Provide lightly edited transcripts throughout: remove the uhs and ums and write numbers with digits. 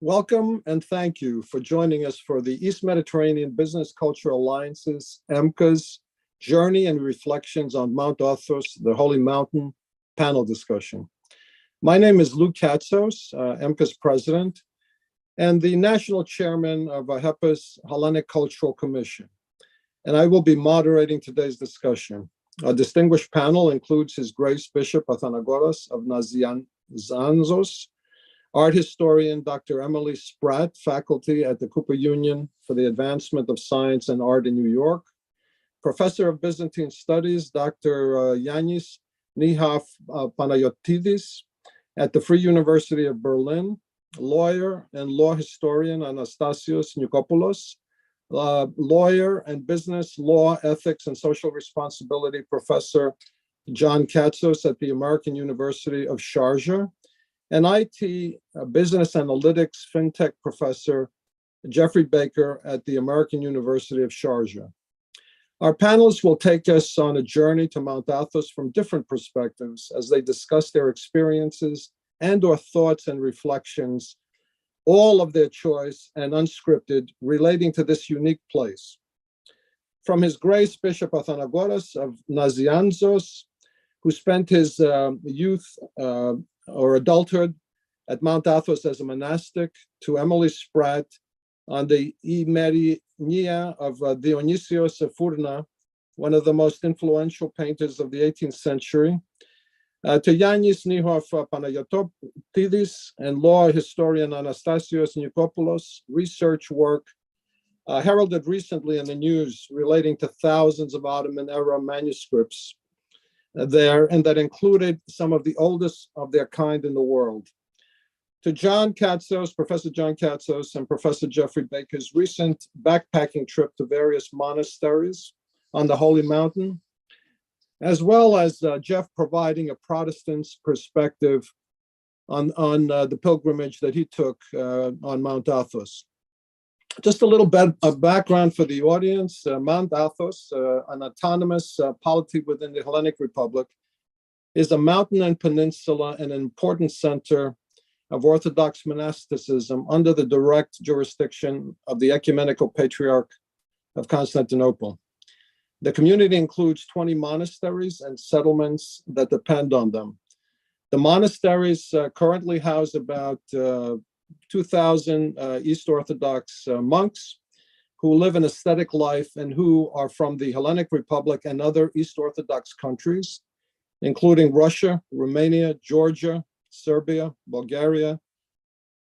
Welcome and thank you for joining us for the East Mediterranean Business Culture Alliance's EMBCA's Journey and Reflections on Mount Athos, the Holy Mountain panel discussion. My name is Lou Katsos, EMBCA's president and the national chairman of HEPA's Hellenic Cultural Commission, and I will be moderating today's discussion. Our distinguished panel includes His Grace Bishop Athenagoras of Nazianzos, Art Historian Dr. Emily Spratt, faculty at the Cooper Union for the Advancement of Science and Art in New York, Professor of Byzantine Studies Dr. Johannes Niehoff-Panagiotidis at the Free University of Berlin, lawyer and law historian Anastasios Nikopoulos, lawyer and business law, ethics, and social responsibility professor John Katsos at the American University of Sharjah, and IT Business Analytics FinTech professor Jeffrey Baker at the American University of Sharjah. Our panelists will take us on a journey to Mount Athos from different perspectives as they discuss their experiences and/or thoughts and reflections, all of their choice and unscripted, relating to this unique place. From His Grace Bishop Athenagoras of Nazianzos, who spent his youth or adulthood at Mount Athos as a monastic, to Emily Spratt on the Imerenia of Dionysios of Furna, one of the most influential painters of the 18th century, to Johannes Niehoff-Panagiotidis and law historian Anastasios Nikopoulos, research work heralded recently in the news relating to thousands of Ottoman era manuscripts there, and that included some of the oldest of their kind in the world. To John Katsos, Professor John Katsos, and Professor Jeffrey Baker's recent backpacking trip to various monasteries on the Holy Mountain, as well as Jeff providing a Protestant's perspective on the pilgrimage that he took on Mount Athos. Just a little bit of background for the audience. Mount Athos, an autonomous polity within the Hellenic Republic, is a mountain and peninsula and an important center of Orthodox monasticism under the direct jurisdiction of the Ecumenical Patriarch of Constantinople. The community includes 20 monasteries and settlements that depend on them. The monasteries currently house about 2,000 East Orthodox monks who live an ascetic life and who are from the Hellenic Republic and other East Orthodox countries, including Russia, Romania, Georgia, Serbia, Bulgaria,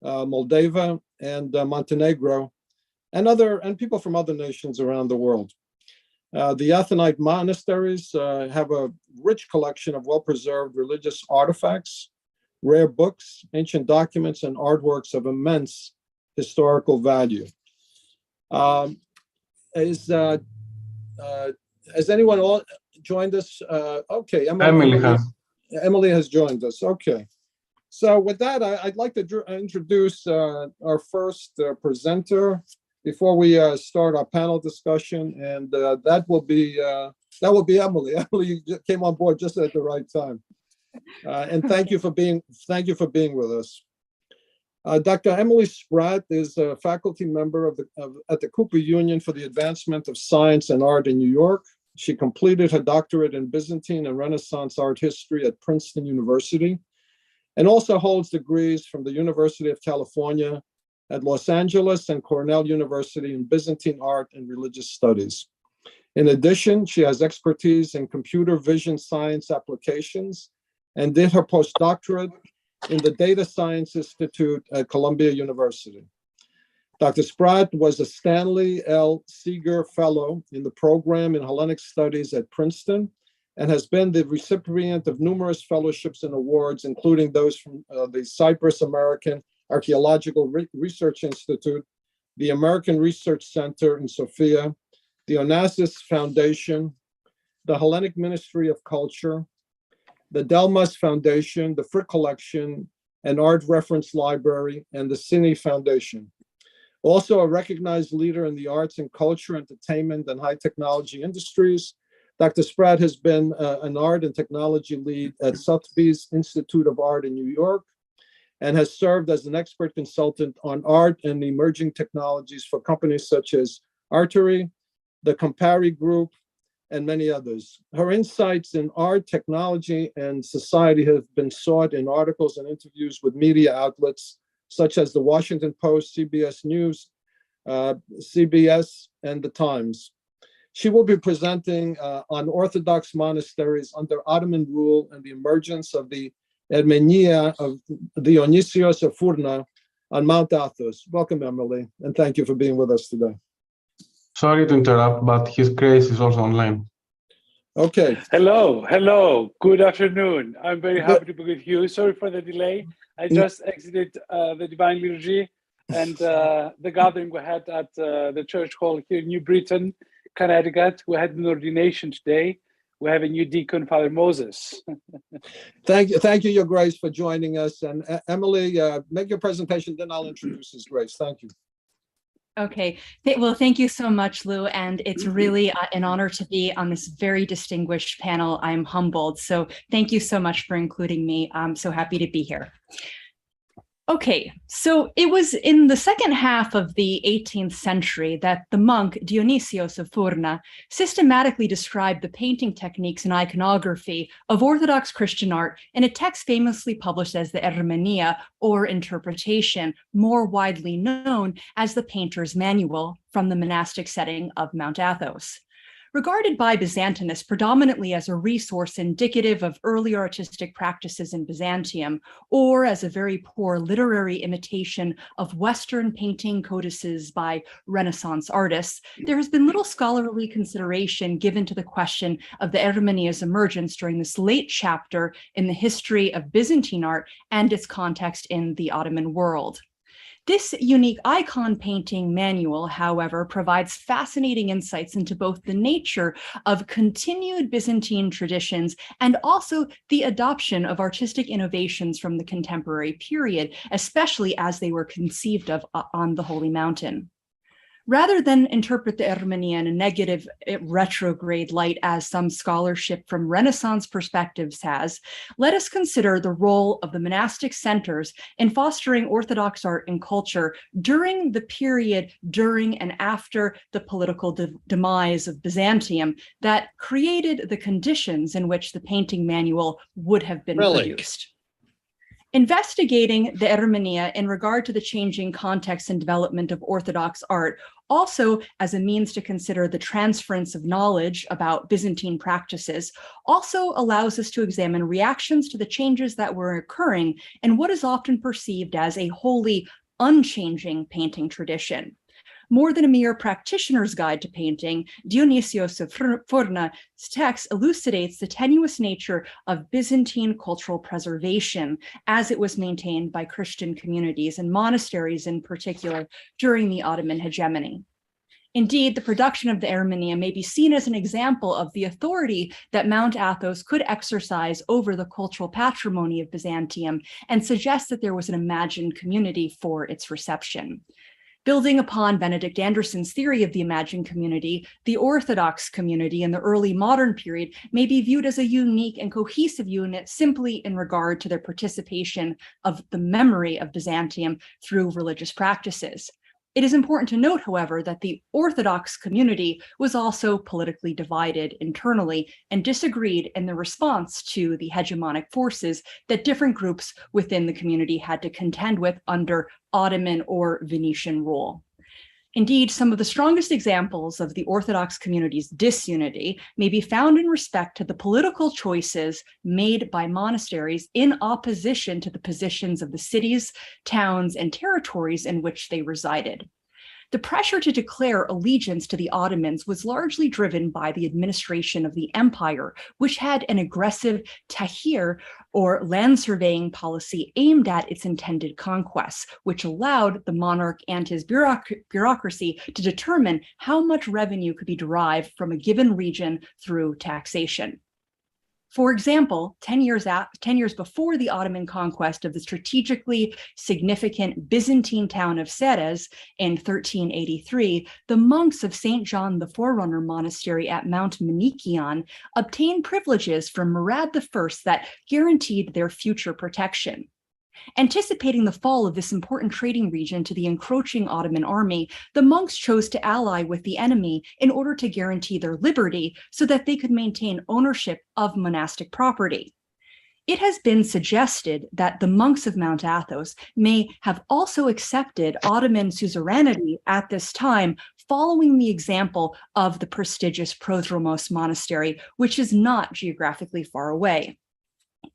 Moldova, and Montenegro, and people from other nations around the world. The Athenite monasteries have a rich collection of well-preserved religious artifacts, rare books, ancient documents, and artworks of immense historical value. Has anyone all joined us? Okay, Emily has joined us. Okay. So with that, I'd like to introduce our first presenter before we start our panel discussion, and that will be Emily. Emily came on board just at the right time. And thank you for being with us. Dr. Emily Spratt is a faculty member at the Cooper Union for the Advancement of Science and Art in New York. She completed her doctorate in Byzantine and Renaissance art history at Princeton University, and also holds degrees from the University of California at Los Angeles and Cornell University in Byzantine art and religious studies. In addition, she has expertise in computer vision science applications and did her postdoctorate in the Data Science Institute at Columbia University. Dr. Spratt was a Stanley L. Seeger Fellow in the program in Hellenic Studies at Princeton and has been the recipient of numerous fellowships and awards, including those from the Cyprus American Archaeological Research Institute, the American Research Center in Sofia, the Onassis Foundation, the Hellenic Ministry of Culture, the Delmas Foundation, the Frick Collection, and Art Reference Library, and the Cine Foundation. Also a recognized leader in the arts and culture, entertainment, and high technology industries, Dr. Spratt has been an art and technology lead at Sotheby's Institute of Art in New York, and has served as an expert consultant on art and emerging technologies for companies such as Artery, the Campari Group, and many others. Her insights in art, technology, and society have been sought in articles and interviews with media outlets such as the Washington Post, CBS News, CBS, and the Times. She will be presenting on Orthodox monasteries under Ottoman rule and the emergence of the Ermenia of Dionysios of Furna on Mount Athos. Welcome, Emily, and thank you for being with us today. Sorry to interrupt, but His Grace is also online. Okay. Hello. Good afternoon. I'm very happy to be with you. Sorry for the delay. I just exited the Divine Liturgy and the gathering we had at the church hall here in New Britain, Connecticut. We had an ordination today. We have a new deacon, Father Moses. Thank you, Your Grace, for joining us. And Emily, make your presentation, then I'll introduce His Grace. Thank you. Okay, well, thank you so much, Lou, and it's really an honor to be on this very distinguished panel. I'm humbled, so thank you so much for including me. I'm so happy to be here. Okay, so it was in the second half of the 18th century that the monk Dionysios of Furna systematically described the painting techniques and iconography of Orthodox Christian art in a text famously published as the Ermenia, or Interpretation, more widely known as the Painter's Manual, from the monastic setting of Mount Athos. Regarded by Byzantinists predominantly as a resource indicative of early artistic practices in Byzantium, or as a very poor literary imitation of Western painting codices by Renaissance artists, there has been little scholarly consideration given to the question of the Ermenia's emergence during this late chapter in the history of Byzantine art and its context in the Ottoman world. This unique icon painting manual, however, provides fascinating insights into both the nature of continued Byzantine traditions and also the adoption of artistic innovations from the contemporary period, especially as they were conceived of on the Holy Mountain. Rather than interpret the Ermenia in a negative retrograde light, as some scholarship from Renaissance perspectives has, let us consider the role of the monastic centers in fostering Orthodox art and culture during the period during and after the political demise of Byzantium that created the conditions in which the painting manual would have been produced. Investigating the Ermenia in regard to the changing context and development of Orthodox art, also as a means to consider the transference of knowledge about Byzantine practices, also allows us to examine reactions to the changes that were occurring in what is often perceived as a wholly unchanging painting tradition. More than a mere practitioner's guide to painting, Dionysios of Furna's text elucidates the tenuous nature of Byzantine cultural preservation as it was maintained by Christian communities and monasteries in particular during the Ottoman hegemony. Indeed, the production of the Ermenia may be seen as an example of the authority that Mount Athos could exercise over the cultural patrimony of Byzantium and suggests that there was an imagined community for its reception. Building upon Benedict Anderson's theory of the imagined community, the Orthodox community in the early modern period may be viewed as a unique and cohesive unit simply in regard to their participation of the memory of Byzantium through religious practices. It is important to note, however, that the Orthodox community was also politically divided internally and disagreed in the response to the hegemonic forces that different groups within the community had to contend with under Ottoman or Venetian rule. Indeed, some of the strongest examples of the Orthodox community's disunity may be found in respect to the political choices made by monasteries in opposition to the positions of the cities, towns, and territories in which they resided. The pressure to declare allegiance to the Ottomans was largely driven by the administration of the empire, which had an aggressive tahir, or land surveying policy aimed at its intended conquests, which allowed the monarch and his bureaucracy to determine how much revenue could be derived from a given region through taxation. For example, 10 years before the Ottoman conquest of the strategically significant Byzantine town of Sketes in 1383, the monks of St. John the Forerunner Monastery at Mount Manikion obtained privileges from Murad I that guaranteed their future protection. Anticipating the fall of this important trading region to the encroaching Ottoman army, the monks chose to ally with the enemy in order to guarantee their liberty so that they could maintain ownership of monastic property. It has been suggested that the monks of Mount Athos may have also accepted Ottoman suzerainty at this time, following the example of the prestigious Prodromos monastery, which is not geographically far away.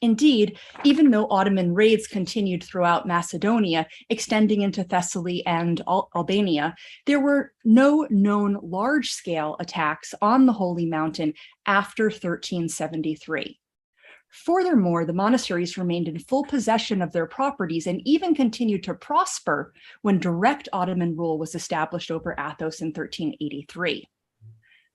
Indeed, even though Ottoman raids continued throughout Macedonia, extending into Thessaly and Albania, there were no known large-scale attacks on the Holy Mountain after 1373. Furthermore, the monasteries remained in full possession of their properties and even continued to prosper when direct Ottoman rule was established over Athos in 1383.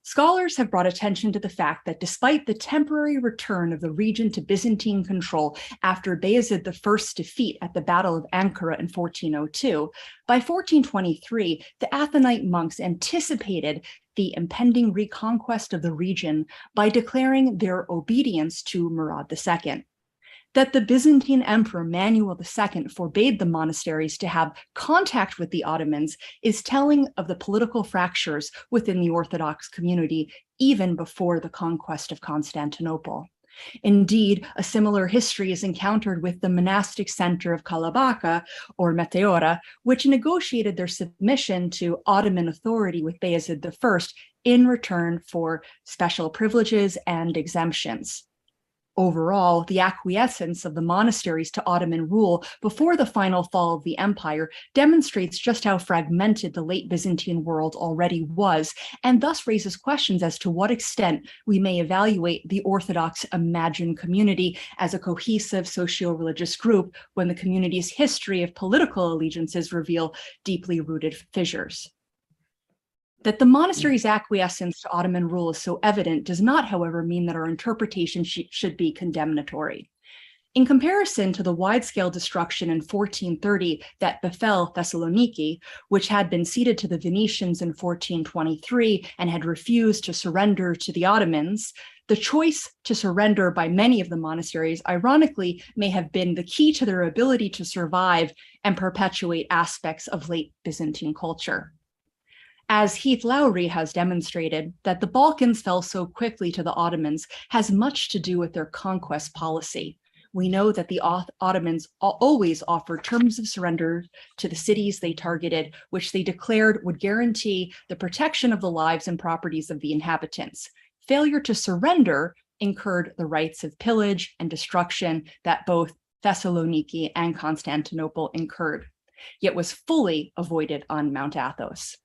Scholars have brought attention to the fact that despite the temporary return of the region to Byzantine control after Bayezid I's defeat at the Battle of Ankara in 1402, by 1423, the Athenite monks anticipated the impending reconquest of the region by declaring their obedience to Murad II. That the Byzantine Emperor Manuel II forbade the monasteries to have contact with the Ottomans is telling of the political fractures within the Orthodox community even before the conquest of Constantinople. Indeed, a similar history is encountered with the monastic center of Kalabaka, or Meteora, which negotiated their submission to Ottoman authority with Bayezid I in return for special privileges and exemptions. Overall, the acquiescence of the monasteries to Ottoman rule before the final fall of the empire demonstrates just how fragmented the late Byzantine world already was, and thus raises questions as to what extent we may evaluate the Orthodox imagined community as a cohesive socio-religious group when the community's history of political allegiances reveal deeply rooted fissures. That the monastery's acquiescence to Ottoman rule is so evident does not, however, mean that our interpretation should be condemnatory. In comparison to the wide-scale destruction in 1430 that befell Thessaloniki, which had been ceded to the Venetians in 1423 and had refused to surrender to the Ottomans, the choice to surrender by many of the monasteries, ironically, may have been the key to their ability to survive and perpetuate aspects of late Byzantine culture. As Heath Lowry has demonstrated, that the Balkans fell so quickly to the Ottomans has much to do with their conquest policy. We know that the Ottomans always offered terms of surrender to the cities they targeted, which they declared would guarantee the protection of the lives and properties of the inhabitants. Failure to surrender incurred the rights of pillage and destruction that both Thessaloniki and Constantinople incurred, yet was fully avoided on Mount Athos.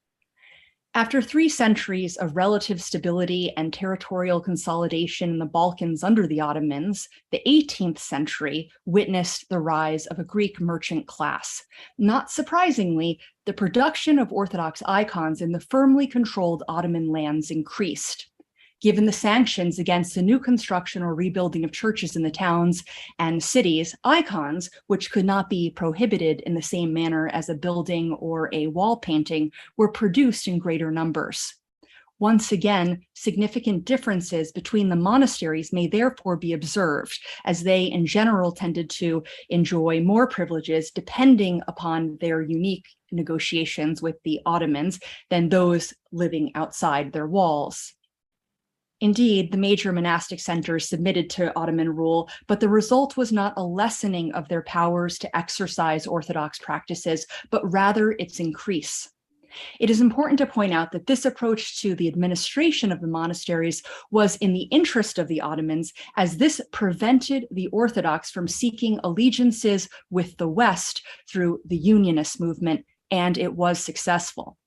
After 3 centuries of relative stability and territorial consolidation in the Balkans under the Ottomans, the 18th century witnessed the rise of a Greek merchant class. Not surprisingly, the production of Orthodox icons in the firmly controlled Ottoman lands increased. Given the sanctions against the new construction or rebuilding of churches in the towns and cities, icons, which could not be prohibited in the same manner as a building or a wall painting, were produced in greater numbers. Once again, significant differences between the monasteries may therefore be observed, as they in general tended to enjoy more privileges depending upon their unique negotiations with the Ottomans than those living outside their walls. Indeed, the major monastic centers submitted to Ottoman rule, but the result was not a lessening of their powers to exercise Orthodox practices, but rather its increase. It is important to point out that this approach to the administration of the monasteries was in the interest of the Ottomans, as this prevented the Orthodox from seeking allegiances with the West through the Unionist movement, and it was successful.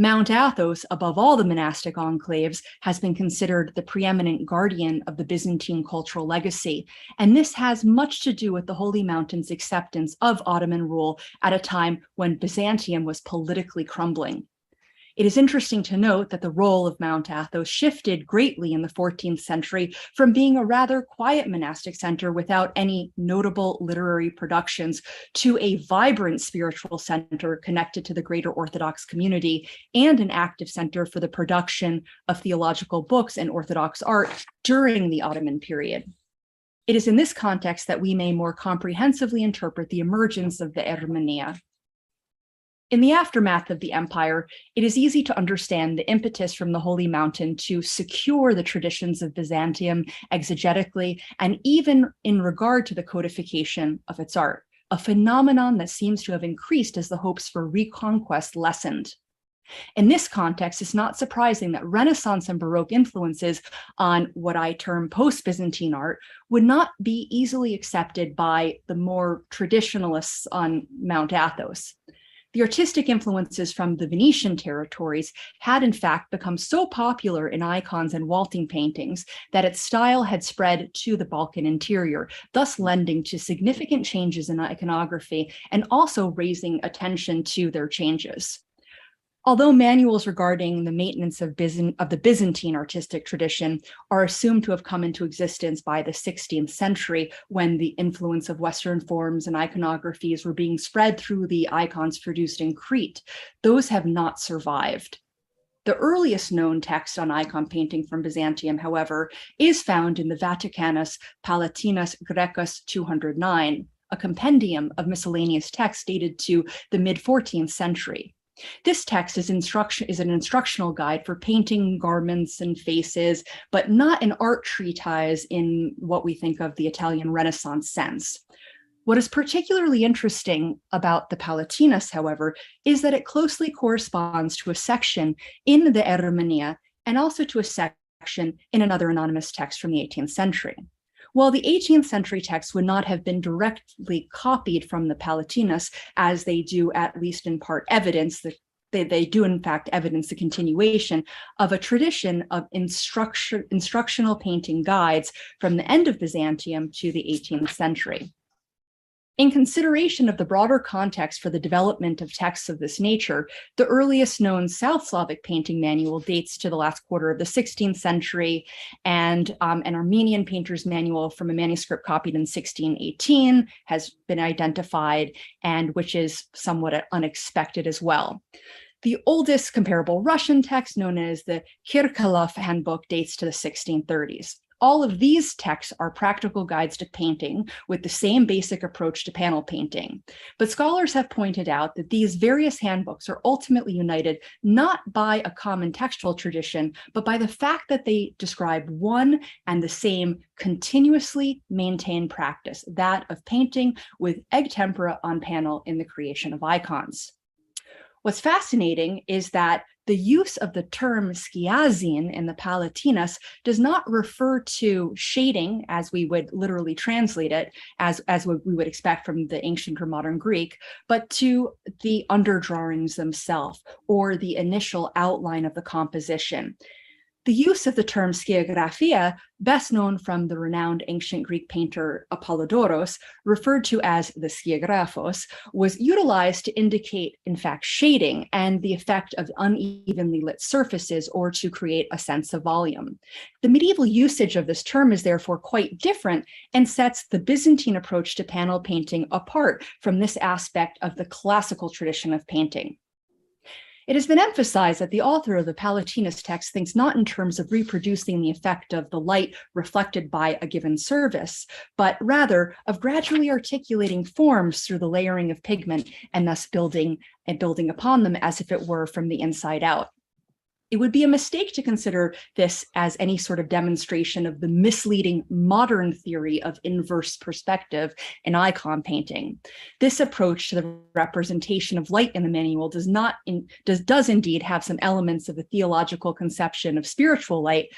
Mount Athos, above all the monastic enclaves, has been considered the preeminent guardian of the Byzantine cultural legacy, and this has much to do with the Holy Mountain's acceptance of Ottoman rule at a time when Byzantium was politically crumbling. It is interesting to note that the role of Mount Athos shifted greatly in the 14th century from being a rather quiet monastic center without any notable literary productions to a vibrant spiritual center connected to the greater Orthodox community and an active center for the production of theological books and Orthodox art during the Ottoman period. It is in this context that we may more comprehensively interpret the emergence of the Ermenea. In the aftermath of the empire, it is easy to understand the impetus from the Holy Mountain to secure the traditions of Byzantium exegetically and even in regard to the codification of its art, a phenomenon that seems to have increased as the hopes for reconquest lessened. In this context, it's not surprising that Renaissance and Baroque influences on what I term post-Byzantine art would not be easily accepted by the more traditionalists on Mount Athos. The artistic influences from the Venetian territories had in fact become so popular in icons and vaulting paintings that its style had spread to the Balkan interior, thus lending to significant changes in iconography and also raising attention to their changes. Although manuals regarding the maintenance of the Byzantine artistic tradition are assumed to have come into existence by the 16th century, when the influence of Western forms and iconographies were being spread through the icons produced in Crete, those have not survived. The earliest known text on icon painting from Byzantium, however, is found in the Vaticanus Palatinus Graecus 209, a compendium of miscellaneous texts dated to the mid-14th century. This text is an instructional guide for painting garments and faces, but not an art treatise in what we think of the Italian Renaissance sense. What is particularly interesting about the Palatinus, however, is that it closely corresponds to a section in the Ermenea and also to a section in another anonymous text from the 18th century. While the 18th century texts would not have been directly copied from the Palatinus, as they do at least in part evidence that they do in fact evidence the continuation of a tradition of instructional painting guides from the end of Byzantium to the 18th century. In consideration of the broader context for the development of texts of this nature, the earliest known South Slavic painting manual dates to the last quarter of the 16th century, and an Armenian painter's manual from a manuscript copied in 1618 has been identified, and which is somewhat unexpected as well. The oldest comparable Russian text, known as the Kirkorov handbook, dates to the 1630s. All of these texts are practical guides to painting with the same basic approach to panel painting. But scholars have pointed out that these various handbooks are ultimately united not by a common textual tradition, but by the fact that they describe one and the same continuously maintained practice, that of painting with egg tempera on panel in the creation of icons. What's fascinating is that the use of the term skiazin in the Palatinus does not refer to shading, as we would literally translate it, as we would expect from the ancient or modern Greek, but to the underdrawings themselves, or the initial outline of the composition. The use of the term skiagraphia, best known from the renowned ancient Greek painter Apollodoros, referred to as the skiagraphos, was utilized to indicate, in fact, shading and the effect of unevenly lit surfaces, or to create a sense of volume. The medieval usage of this term is therefore quite different and sets the Byzantine approach to panel painting apart from this aspect of the classical tradition of painting. It has been emphasized that the author of the Palatinus text thinks not in terms of reproducing the effect of the light reflected by a given surface, but rather of gradually articulating forms through the layering of pigment and thus building upon them as if it were from the inside out. It would be a mistake to consider this as any sort of demonstration of the misleading modern theory of inverse perspective in icon painting. This approach to the representation of light in the manual does indeed have some elements of a theological conception of spiritual light,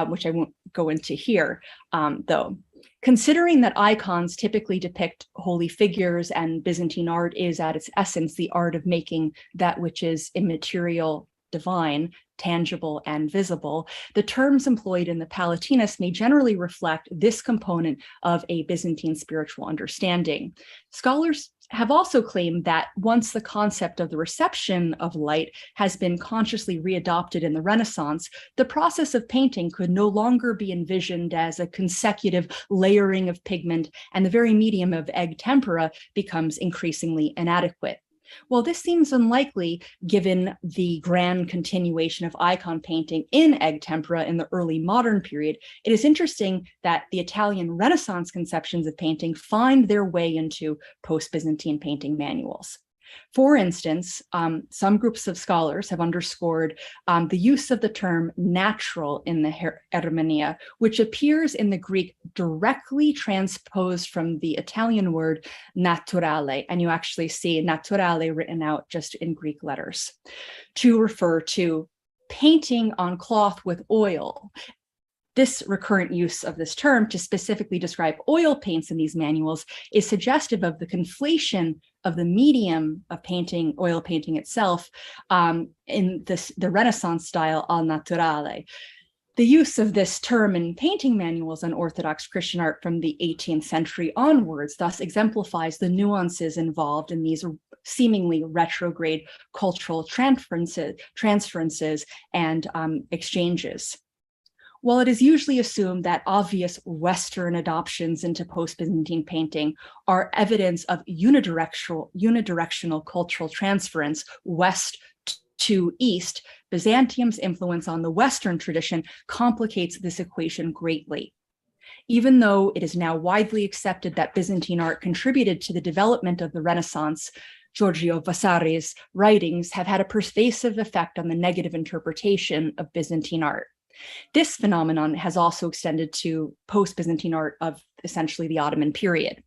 which I won't go into here, though. Considering that icons typically depict holy figures and Byzantine art is at its essence the art of making that which is immaterial divine, tangible, and visible, the terms employed in the Palatinus may generally reflect this component of a Byzantine spiritual understanding. Scholars have also claimed that once the concept of the reception of light has been consciously readopted in the Renaissance, the process of painting could no longer be envisioned as a consecutive layering of pigment, and the very medium of egg tempera becomes increasingly inadequate. Well, this seems unlikely given the grand continuation of icon painting in egg tempera in the early modern period. It is interesting that the Italian Renaissance conceptions of painting find their way into post-Byzantine painting manuals. For instance, some groups of scholars have underscored the use of the term natural in the Hermeneia, which appears in the Greek directly transposed from the Italian word naturale, and you actually see naturale written out just in Greek letters, to refer to painting on cloth with oil. This recurrent use of this term to specifically describe oil paints in these manuals is suggestive of the conflation of the medium of painting, oil painting itself, in the Renaissance style al naturale. The use of this term in painting manuals on Orthodox Christian art from the 18th century onwards thus exemplifies the nuances involved in these seemingly retrograde cultural transferences and exchanges. While it is usually assumed that obvious Western adoptions into post-Byzantine painting are evidence of unidirectional cultural transference west to east, Byzantium's influence on the Western tradition complicates this equation greatly. Even though it is now widely accepted that Byzantine art contributed to the development of the Renaissance, Giorgio Vasari's writings have had a pervasive effect on the negative interpretation of Byzantine art. This phenomenon has also extended to post-Byzantine art of essentially the Ottoman period.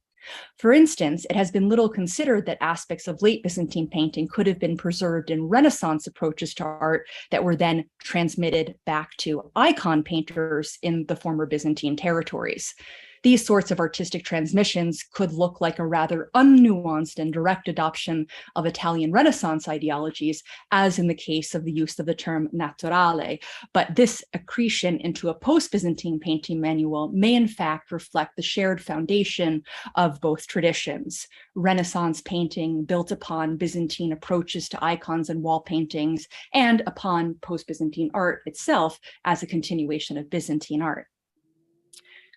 For instance, it has been little considered that aspects of late Byzantine painting could have been preserved in Renaissance approaches to art that were then transmitted back to icon painters in the former Byzantine territories. These sorts of artistic transmissions could look like a rather unnuanced and direct adoption of Italian Renaissance ideologies, as in the case of the use of the term naturale, but this accretion into a post-Byzantine painting manual may in fact reflect the shared foundation of both traditions. Renaissance painting built upon Byzantine approaches to icons and wall paintings, and upon post-Byzantine art itself as a continuation of Byzantine art.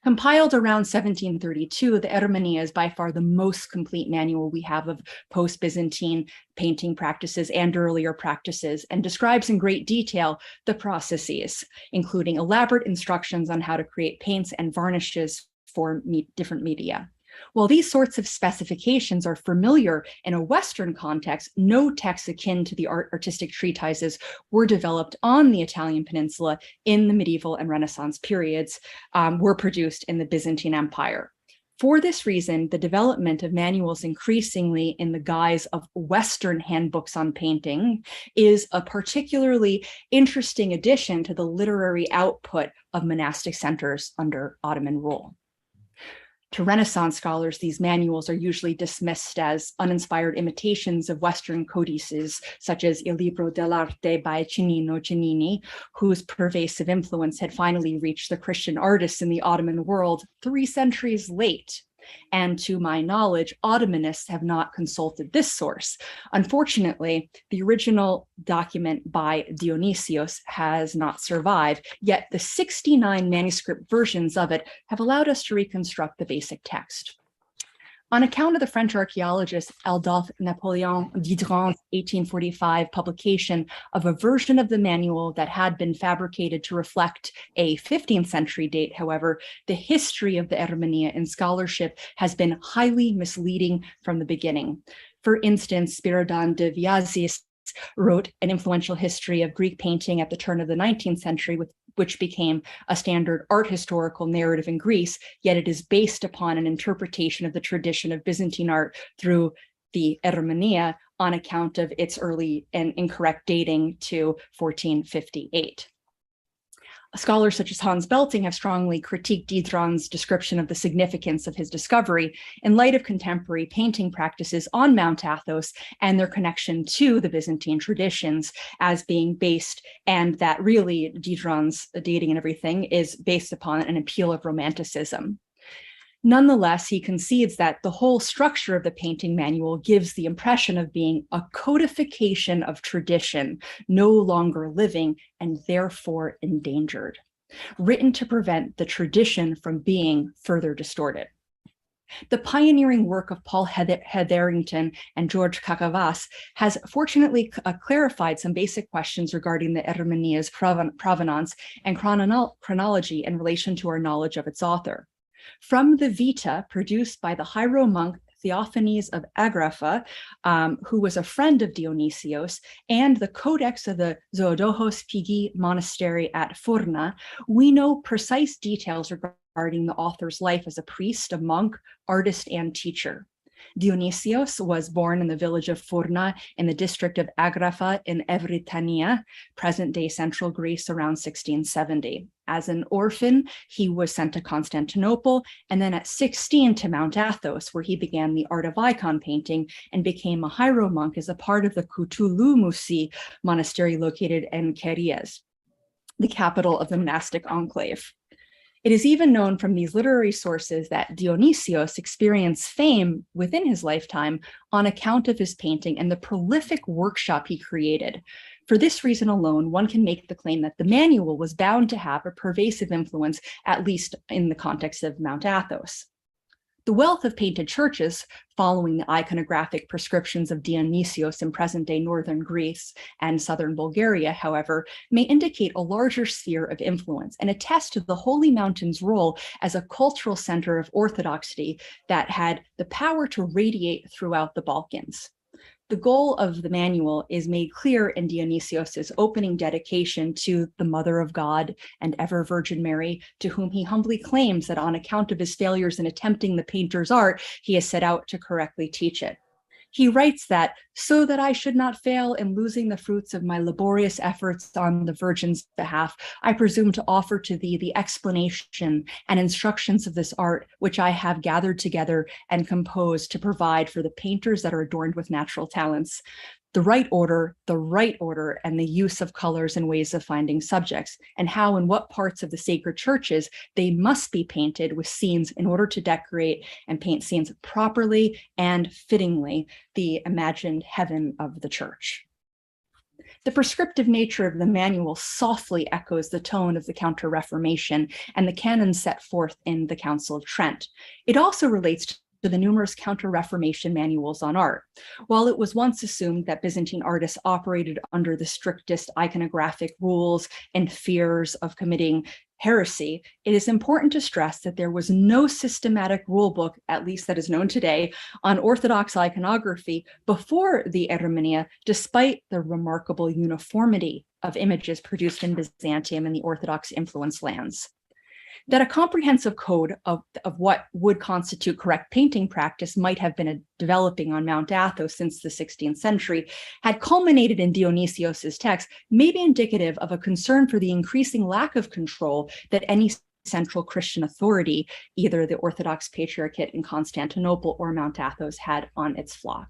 Compiled around 1732, the Hermeneia is by far the most complete manual we have of post-Byzantine painting practices and earlier practices, and describes in great detail the processes, including elaborate instructions on how to create paints and varnishes for different media. While these sorts of specifications are familiar in a Western context, no texts akin to the artistic treatises were developed on the Italian peninsula in the medieval and Renaissance periods, were produced in the Byzantine Empire. For this reason, the development of manuals increasingly in the guise of Western handbooks on painting is a particularly interesting addition to the literary output of monastic centers under Ottoman rule. To Renaissance scholars, these manuals are usually dismissed as uninspired imitations of Western codices, such as Il Libro dell'Arte by Cennino Cennini, whose pervasive influence had finally reached the Christian artists in the Ottoman world 3 centuries late. And to my knowledge, Ottomanists have not consulted this source. Unfortunately, the original document by Dionysios has not survived, yet the 69 manuscript versions of it have allowed us to reconstruct the basic text. On account of the French archaeologist Adolphe Napoleon Didron's 1845 publication of a version of the manual that had been fabricated to reflect a 15th century date, however, the history of the Hermeneia in scholarship has been highly misleading from the beginning. For instance, Spiridon de Viazis wrote an influential history of Greek painting at the turn of the 19th century, which became a standard art historical narrative in Greece, yet it is based upon an interpretation of the tradition of Byzantine art through the Hermeneia on account of its early and incorrect dating to 1458. Scholars such as Hans Belting have strongly critiqued Didron's description of the significance of his discovery in light of contemporary painting practices on Mount Athos and their connection to the Byzantine traditions as being based, and that really Didron's dating and everything is based upon an appeal of romanticism. Nonetheless, he concedes that the whole structure of the painting manual gives the impression of being a codification of tradition, no longer living and therefore endangered, written to prevent the tradition from being further distorted. The pioneering work of Paul Hetherington and George Kakavas has fortunately clarified some basic questions regarding the Hermenia's provenance and chronology in relation to our knowledge of its author. From the Vita produced by the Hiero monk Theophanes of Agrapha, who was a friend of Dionysios, and the Codex of the Zoodokos Pigi monastery at Furna, we know precise details regarding the author's life as a priest, a monk, artist, and teacher. Dionysios was born in the village of Furna in the district of Agrapha in Evrytania, present-day central Greece, around 1670. As an orphan, he was sent to Constantinople, and then at 16 to Mount Athos, where he began the art of icon painting and became a Hiero monk as a part of the Kutulumusi monastery located in Keres, the capital of the monastic enclave. It is even known from these literary sources that Dionysios experienced fame within his lifetime on account of his painting and the prolific workshop he created. For this reason alone, one can make the claim that the manual was bound to have a pervasive influence, at least in the context of Mount Athos. The wealth of painted churches, following the iconographic prescriptions of Dionysios in present-day northern Greece and southern Bulgaria, however, may indicate a larger sphere of influence and attest to the Holy Mountain's role as a cultural center of orthodoxy that had the power to radiate throughout the Balkans. The goal of the manual is made clear in Dionysios's opening dedication to the Mother of God and ever Virgin Mary, to whom he humbly claims that on account of his failures in attempting the painter's art, he has set out to correctly teach it. He writes that, so that I should not fail in losing the fruits of my laborious efforts on the Virgin's behalf, I presume to offer to thee the explanation and instructions of this art, which I have gathered together and composed to provide for the painters that are adorned with natural talents. The right order, and the use of colors and ways of finding subjects, and how and what parts of the sacred churches they must be painted with scenes in order to decorate and paint scenes properly and fittingly, the imagined heaven of the church. The prescriptive nature of the manual softly echoes the tone of the Counter-Reformation and the canons set forth in the Council of Trent. It also relates to the numerous Counter-Reformation manuals on art. While it was once assumed that Byzantine artists operated under the strictest iconographic rules and fears of committing heresy, it is important to stress that there was no systematic rule book, at least that is known today, on Orthodox iconography before the Hermenia, despite the remarkable uniformity of images produced in Byzantium and the Orthodox influenced lands. That a comprehensive code of what would constitute correct painting practice might have been developing on Mount Athos since the 16th century had culminated in Dionysios's text may be indicative of a concern for the increasing lack of control that any central Christian authority, either the Orthodox Patriarchate in Constantinople or Mount Athos, had on its flock.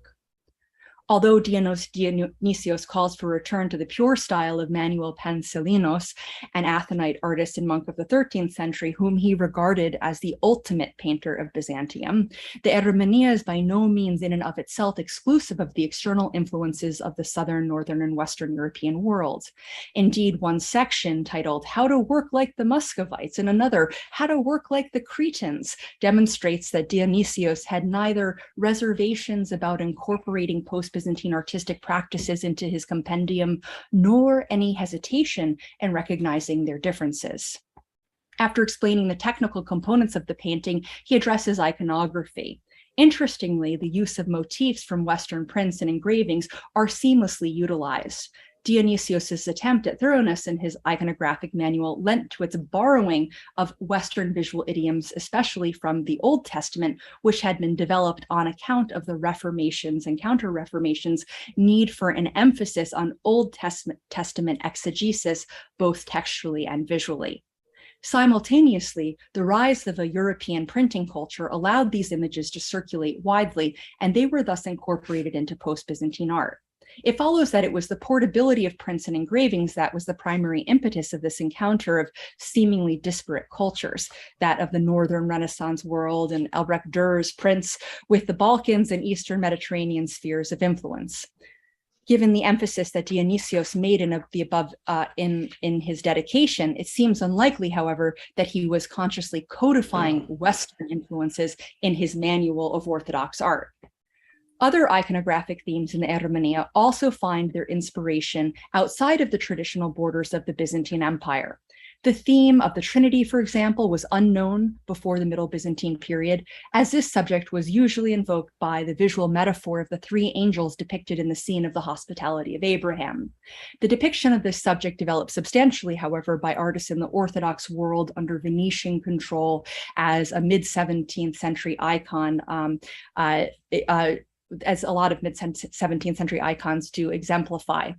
Although Dionysios calls for return to the pure style of Manuel Panselinos, an Athenite artist and monk of the 13th century, whom he regarded as the ultimate painter of Byzantium, the Hermenia is by no means in and of itself exclusive of the external influences of the southern, northern, and western European worlds. Indeed, one section titled How to Work Like the Muscovites and another How to Work Like the Cretans demonstrates that Dionysios had neither reservations about incorporating post-Byzantine artistic practices into his compendium, nor any hesitation in recognizing their differences. After explaining the technical components of the painting, he addresses iconography. Interestingly, the use of motifs from Western prints and engravings are seamlessly utilized. Dionysios's attempt at thoroughness in his iconographic manual lent to its borrowing of Western visual idioms, especially from the Old Testament, which had been developed on account of the Reformations and Counter-Reformations' need for an emphasis on Old Testament exegesis, both textually and visually. Simultaneously, the rise of a European printing culture allowed these images to circulate widely, and they were thus incorporated into post-Byzantine art. It follows that it was the portability of prints and engravings that was the primary impetus of this encounter of seemingly disparate cultures, that of the Northern Renaissance world and Albrecht Dürer's prints with the Balkans and Eastern Mediterranean spheres of influence. Given the emphasis that Dionysios made in the above in his dedication, it seems unlikely, however, that he was consciously codifying Western influences in his manual of Orthodox art. Other iconographic themes in the Hermeneia also find their inspiration outside of the traditional borders of the Byzantine Empire. The theme of the Trinity, for example, was unknown before the Middle Byzantine period, as this subject was usually invoked by the visual metaphor of the three angels depicted in the scene of the hospitality of Abraham. The depiction of this subject developed substantially, however, by artists in the Orthodox world under Venetian control as a mid-17th century icon, as a lot of mid-17th century icons do exemplify.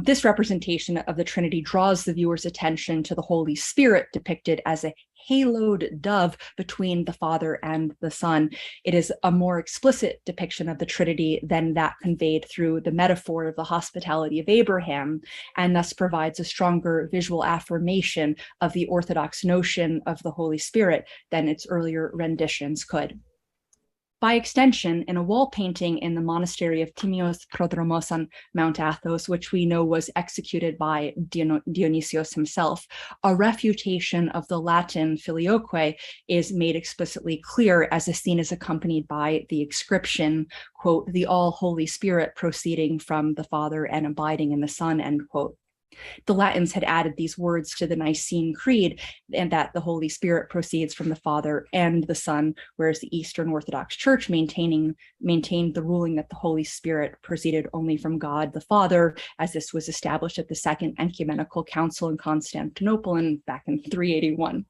This representation of the Trinity draws the viewer's attention to the Holy Spirit depicted as a haloed dove between the Father and the Son. It is a more explicit depiction of the Trinity than that conveyed through the metaphor of the hospitality of Abraham, and thus provides a stronger visual affirmation of the Orthodox notion of the Holy Spirit than its earlier renditions could. By extension, in a wall painting in the monastery of Timios Prodromos on Mount Athos, which we know was executed by Dionysios himself, a refutation of the Latin filioque is made explicitly clear as the scene is accompanied by the inscription, quote, "the all Holy Spirit proceeding from the Father and abiding in the Son," end quote. The Latins had added these words to the Nicene Creed, and that the Holy Spirit proceeds from the Father and the Son, whereas the Eastern Orthodox Church maintained the ruling that the Holy Spirit proceeded only from God the Father, as this was established at the Second Ecumenical Council in Constantinople back in 381.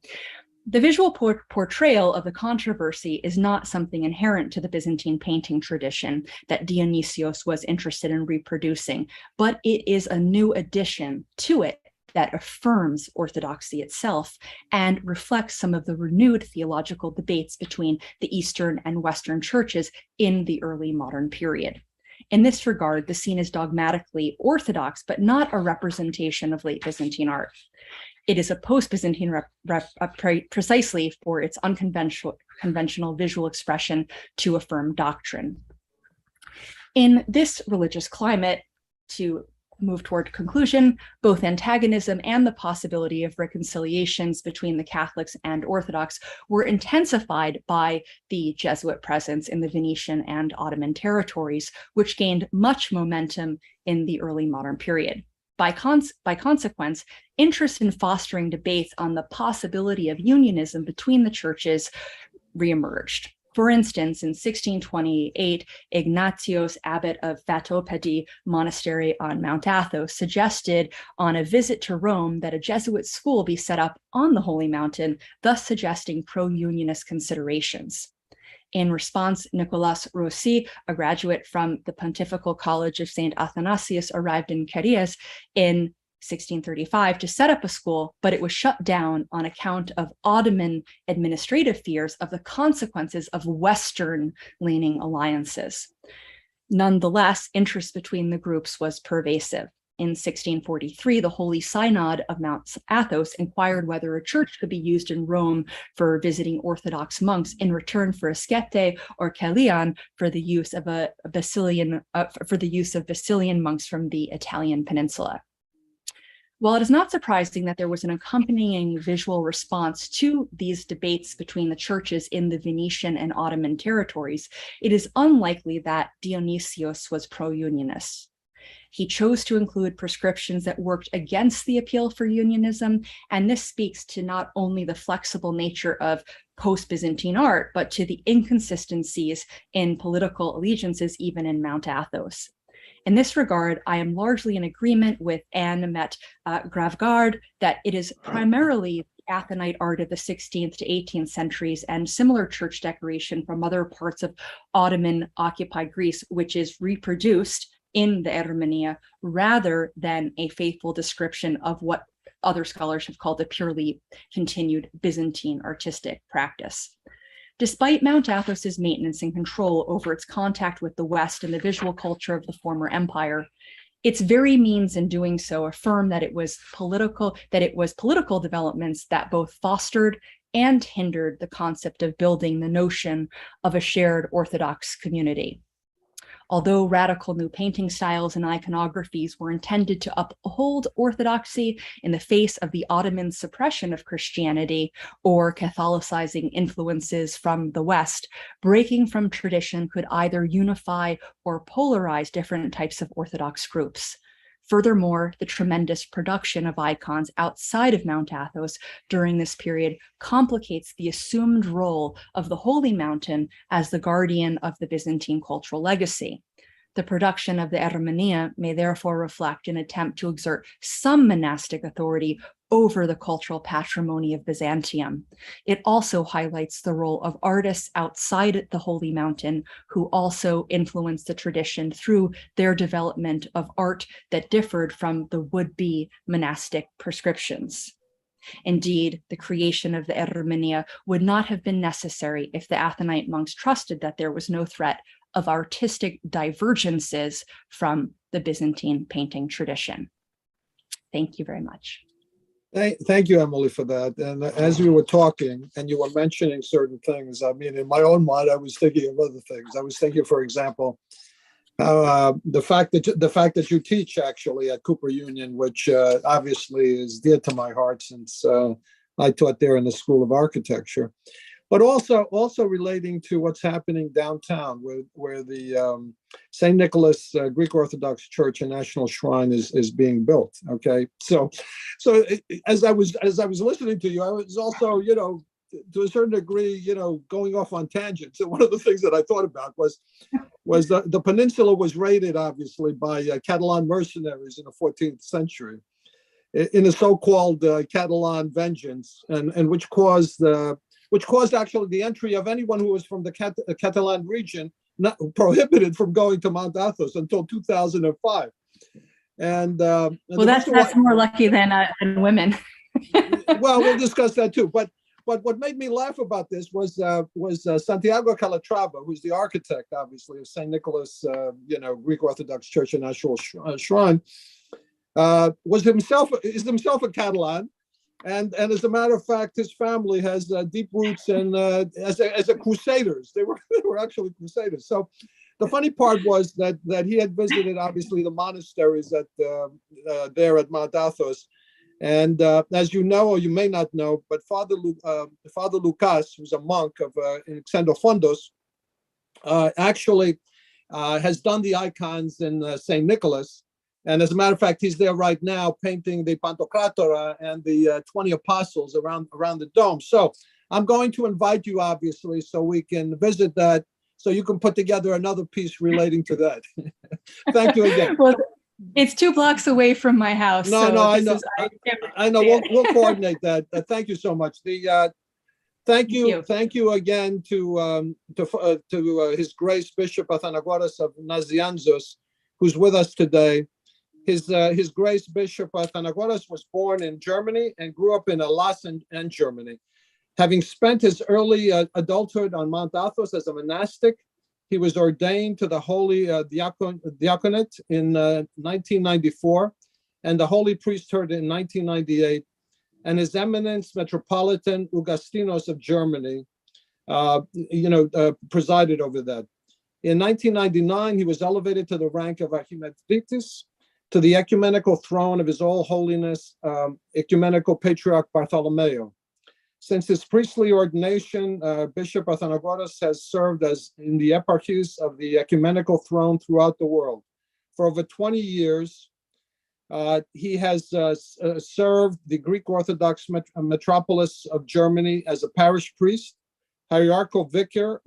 The visual portrayal of the controversy is not something inherent to the Byzantine painting tradition that Dionysios was interested in reproducing, but it is a new addition to it that affirms orthodoxy itself and reflects some of the renewed theological debates between the Eastern and Western churches in the early modern period. In this regard, the scene is dogmatically orthodox, but not a representation of late Byzantine art. It is a post-Byzantine precisely for its unconventional visual expression to affirm doctrine. In this religious climate, to move toward conclusion, both antagonism and the possibility of reconciliations between the Catholics and Orthodox were intensified by the Jesuit presence in the Venetian and Ottoman territories, which gained much momentum in the early modern period. By consequence, interest in fostering debates on the possibility of unionism between the churches reemerged. For instance, in 1628, Ignatios, abbot of Fatopedi Monastery on Mount Athos, suggested on a visit to Rome that a Jesuit school be set up on the Holy Mountain, thus suggesting pro-unionist considerations. In response, Nicolas Rossi, a graduate from the Pontifical College of St. Athanasius, arrived in Sketes in 1635 to set up a school, but it was shut down on account of Ottoman administrative fears of the consequences of Western-leaning alliances. Nonetheless, interest between the groups was pervasive. In 1643, the Holy Synod of Mount Athos inquired whether a church could be used in Rome for visiting Orthodox monks in return for a skete or kelian for the use of Basilian monks from the Italian peninsula. While it is not surprising that there was an accompanying visual response to these debates between the churches in the Venetian and Ottoman territories, it is unlikely that Dionysios was pro-unionist. He chose to include prescriptions that worked against the appeal for unionism, and this speaks to not only the flexible nature of post-Byzantine art, but to the inconsistencies in political allegiances even in Mount Athos. In this regard, I am largely in agreement with Anne Met Gravgaard that it is primarily Athenite art of the 16th to 18th centuries and similar church decoration from other parts of Ottoman-occupied Greece, which is reproduced in the Hermeneia rather than a faithful description of what other scholars have called a purely continued Byzantine artistic practice. Despite Mount Athos's maintenance and control over its contact with the West and the visual culture of the former empire, its very means in doing so affirm that it was political developments that both fostered and hindered the concept of building the notion of a shared Orthodox community. Although radical new painting styles and iconographies were intended to uphold orthodoxy in the face of the Ottoman suppression of Christianity or Catholicizing influences from the West, breaking from tradition could either unify or polarize different types of Orthodox groups. Furthermore, the tremendous production of icons outside of Mount Athos during this period complicates the assumed role of the Holy Mountain as the guardian of the Byzantine cultural legacy. The production of the Ermenia may therefore reflect an attempt to exert some monastic authority over the cultural patrimony of Byzantium. It also highlights the role of artists outside the Holy Mountain who also influenced the tradition through their development of art that differed from the would-be monastic prescriptions. Indeed, the creation of the Ermenia would not have been necessary if the Athenite monks trusted that there was no threat of artistic divergences from the Byzantine painting tradition. Thank you very much. Thank you, Emily, for that. And as we were talking and you were mentioning certain things, I mean, in my own mind, I was thinking of other things. I was thinking, for example, the fact that you teach actually at Cooper Union, which obviously is dear to my heart since I taught there in the School of Architecture, but also relating to what's happening downtown, where the St. Nicholas Greek Orthodox Church and National Shrine is being built. Okay, so as I was listening to you, I was also, you know, to a certain degree, you know, going off on tangents. And one of the things that I thought about was the peninsula was raided, obviously, by Catalan mercenaries in the 14th century, in the so-called Catalan vengeance, and which caused actually the entry of anyone who was from the Catalan region, not prohibited from going to Mount Athos until 2005. And well, that's more lucky than women. Well, we'll discuss that too. But what made me laugh about this was Santiago Calatrava, who's the architect, obviously, of St. Nicholas, Greek Orthodox Church and National Shrine, is himself a Catalan. And as a matter of fact, his family has deep roots in as a crusaders. They were actually crusaders. So the funny part was that he had visited obviously the monasteries there at Mount Athos, and as you know or you may not know, but Father Lucas, who's a monk in Xendofondos, actually has done the icons in St. Nicholas. And as a matter of fact, he's there right now painting the Pantocratora and the 20 apostles around the dome. So I'm going to invite you, obviously, so we can visit that, so you can put together another piece relating to that. Thank you again. Well, it's 2 blocks away from my house. No, I know. I know. We'll coordinate that. Thank you so much. Thank you again to His Grace Bishop Athenagoras of Nazianzos, who's with us today. His Grace Bishop Athenagoras was born in Germany and grew up in Elas and Germany. Having spent his early adulthood on Mount Athos as a monastic, he was ordained to the Holy Diaconate in 1994 and the Holy Priesthood in 1998. And His Eminence Metropolitan Augustinos of Germany, presided over that. In 1999, he was elevated to the rank of Archimandritis, to the ecumenical throne of His All Holiness Ecumenical Patriarch Bartholomew. Since his priestly ordination, Bishop Athenagoras has served as in the eparchies of the ecumenical throne throughout the world. For over 20 years, he has served the Greek Orthodox metropolis of Germany as a parish priest, hierarchical vicar,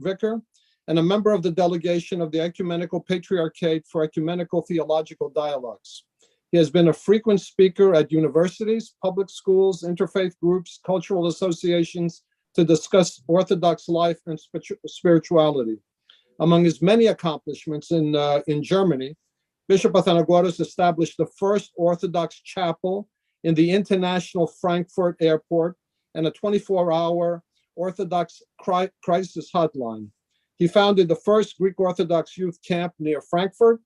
and a member of the delegation of the Ecumenical Patriarchate for Ecumenical Theological Dialogues. He has been a frequent speaker at universities, public schools, interfaith groups, cultural associations to discuss Orthodox life and spirituality. Among his many accomplishments in Germany, Bishop Athenagoras established the first Orthodox chapel in the International Frankfurt Airport and a 24-hour Orthodox crisis hotline. He founded the first Greek Orthodox youth camp near Frankfurt.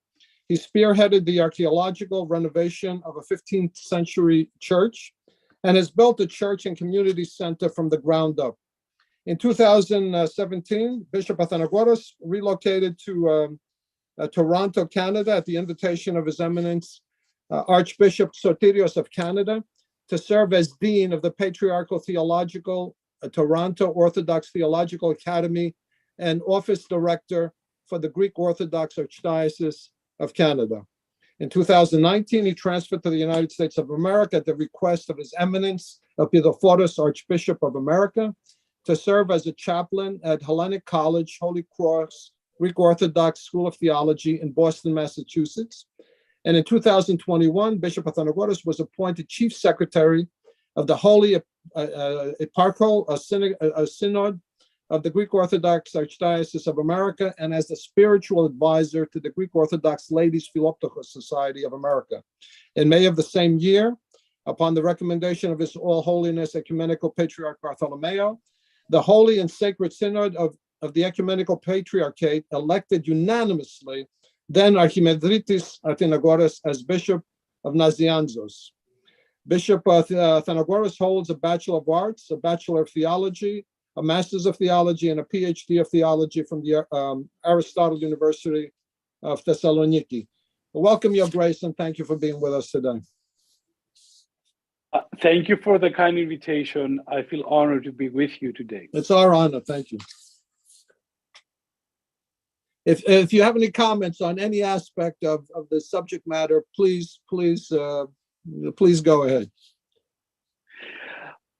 He spearheaded the archaeological renovation of a 15th century church and has built a church and community center from the ground up. In 2017, Bishop Athenagoras relocated to Toronto, Canada, at the invitation of His Eminence Archbishop Sotirios of Canada, to serve as Dean of the Patriarchal Theological Toronto Orthodox Theological Academy and Office Director for the Greek Orthodox Archdiocese of Canada. In 2019, he transferred to the United States of America at the request of His Eminence Epidophoros, Archbishop of America, to serve as a chaplain at Hellenic College, Holy Cross, Greek Orthodox School of Theology in Boston, Massachusetts. And in 2021, Bishop Athenagoras was appointed Chief Secretary of the Holy Eparchal Synod of the Greek Orthodox Archdiocese of America, and as the spiritual advisor to the Greek Orthodox Ladies Philoptochos Society of America. In May of the same year, upon the recommendation of His All Holiness Ecumenical Patriarch Bartholomew, the Holy and Sacred Synod of the Ecumenical Patriarchate elected unanimously then Archimandritis Athenagoras as Bishop of Nazianzos. Bishop Athenagoras holds a Bachelor of Arts, a Bachelor of Theology, a Master's of Theology, and a PhD of Theology from the Aristotle University of Thessaloniki. Welcome, Your Grace, and thank you for being with us today. Thank you for the kind invitation. I feel honored to be with you today. It's our honor. Thank you. If you have any comments on any aspect of the subject matter, please go ahead.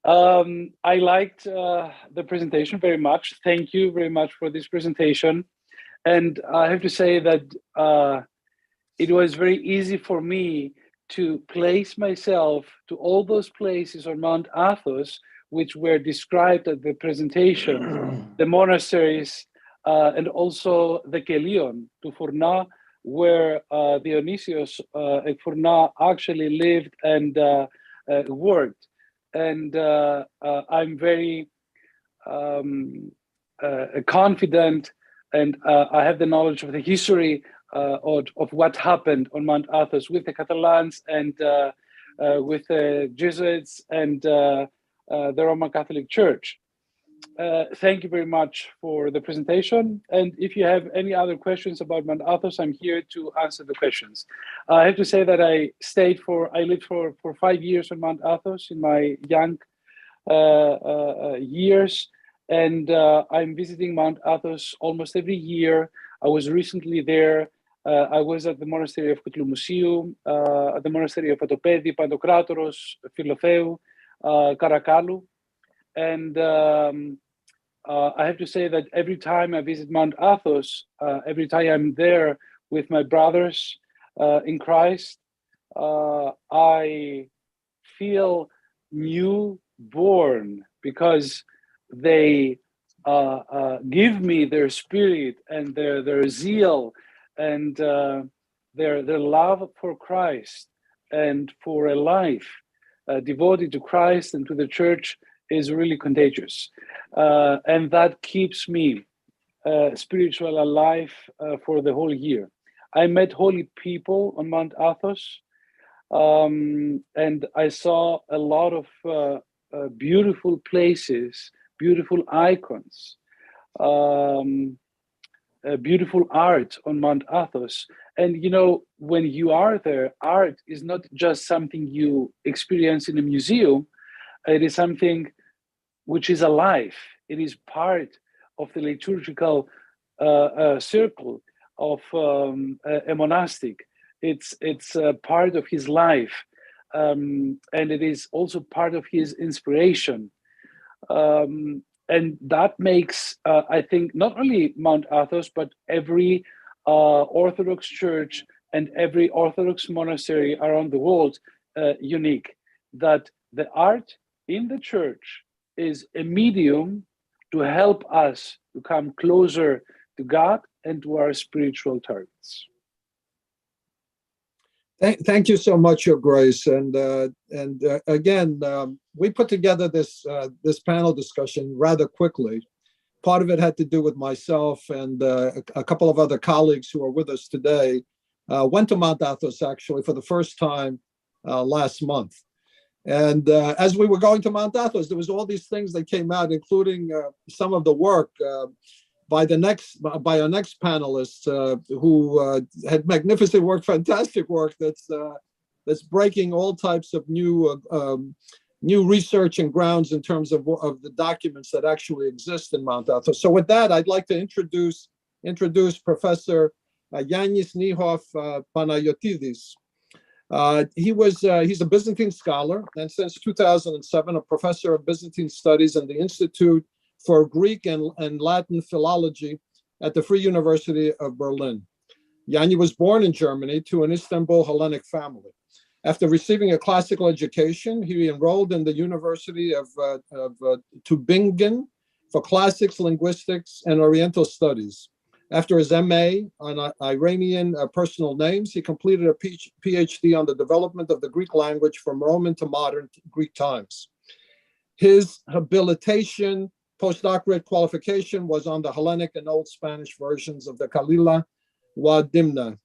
I liked the presentation very much. Thank you very much for this presentation. And I have to say that it was very easy for me to place myself to all those places on Mount Athos, which were described at the presentation, the monasteries, and also the Kelion to Fourna, where Dionysios at Fourna actually lived and worked. And I'm very confident, and I have the knowledge of the history of what happened on Mount Athos with the Catalans and with the Jesuits and the Roman Catholic Church. Thank you very much for the presentation. And if you have any other questions about Mount Athos, I'm here to answer the questions. I have to say that I lived for 5 years on Mount Athos in my young years. And I'm visiting Mount Athos almost every year. I was recently there. I was at the monastery of Kutlumusίου, at the monastery of Atopedi, Pantokratoros, Philotheu, Karakalu. And I have to say that every time I visit Mount Athos, every time I'm there with my brothers in Christ, I feel newborn because they give me their spirit and their zeal and their love for Christ and for a life devoted to Christ and to the church is really contagious. And that keeps me spiritual alive for the whole year. I met holy people on Mount Athos, and I saw a lot of beautiful places, beautiful icons, beautiful art on Mount Athos. And you know, when you are there, art is not just something you experience in a museum. It is something which is alive. It is part of the liturgical circle of a monastic. It's part of his life, and it is also part of his inspiration. And that makes, I think, not only Mount Athos, but every Orthodox church and every Orthodox monastery around the world unique. That the art in the church is a medium to help us to come closer to God and to our spiritual targets. Thank you so much, Your Grace. And again, we put together this panel discussion rather quickly. Part of it had to do with myself and a couple of other colleagues who are with us today. Went to Mount Athos actually for the first time last month. And as we were going to Mount Athos, there was all these things that came out, including some of the work by our next panelists who had magnificent work, fantastic work that's breaking all types of new research and grounds in terms of the documents that actually exist in Mount Athos. So with that, I'd like to introduce Professor Johannes Niehoff-Panagiotidis. He's a Byzantine scholar, and since 2007, a professor of Byzantine studies in the Institute for Greek and Latin Philology at the Free University of Berlin. Yanni was born in Germany to an Istanbul Hellenic family. After receiving a classical education, he enrolled in the University of Tübingen for classics, linguistics, and Oriental studies. After his MA on Iranian personal names, he completed a PhD on the development of the Greek language from Roman to modern Greek times. His habilitation postdoctorate qualification was on the Hellenic and Old Spanish versions of the Kalila wa Dimna.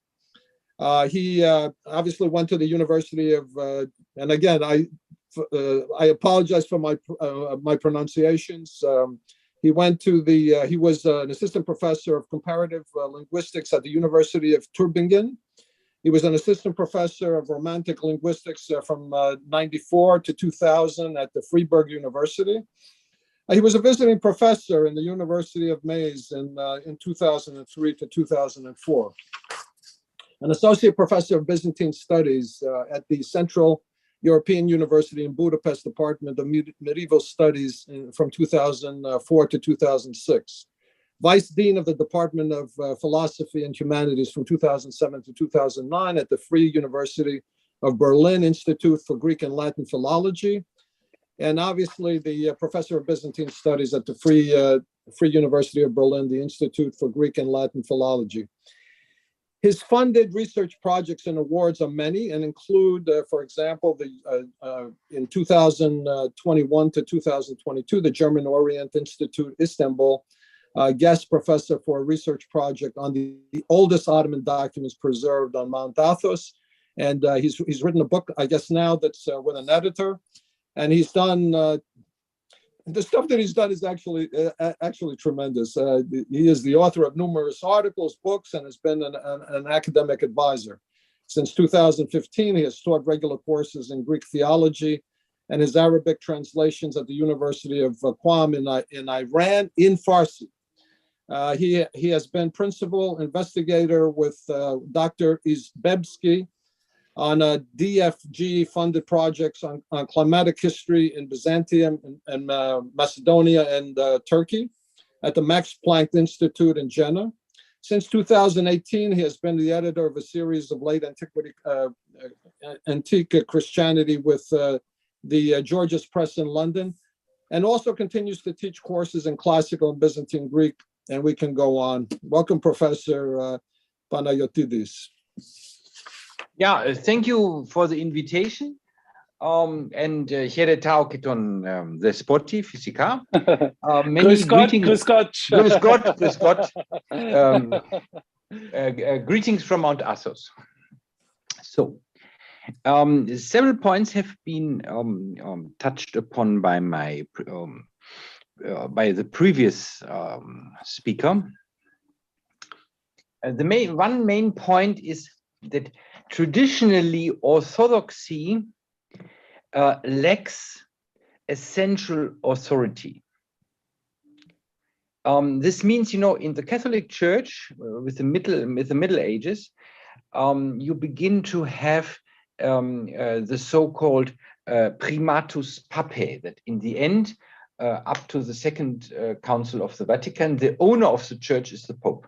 He obviously went to the University of, and again, I apologize for my pronunciations. He was an assistant professor of comparative linguistics at the University of Tübingen. He was an assistant professor of romantic linguistics from 94 to 2000 at the Freiburg University. He was a visiting professor in the University of Mainz in 2003 to 2004. An associate professor of Byzantine studies at the Central European University in Budapest Department of Medieval Studies from 2004 to 2006. Vice Dean of the Department of Philosophy and Humanities from 2007 to 2009 at the Free University of Berlin Institute for Greek and Latin Philology. And obviously the professor of Byzantine Studies at the Free University of Berlin, the Institute for Greek and Latin Philology. His funded research projects and awards are many and include, for example, in 2021 to 2022, the German Orient Institute, Istanbul, guest professor for a research project on the oldest Ottoman documents preserved on Mount Athos. And he's written a book, I guess now, that's with an editor. And he's done, the stuff that he's done is actually tremendous. He is the author of numerous articles, books, and has been an academic advisor. Since 2015, he has taught regular courses in Greek theology and his Arabic translations at the University of Qom in Iran in Farsi. He has been principal investigator with Dr. Izbebski on DFG-funded projects on climatic history in Byzantium and Macedonia and Turkey at the Max Planck Institute in Jena. Since 2018, he has been the editor of a series of late antique Christianity with the George's Press in London, and also continues to teach courses in classical and Byzantine Greek, and we can go on. Welcome, Professor Panagiotidis. Yeah, thank you for the invitation. And χαιρετάω και τον δεσπότη φυσικά. Grüß Gott. Greetings from Mount Athos. So, several points have been touched upon by by the previous speaker. One main point is that traditionally orthodoxy lacks essential authority. This means, in the Catholic Church, with the Middle Ages, you begin to have the so-called primatus papae, that in the end, up to the Second Council of the Vatican, the owner of the church is the Pope.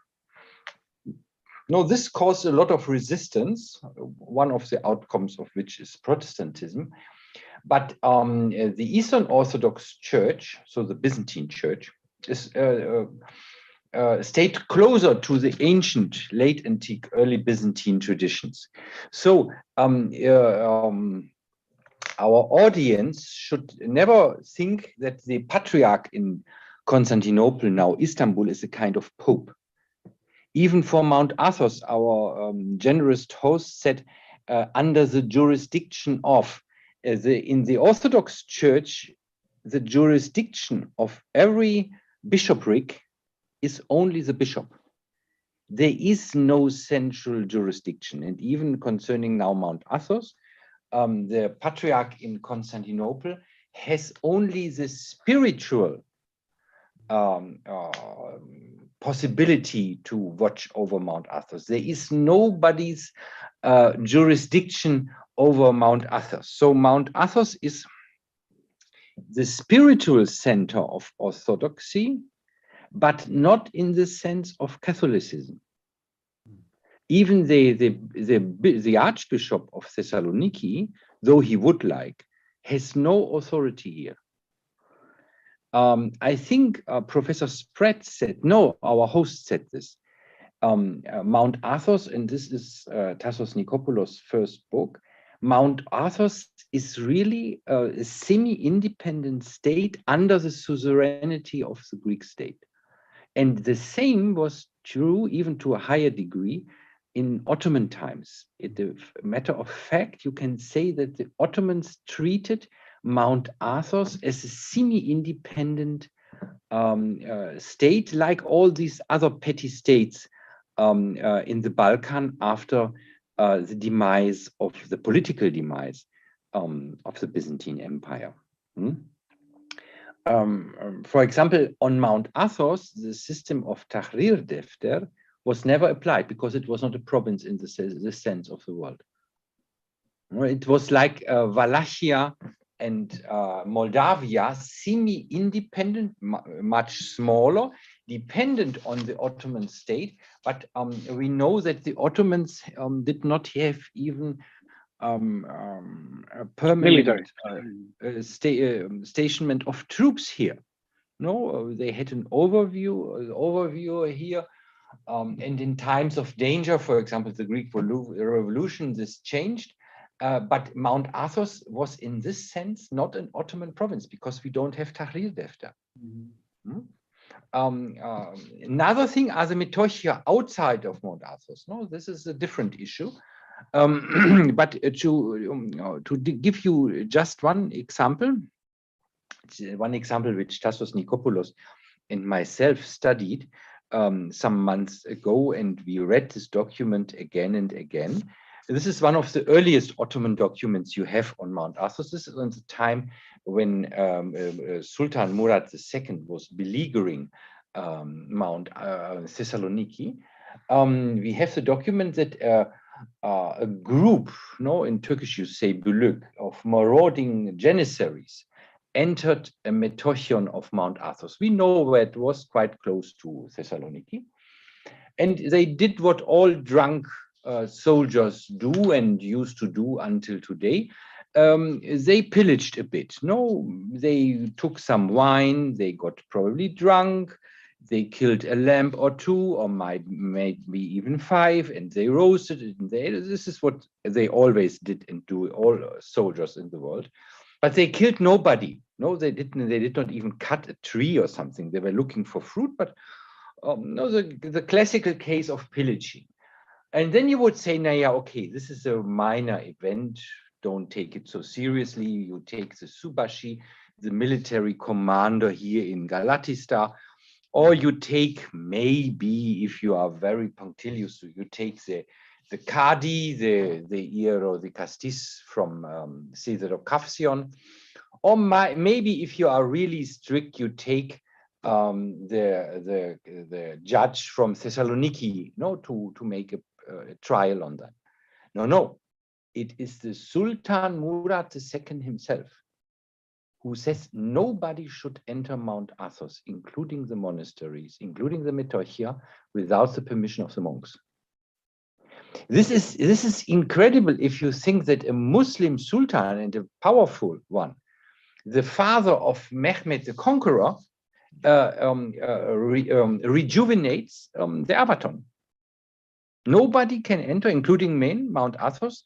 No, this caused a lot of resistance, one of the outcomes of which is Protestantism. But the Eastern Orthodox Church, so the Byzantine Church, is stayed closer to the ancient, late antique, early Byzantine traditions. So our audience should never think that the patriarch in Constantinople, now Istanbul, is a kind of pope. Even for Mount Athos, our generous host said, under the jurisdiction of, in the Orthodox Church, the jurisdiction of every bishopric is only the bishop. There is no central jurisdiction. And even concerning now Mount Athos, the patriarch in Constantinople has only the spiritual possibility to watch over Mount Athos. There is nobody's jurisdiction over Mount Athos. So Mount Athos is the spiritual center of Orthodoxy, but not in the sense of Catholicism. Even the Archbishop of Thessaloniki, though he would like, has no authority here. I think Professor Spratt said, no, our host said this. Mount Athos, and this is Tassos Nikopoulos' first book, Mount Athos is really a semi-independent state under the suzerainty of the Greek state. And the same was true, even to a higher degree, in Ottoman times. It's a matter of fact, you can say that the Ottomans treated Mount Athos as a semi-independent state, like all these other petty states in the Balkan after the demise of the political demise of the Byzantine Empire. For example, on Mount Athos, the system of Tahrir Defter was never applied because it was not a province in the sense of the word. It was like Wallachia and Moldavia, semi-independent, much smaller, dependent on the Ottoman state. But we know that the Ottomans did not have even a permanent stationment of troops here. No, they had an overview here. And in times of danger, for example, the Greek Revolution, this changed. But Mount Athos was in this sense not an Ottoman province because we don't have Tahrir Defter. Another thing are the metochia outside of Mount Athos. No, this is a different issue. But to give you just one example which Tassos Nikopoulos and myself studied some months ago, and we read this document again and again. This is one of the earliest Ottoman documents you have on Mount Athos. This is on the time when Sultan Murad II was beleaguering Mount Thessaloniki. We have the document that a group, in Turkish you say bülük, of marauding janissaries entered a metochion of Mount Athos. We know where it was, quite close to Thessaloniki. And they did what all drunk soldiers do and used to do until today. They pillaged a bit. They took some wine, they got probably drunk, they killed a lamb or two, or maybe even 5, and they roasted it. And this is what they always did and do, all soldiers in the world. But they killed nobody. No, they didn't. They did not even cut a tree or something. They were looking for fruit, but no, the classical case of pillaging. And then you would say, yeah, okay, this is a minor event. Don't take it so seriously. You take the Subashi, the military commander here in Galatistar, or you take, maybe if you are very punctilious, you take the Kadi, the Iero, the Castis from Caesar of Kafsion, or maybe if you are really strict, you take the judge from Thessaloniki, to make a trial on that. No, it is the Sultan Murad II himself who says nobody should enter Mount Athos, including the monasteries, including the metochia, without the permission of the monks. This is incredible if you think that a Muslim sultan, and a powerful one, the father of Mehmed the Conqueror, rejuvenates the Avaton. Nobody can enter, including men, Mount Athos,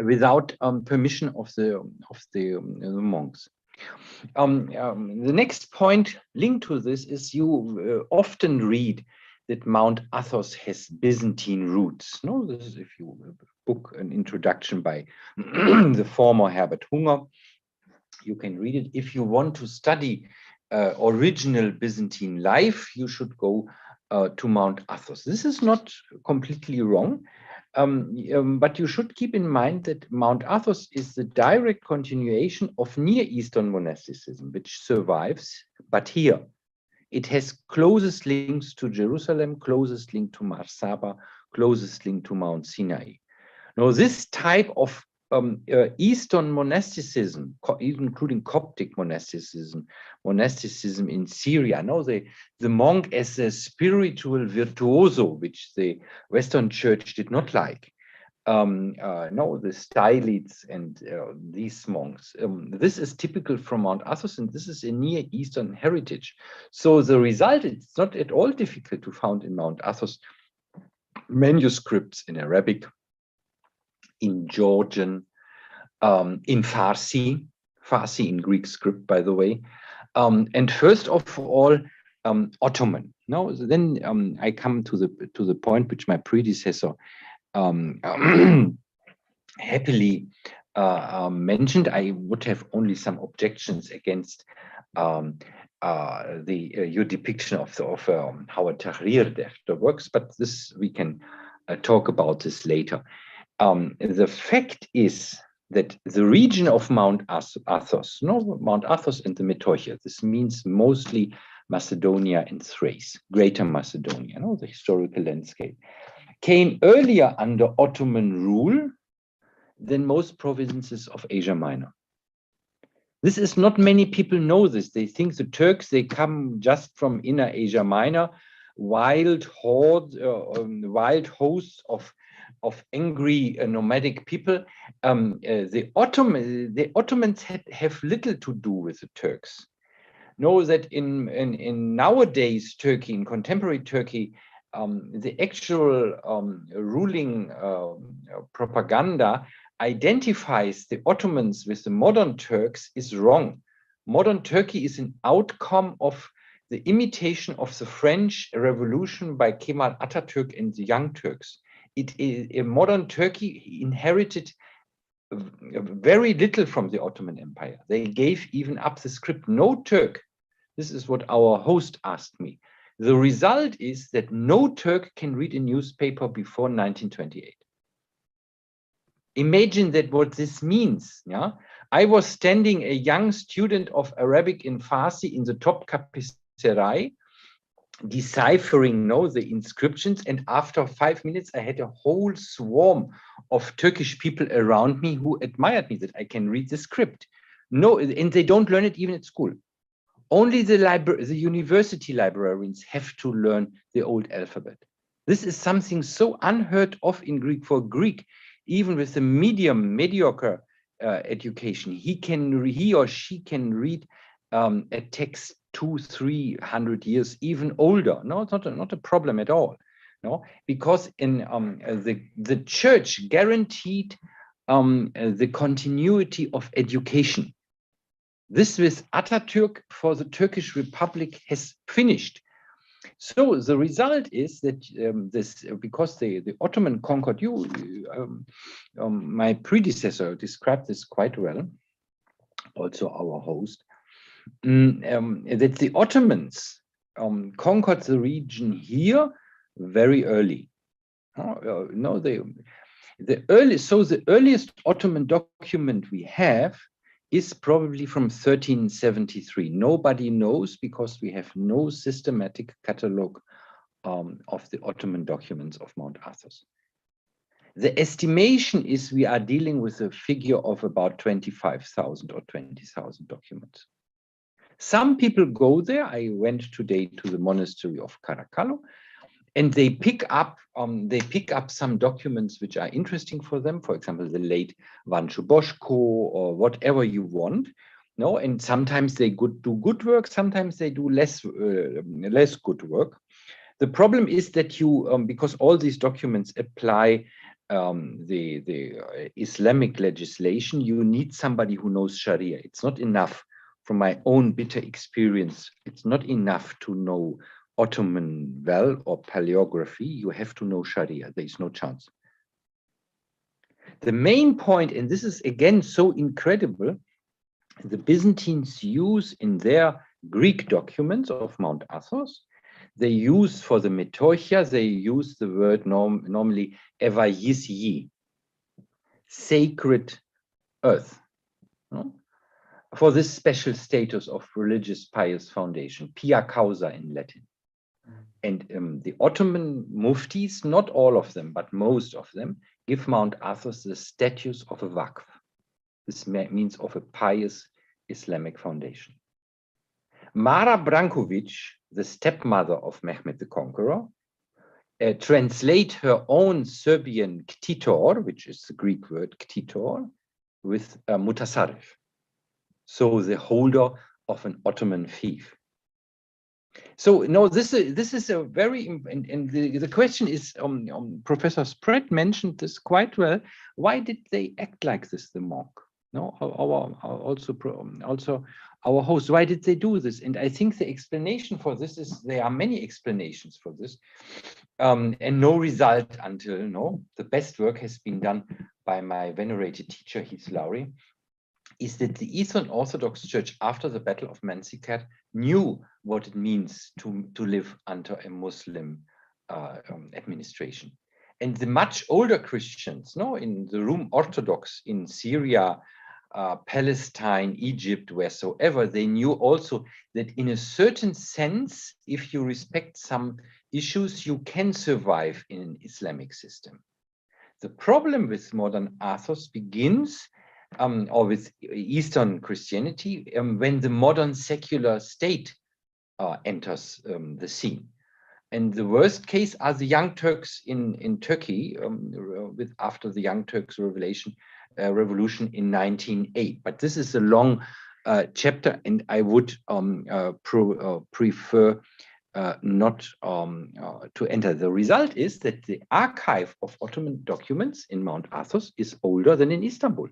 without permission of the monks. The next point linked to this is you often read that Mount Athos has Byzantine roots. No, this is if you book an introduction by the former Herbert Hunger, you can read it. If you want to study original Byzantine life, you should go to Mount Athos. This is not completely wrong, but you should keep in mind that Mount Athos is the direct continuation of Near Eastern monasticism, which survives, but here. It has closest links to Jerusalem, closest link to Marsaba, closest link to Mount Sinai. Now, this type of Eastern monasticism, including Coptic monasticism in Syria, now the monk as a spiritual virtuoso, which the Western Church did not like. No, the Stylites and these monks. This is typical from Mount Athos, and this is a Near Eastern heritage. So the result, it's not at all difficult to find in Mount Athos manuscripts in Arabic, in Georgian, in Farsi in Greek script, by the way, and first of all, Ottoman. Now, then I come to the point which my predecessor happily mentioned. I would have only some objections against your depiction of how a Tahrir Defter works, but this we can talk about this later. The fact is that the region of Mount Athos, Mount Athos and the Metochia, this means mostly Macedonia and Thrace, Greater Macedonia, the historical landscape, came earlier under Ottoman rule than most provinces of Asia Minor. This is not many people know this. They think the Turks, they come just from Inner Asia Minor, wild hordes, wild hosts of angry nomadic people. The Ottomans have little to do with the Turks. Know that in nowadays Turkey, in contemporary Turkey, the actual ruling propaganda identifies the Ottomans with the modern Turks is wrong. Modern Turkey is an outcome of the imitation of the French Revolution by Kemal Atatürk and the Young Turks. It is a modern Turkey inherited very little from the Ottoman Empire. They gave even up the script. No Turk. This is what our host asked me. The result is that no Turk can read a newspaper before 1928. Imagine that what this means. Yeah, I was standing a young student of Arabic in Farsi in the Topkapi Serai, deciphering the inscriptions, and after 5 minutes I had a whole swarm of Turkish people around me who admired me that I can read the script. No, and they don't learn it even at school. Only the university librarians have to learn the old alphabet. This is something so unheard of in Greek. For Greek, even with a mediocre education, he or she can read a text 200-300 years, even older. No, it's not a problem at all. No, because in the church guaranteed the continuity of education. This with Atatürk for the Turkish Republic has finished. So the result is that because the Ottoman conquered my predecessor described this quite well, also our host, that the Ottomans conquered the region here very early. The earliest Ottoman document we have is probably from 1373. Nobody knows because we have no systematic catalogue of the Ottoman documents of Mount Athos. The estimation is we are dealing with a figure of about 25,000 or 20,000 documents. Some people go there. I went today to the monastery of Caracallo, and they pick up some documents which are interesting for them. For example, the late Vancho Boschko or whatever you want. No, and sometimes they do good work. Sometimes they do less good work. The problem is that you, because all these documents apply the Islamic legislation, you need somebody who knows Sharia. It's not enough. From my own bitter experience, it's not enough to know Ottoman well or paleography. You have to know Sharia. There is no chance. The main point, and this is again so incredible, the Byzantines use in their Greek documents of Mount Athos. They use for the metoichia, they use the word normally evayisyi, sacred earth, no? For this special status of religious pious foundation, pia causa in Latin. And the Ottoman muftis, not all of them, but most of them, give Mount Athos the status of a waqf. This means of a pious Islamic foundation. Mara Brankovic, the stepmother of Mehmed the Conqueror, translate her own Serbian ktitor, which is the Greek word ktitor, with mutasarrif. So the holder of an Ottoman fief. So no, this is a very, and the question is, Professor Spratt mentioned this quite well. Why did they act like this, the monk? No, also our host. Why did they do this? And I think the explanation for this is there are many explanations for this, and no result until the best work has been done by my venerated teacher, Heath Lowry, is that the Eastern Orthodox Church after the Battle of Manzikert knew what it means to live under a Muslim administration. And the much older Christians, in the Roman Orthodox in Syria, Palestine, Egypt, wheresoever, they knew also that in a certain sense, if you respect some issues, you can survive in an Islamic system. The problem with modern Athos begins or with Eastern Christianity, when the modern secular state enters the scene. And the worst case are the Young Turks in Turkey, after the Young Turks revolution in 1908. But this is a long chapter, and I would prefer not to enter. The result is that the archive of Ottoman documents in Mount Athos is older than in Istanbul,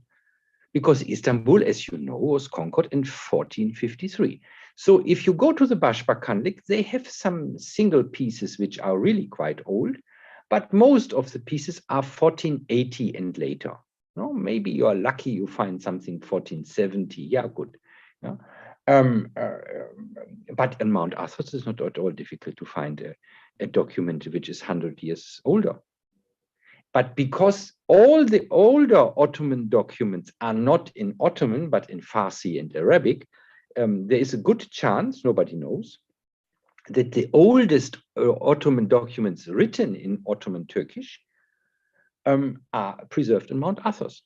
because Istanbul, as you know, was conquered in 1453. So if you go to the Başbakanlık, they have some single pieces which are really quite old, but most of the pieces are 1480 and later. No, maybe you are lucky you find something 1470. Yeah, good. Yeah. But in Mount Athos, it's not at all difficult to find a document which is 100 years older. But because all the older Ottoman documents are not in Ottoman, but in Farsi and Arabic, there is a good chance, nobody knows, that the oldest Ottoman documents written in Ottoman Turkish are preserved in Mount Athos.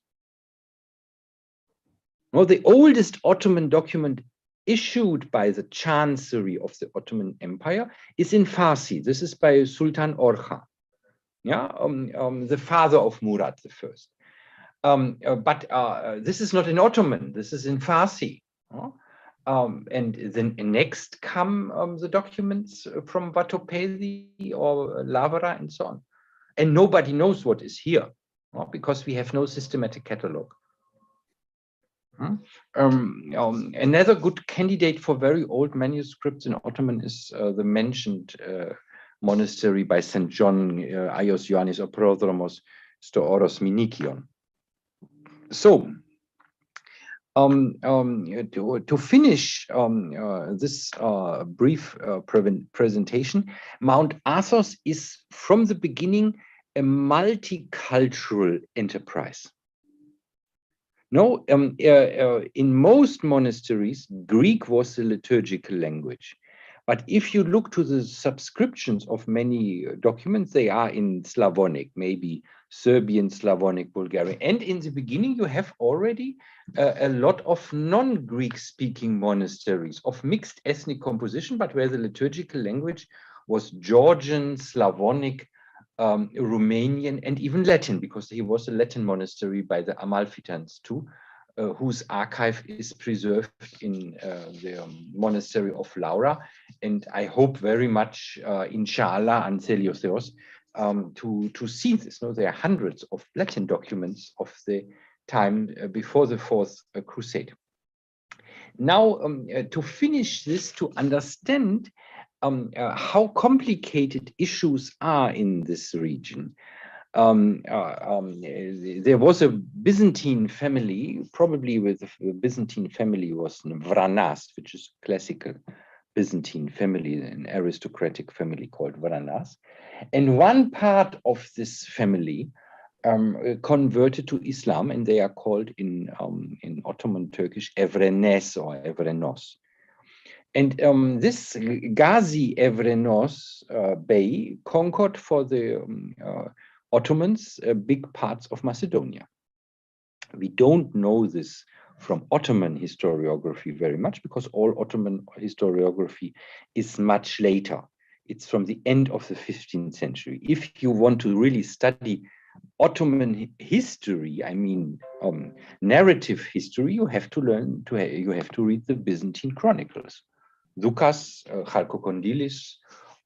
Now, the oldest Ottoman document issued by the Chancery of the Ottoman Empire is in Farsi. This is by Sultan Orhan. Yeah, the father of Murad I. But this is not in Ottoman, this is in Farsi. And then next come the documents from Vatopedi or Lavara and so on. And nobody knows what is here because we have no systematic catalog. Another good candidate for very old manuscripts in Ottoman is the mentioned monastery by St. John, Ios Ioannis or Prodromos Stooros Minikion. So, to finish this brief presentation, Mount Athos is from the beginning a multicultural enterprise. No, in most monasteries, Greek was the liturgical language. But if you look to the subscriptions of many documents, they are in Slavonic, maybe Serbian, Slavonic, Bulgarian. And in the beginning, you have already a lot of non-Greek speaking monasteries of mixed ethnic composition, but where the liturgical language was Georgian, Slavonic, Romanian, and even Latin, because he was a Latin monastery by the Amalfitans too, whose archive is preserved in the monastery of Laura. And I hope very much, inshallah, Anastasios Theos, to see this. No, there are hundreds of Latin documents of the time before the Fourth Crusade. Now, to finish this, to understand how complicated issues are in this region, There was a Byzantine family, probably with the Byzantine family was Vranas, which is classical Byzantine family, an aristocratic family called Vranas. And one part of this family converted to Islam, and they are called in Ottoman Turkish Evrenes or Evrenos. And this Gazi Evrenos Bey conquered for the Ottomans big parts of Macedonia. We don't know this from Ottoman historiography very much, because all Ottoman historiography is much later. It's from the end of the 15th century. If you want to really study Ottoman history, I mean narrative history, you have to learn you have to read the Byzantine chronicles, Dukas, Chalkokondylis,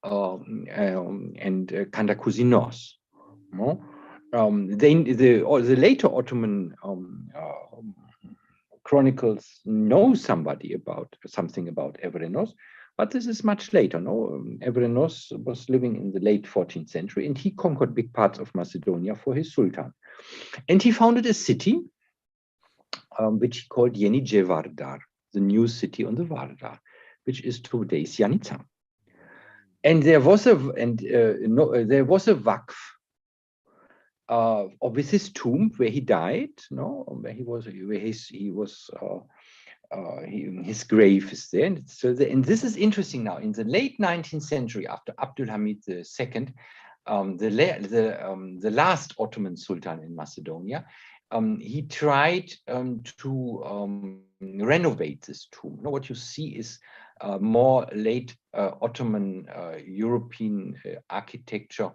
and Kandakousinos. No? The later Ottoman chronicles know something about Evrenos, but this is much later. No, Evrenos was living in the late 14th century, and he conquered big parts of Macedonia for his sultan. And he founded a city which he called Yeni Cevardar, the new city on the Vardar, which is today's Yanica. And there was a Waqf with his tomb where he died, his grave is there. And this is interesting now. In the late 19th century, after Abdulhamid II, the last Ottoman Sultan in Macedonia, he tried to renovate this tomb. Now, what you see is more late Ottoman European architecture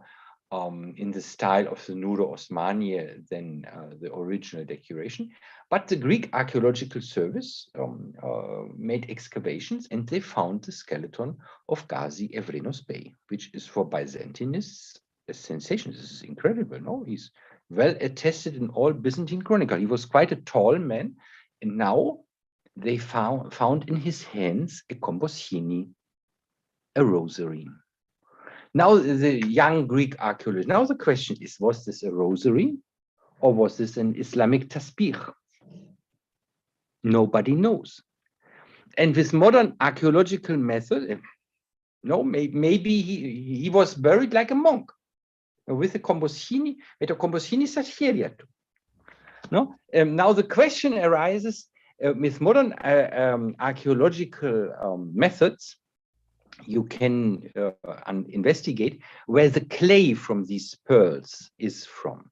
in the style of the Nuro Osmaniye than the original decoration. But the Greek Archaeological Service made excavations, and they found the skeleton of Gazi Evrenos Bey, which is for Byzantinists a sensation. This is incredible, no? He's well attested in all Byzantine chronicle. He was quite a tall man, and now they found in his hands a komboschini, a rosary. Now the young Greek archaeologists, now the question is, was this a rosary or was this an Islamic tasbih? Nobody knows. And with modern archaeological method, no, maybe he was buried like a monk with a komboschini, no? Now the question arises with modern archaeological methods, you can investigate where the clay from these pearls is from.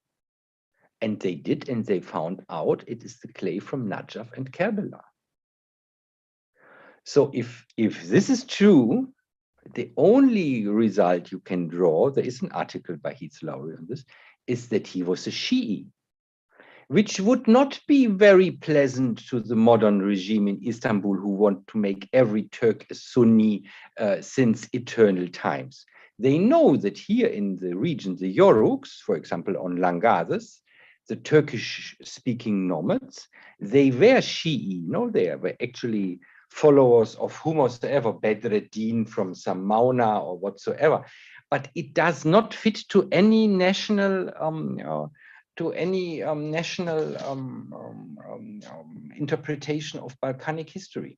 And they did, and they found out it is the clay from Najaf and Kerbela. So if this is true, the only result you can draw, there is an article by Heath Lowry on this, is that he was a Shi'i, which would not be very pleasant to the modern regime in Istanbul, who want to make every Turk a Sunni since eternal times. They know that here in the region, the Yoruks, for example, on Langades, the Turkish-speaking nomads, they were Shi'i, no? They were actually followers of whomsoever, Bedreddin from some Mauna or whatsoever. But it does not fit to any national interpretation of Balkanic history.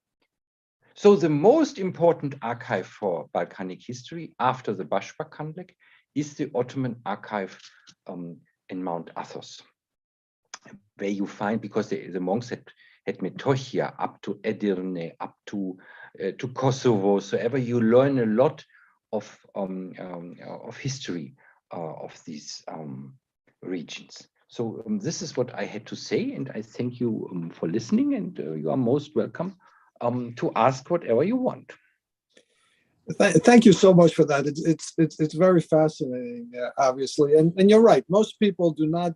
So the most important archive for Balkanic history after the Bashba Kandlek is the Ottoman archive in Mount Athos, where you find, because the monks had Metochia up to Edirne, up to Kosovo, so ever you learn a lot of history of these regions. So this is what I had to say, and I thank you for listening, and you are most welcome to ask whatever you want. Thank you so much for that. It's very fascinating, obviously, and you're right. Most people do not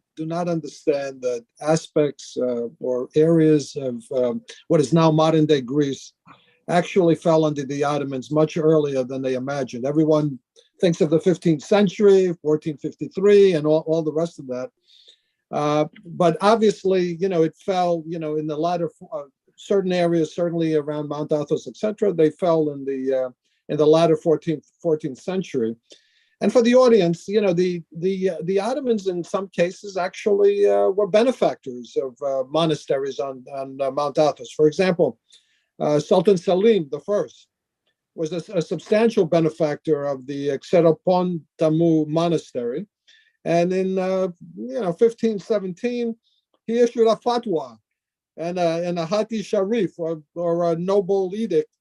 understand that aspects or areas of what is now modern day Greece actually fell under the Ottomans much earlier than they imagined. Everyone thinks of the 15th century, 1453, and all the rest of that. But obviously, it fell, in the latter certain areas, certainly around Mount Athos, etc. They fell in the latter 14th century. And for the audience, the Ottomans in some cases actually were benefactors of monasteries on Mount Athos. For example, Sultan Selim I was a substantial benefactor of the Xeropon Tamu monastery. And in 1517, he issued a fatwa and a hati sharif, or a noble edict,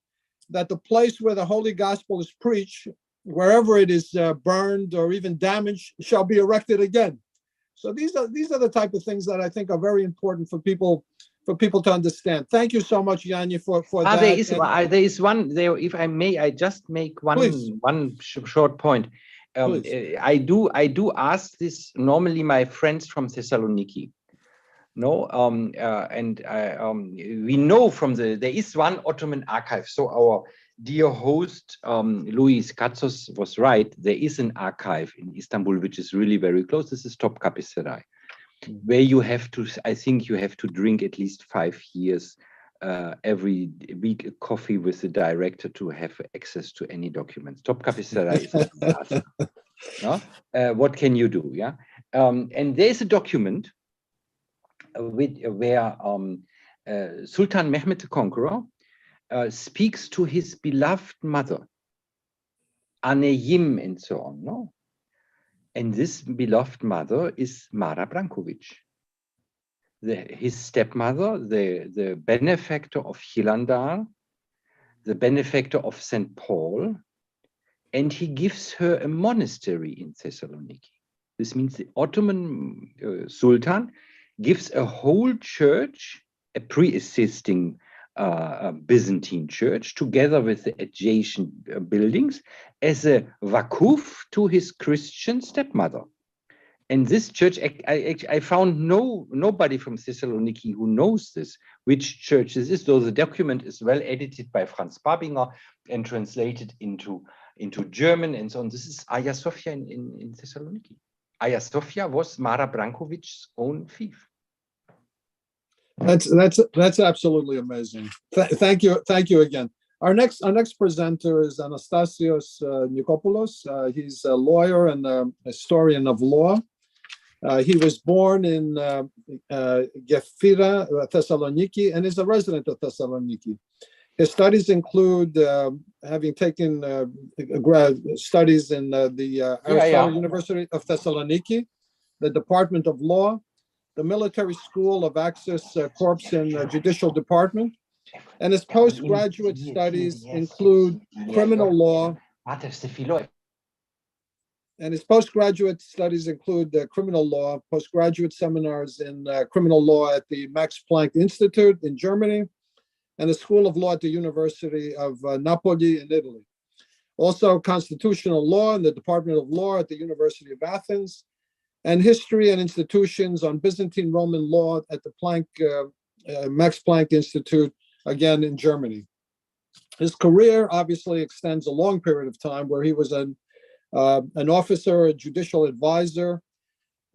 that the place where the holy gospel is preached, wherever it is burned or even damaged, shall be erected again. So these are the type of things that I think are very important for people to understand. Thank you so much, Yanni, for that. There is one there. If I may, I just make one short point. I do ask this normally my friends from Thessaloniki. No, we know from there is one Ottoman archive. So our dear host, Louis Katsos, was right. There is an archive in Istanbul, which is really very close. This is Topkapi Saray, where you have to, I think you have to drink at least 5 years every week coffee with the director to have access to any documents. Topkapi Saray is a disaster. No? What can you do? Yeah, and there's a document where Sultan Mehmed the Conqueror speaks to his beloved mother, Aneyim, and so on. No, and this beloved mother is Mara Brankovic, his stepmother, the benefactor of Hilandar, the benefactor of St. Paul, and he gives her a monastery in Thessaloniki. This means the Ottoman Sultan gives a whole church, a pre-existing Byzantine church, together with the adjacent buildings, as a vakuf to his Christian stepmother. And this church, I found nobody from Thessaloniki who knows this, which church this is, though the document is well edited by Franz Babinger and translated into German and so on. This is Hagia Sophia in Thessaloniki. Hagia Sophia was Mara Brankovic's own fief. That's absolutely amazing. Thank you again. Our next presenter is Anastasios Nikopoulos. He's a lawyer and a historian of law. He was born in Gefyra, Thessaloniki, and is a resident of Thessaloniki. His studies include having taken studies in the Aristotle University of Thessaloniki, the Department of Law, the Military School of Axis Corps and Judicial Department, and his postgraduate studies include criminal law. And his postgraduate studies include criminal law, postgraduate seminars in criminal law at the Max Planck Institute in Germany, and the School of Law at the University of Napoli in Italy. Also constitutional law in the Department of Law at the University of Athens, and history and institutions on Byzantine Roman law at the Max Planck Institute, again in Germany. His career obviously extends a long period of time where he was an officer, a judicial advisor,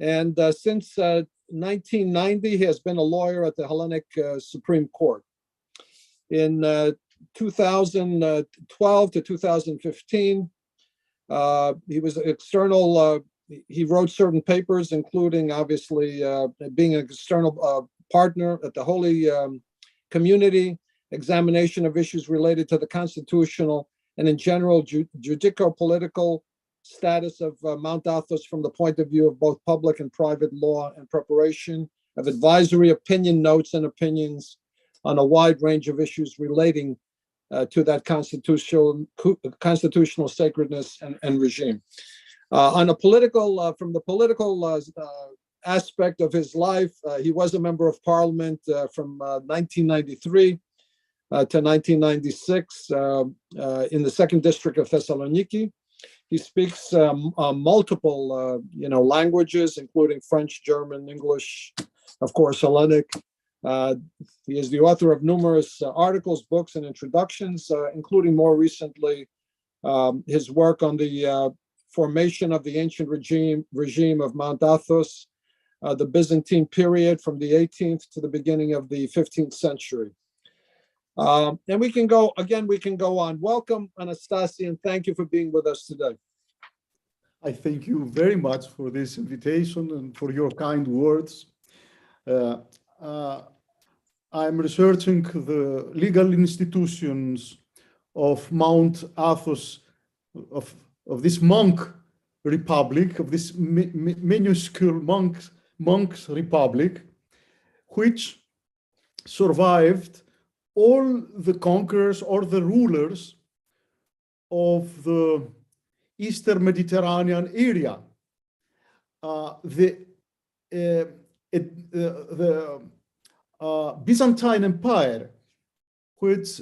and since 1990, he has been a lawyer at the Hellenic Supreme Court. In 2012 to 2015, he was external. He wrote certain papers, including obviously being an external partner at the Holy Community, examination of issues related to the constitutional and in general judico-political status of Mount Athos from the point of view of both public and private law, and preparation of advisory opinion notes and opinions on a wide range of issues relating to that constitutional sacredness and regime. On a political, from the political aspect of his life, he was a member of parliament from 1993 to 1996 in the 2nd District of Thessaloniki. He speaks multiple, languages, including French, German, English, of course, Hellenic. He is the author of numerous articles, books, and introductions, including more recently his work on the formation of the ancient regime of Mount Athos, the Byzantine period from the 18th to the beginning of the 15th century. And we can go on. Welcome, Anastasia, and thank you for being with us today. I thank you very much for this invitation and for your kind words. I'm researching the legal institutions of Mount Athos, of this monk republic, of this minuscule monks republic, which survived all the conquerors or the rulers of the Eastern Mediterranean area. The Byzantine Empire, which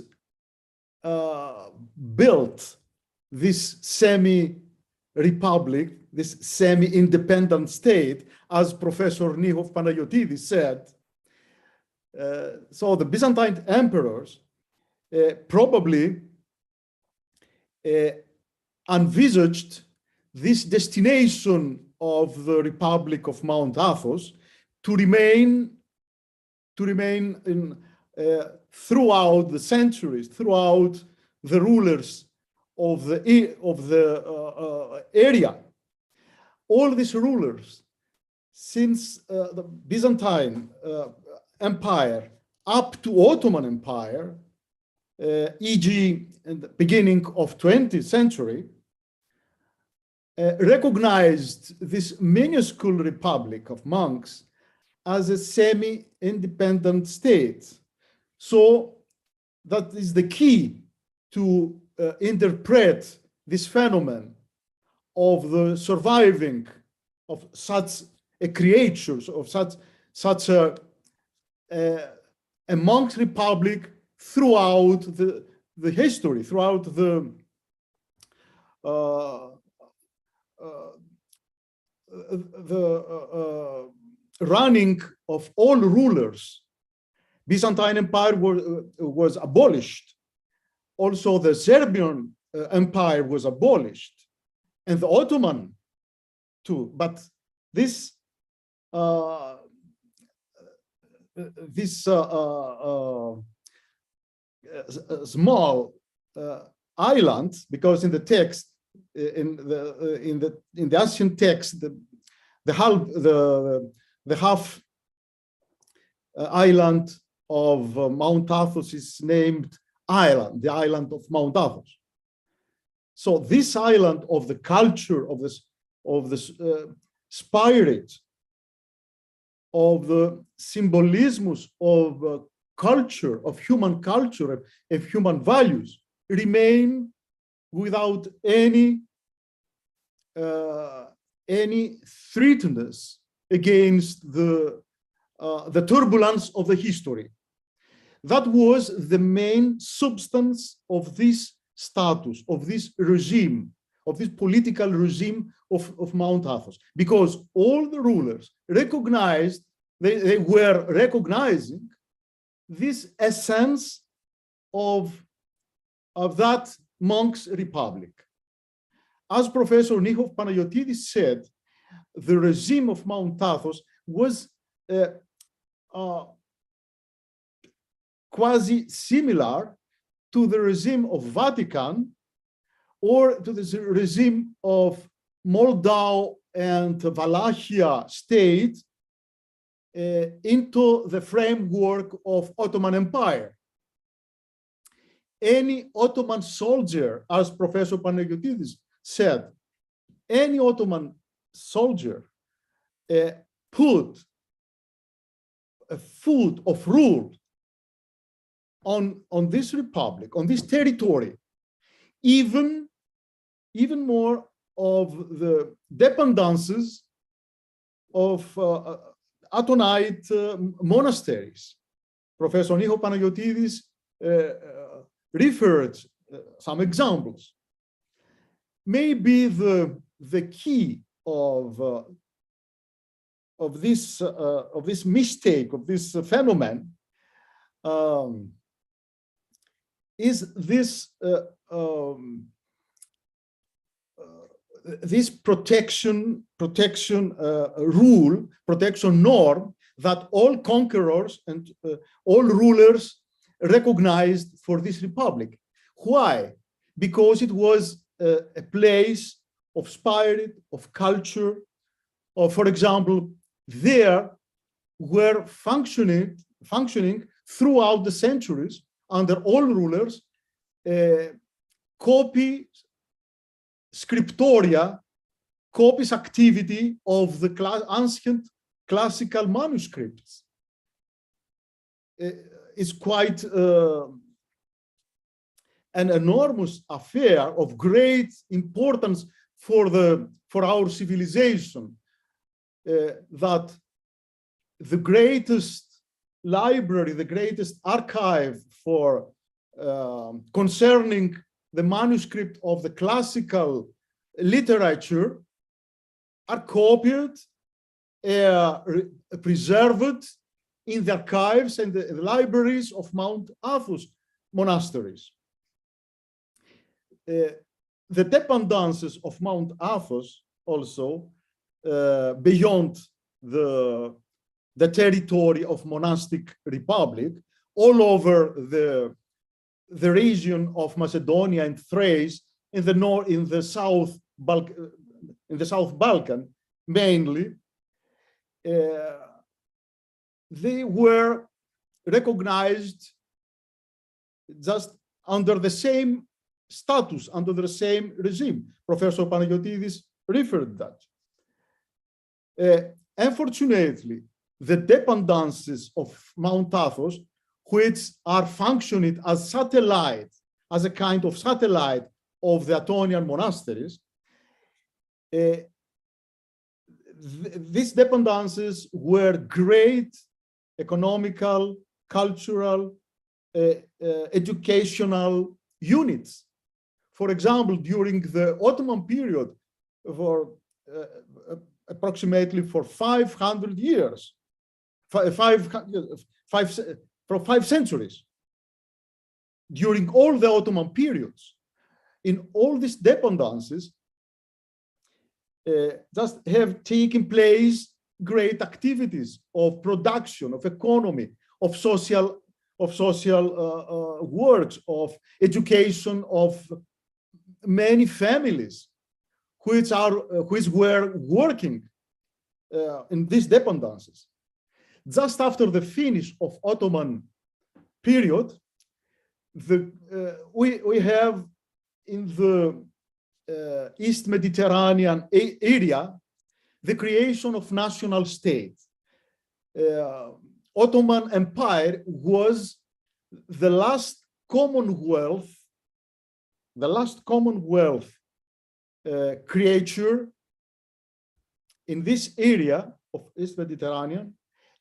built this semi-republic, this semi-independent state, as Professor Niehoff-Panagiotidis said. So the Byzantine emperors probably envisaged this destination of the Republic of Mount Athos to remain in, throughout the centuries, throughout the rulers of the area. All these rulers, since the Byzantine Empire up to Ottoman Empire, e.g. in the beginning of 20th century, recognized this minuscule republic of monks as a semi-independent state. So that is the key to interpret this phenomenon of the surviving of such a creatures, of such a monks republic throughout the history, throughout the running of all rulers. Byzantine Empire was abolished. Also, the Serbian Empire was abolished, and the Ottoman too. But this small island, because in the text, in the ancient text, the half island of Mount Athos is named island, the island of Mount Athos. So this island of the culture of this spirit, of the symbolisms of culture, of human culture, of human values, remain without any threatenness against the turbulence of the history. That was the main substance of this status, of this regime, of this political regime of Mount Athos, because all the rulers recognized, they were recognizing this essence of that monks' republic. As Professor Niehoff-Panagiotidis said, the regime of Mount Athos was quasi-similar to the regime of Vatican or to the regime of Moldau and Wallachia state into the framework of Ottoman Empire. Any Ottoman soldier, as Professor Panagiotidis said, any Ottoman soldier put a foot of rule on this republic, on this territory, even more of the dependencies of Attonite monasteries. Professor Niehoff-Panagiotidis referred some examples. Maybe the key of this mistake, of this phenomenon, is this this protection rule, protection norm that all conquerors and all rulers recognized for this republic. Why? Because it was a place of spirit, of culture. Or, for example, there were functioning throughout the centuries under all rulers, copy scriptoria, copies activity of the ancient classical manuscripts. It's quite an enormous affair of great importance for our civilization, that the greatest library, the greatest archive for concerning the manuscript of the classical literature are copied, preserved in the archives and the libraries of Mount Athos monasteries. The dependencies of Mount Athos also, beyond the territory of monastic republic, all over the region of Macedonia and Thrace, in the South Balkan mainly, they were recognized just under the same status, under the same regime. Professor Panagiotidis referred that. Unfortunately, the dependencies of Mount Athos, which are functioning as satellite, as a kind of satellite of the Athonian monasteries, these dependencies were great economical, cultural, educational units. For example, during the Ottoman period, for approximately for 500 years, for 5 centuries, during all the Ottoman periods, in all these dependencies, just have taken place great activities of production, of economy, of social works, of education of many families, which were working in these dependencies. Just after the finish of Ottoman period, we have in the East Mediterranean area the creation of national states. Ottoman Empire was the last Commonwealth creature in this area of East Mediterranean,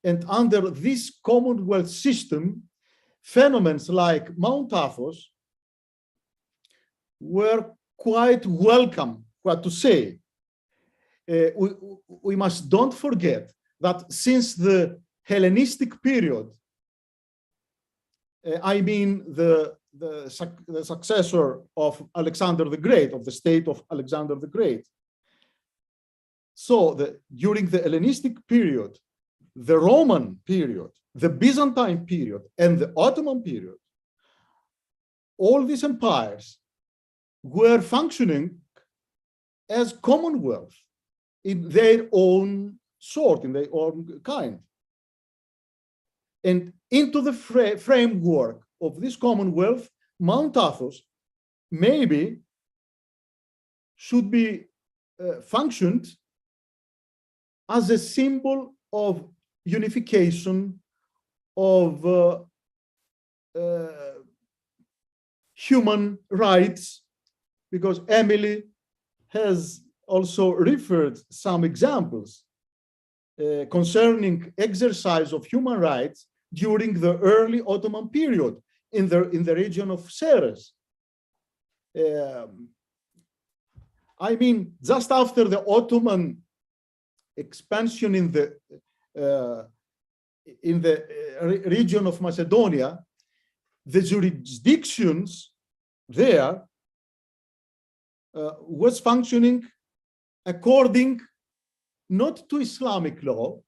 and under this Commonwealth system, phenomena like Mount Athos were quite welcome. What to say? We must don't forget that since the Hellenistic period, I mean the successor of Alexander the Great, of the state of Alexander the Great. So during the Hellenistic period, the Roman period, the Byzantine period, and the Ottoman period, all these empires were functioning as Commonwealth in their own sort, in their own kind. And into the framework of this Commonwealth, Mount Athos maybe should be functioned as a symbol of unification, of human rights, because Emily has also referred some examples concerning exercise of human rights during the early Ottoman period in the region of Ceres. I mean, just after the Ottoman expansion in the region of Macedonia, the jurisdictions there was functioning according not to Islamic law,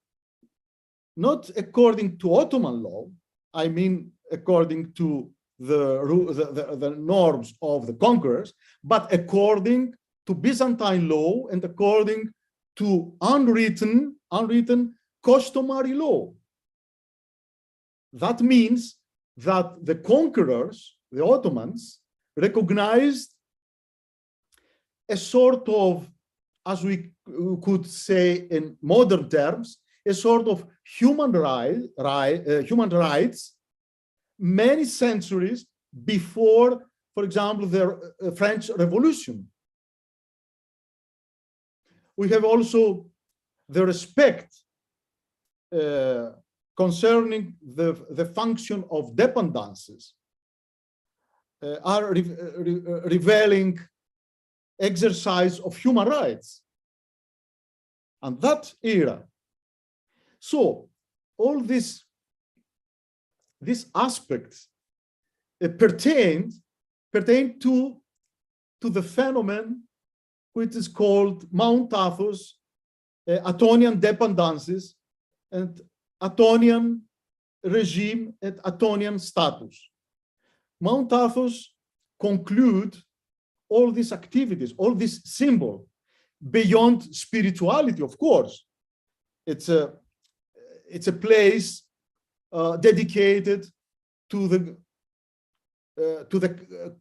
not according to Ottoman law, I mean according to the norms of the conquerors, but according to Byzantine law and according to unwritten customary law. That means that the conquerors, the Ottomans, recognized a sort of, as we could say in modern terms, a sort of human rights many centuries before, for example, the French Revolution. We have also the respect concerning the function of dependencies are revealing exercise of human rights and that era. So all these aspects pertain to the phenomenon which is called Mount Athos, Attonian dependencies, and Attonian regime and Attonian status. Mount Athos conclude all these activities, all this symbol, beyond spirituality, of course. It's a place dedicated to the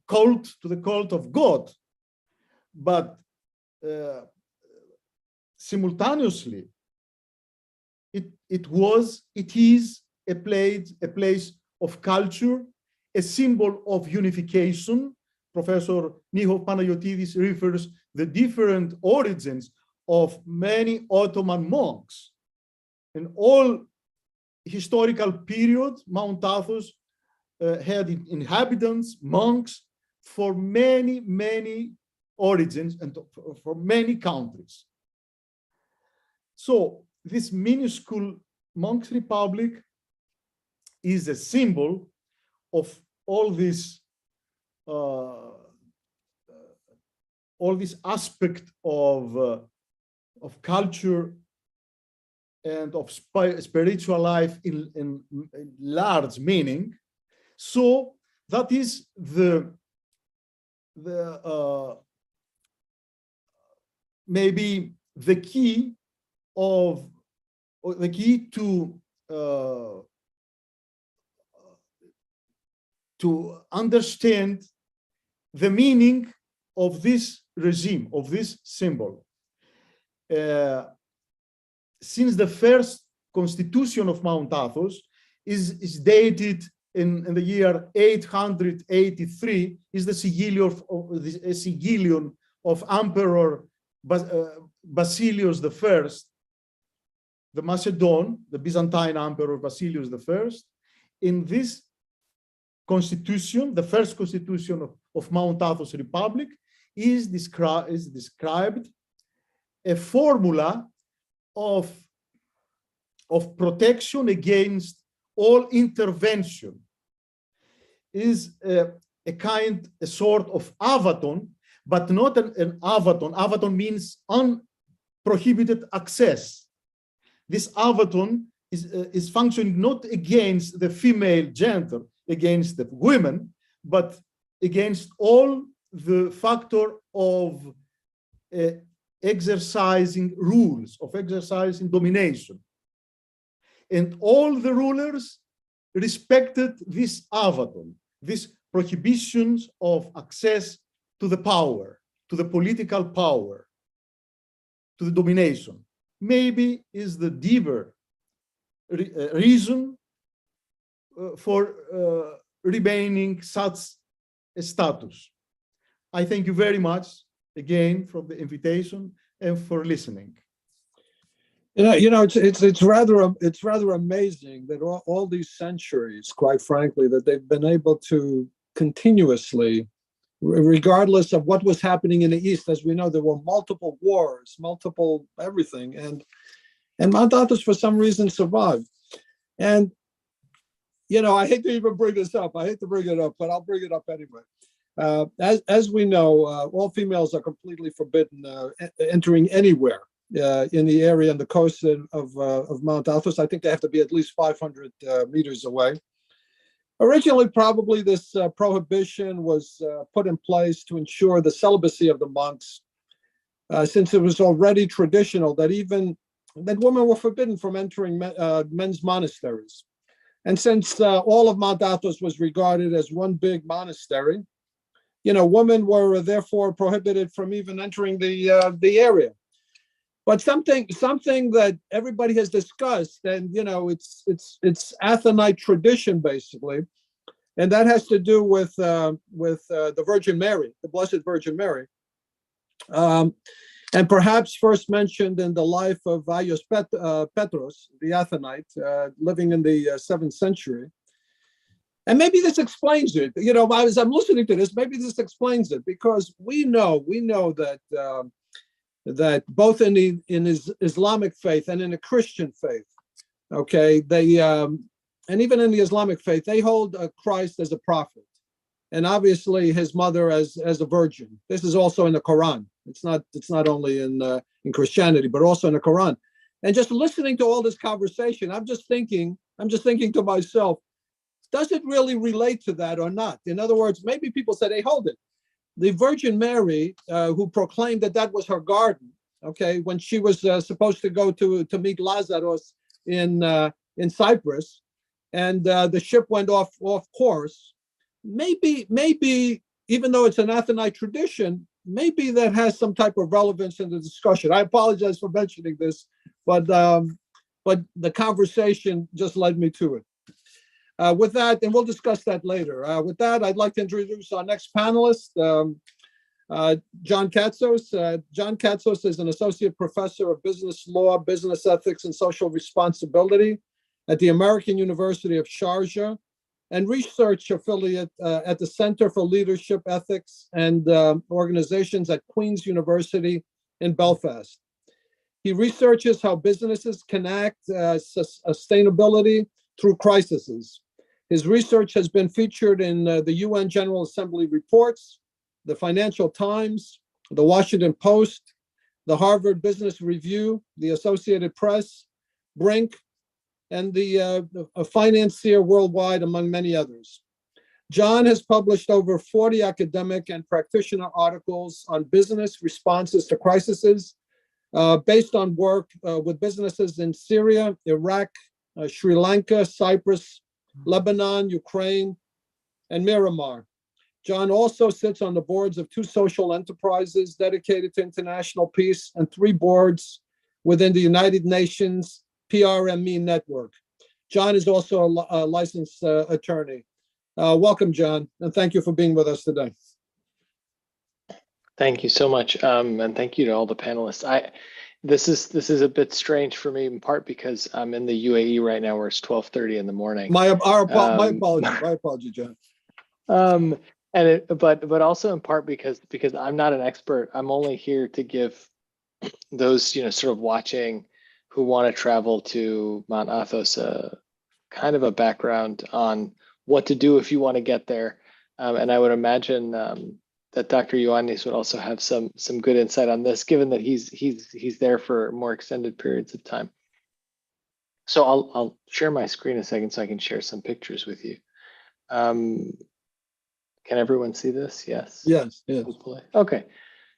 cult of God, but simultaneously, it is a place of culture, a symbol of unification. Professor Niehoff-Panagiotidis refers the different origins of many Ottoman monks. In all historical periods, Mount Athos had inhabitants, monks, for many origins and for many countries. So this minuscule monks' republic is a symbol of all this aspect of culture and of spiritual life in large meaning. So that is maybe the key to understand the meaning of this regime, of this symbol. Since the first constitution of Mount Athos is dated in the year 883, is the sigillion of Emperor Basilios I, the Macedon, the Byzantine Emperor Basilios I. In this constitution, the first constitution of Mount Athos Republic, is described a formula of protection against all intervention. Is a sort of avaton, but not an avaton. Avaton means unprohibited access. This avaton is functioning not against the female gender, against the women, but against all the factor of exercising rules, of exercising domination. And all the rulers respected this avaton, these prohibitions of access to the power, to the political power, to the domination. Maybe is the deeper reason for remaining such a status. I thank you very much again for the invitation and for listening. It's rather amazing that all these centuries, quite frankly, that they've been able to continuously, regardless of what was happening in the East, as we know, there were multiple wars, multiple everything, and Mount Athos for some reason survived. And I hate to even bring this up. I hate to bring it up, but I'll bring it up anyway. As we know, all females are completely forbidden entering anywhere in the area and the coast of Mount Athos. I think they have to be at least 500 meters away. Originally, probably this prohibition was put in place to ensure the celibacy of the monks since it was already traditional that women were forbidden from entering men's monasteries. And since all of Mount Athos was regarded as one big monastery, women were therefore prohibited from even entering the area. But something that everybody has discussed, and it's Athenite tradition basically, and that has to do with the Virgin Mary, the Blessed Virgin Mary, and perhaps first mentioned in the life of Aios Petros, the Athenite, living in the 7th century. And maybe this explains it. As I'm listening to this, maybe this explains it, because we know that that both in his Islamic faith and in the Christian faith, okay, they and even in the Islamic faith, they hold Christ as a prophet, and obviously his mother as a virgin. This is also in the Quran. It's not only in Christianity, but also in the Quran. And just listening to all this conversation, I'm just thinking to myself, does it really relate to that or not? In other words, maybe people said, hey, hold it. The Virgin Mary, who proclaimed that was her garden, okay, when she was supposed to go to meet Lazarus in Cyprus, and the ship went off course, maybe even though it's an Athenite tradition, maybe that has some type of relevance in the discussion. I apologize for mentioning this, but the conversation just led me to it. With that, and we'll discuss that later. With that, I'd like to introduce our next panelist, John Katsos. John Katsos is an associate professor of business law, business ethics, and social responsibility at the American University of Sharjah, and research affiliate at the Center for Leadership, Ethics, and Organizations at Queen's University in Belfast. He researches how businesses can act sustainability through crises. His research has been featured in the UN General Assembly reports, the Financial Times, the Washington Post, the Harvard Business Review, the Associated Press, Brink, and the Financier Worldwide, among many others. John has published over 40 academic and practitioner articles on business responses to crises, based on work with businesses in Syria, Iraq, Sri Lanka, Cyprus, Lebanon, Ukraine, and Myanmar. John also sits on the boards of 2 social enterprises dedicated to international peace and 3 boards within the United Nations PRME network. John is also a licensed attorney. Welcome, John, and thank you for being with us today. Thank you so much, and thank you to all the panelists. This is a bit strange for me, in part because I'm in the UAE right now, where it's 12:30 in the morning. My apology, John. But also in part because I'm not an expert. I'm only here to give those sort of watching who want to travel to Mount Athos kind of a background on what to do if you want to get there. And I would imagine that Dr. Ioannis would also have some good insight on this, given that he's there for more extended periods of time. So I'll share my screen a second so I can share some pictures with you. Can everyone see this? Yes. Yes. Hopefully. Okay.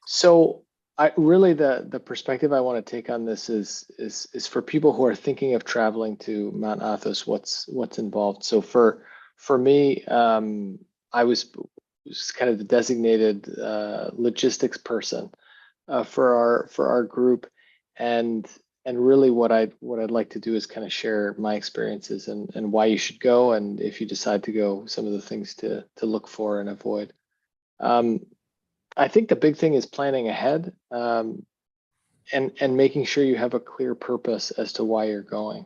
So the perspective I want to take on this is for people who are thinking of traveling to Mount Athos, what's involved. So for me, I was kind of the designated logistics person for our group, and really what I'd like to do is kind of share my experiences and why you should go, and if you decide to go, some of the things to look for and avoid. I think the big thing is planning ahead, and making sure you have a clear purpose as to why you're going.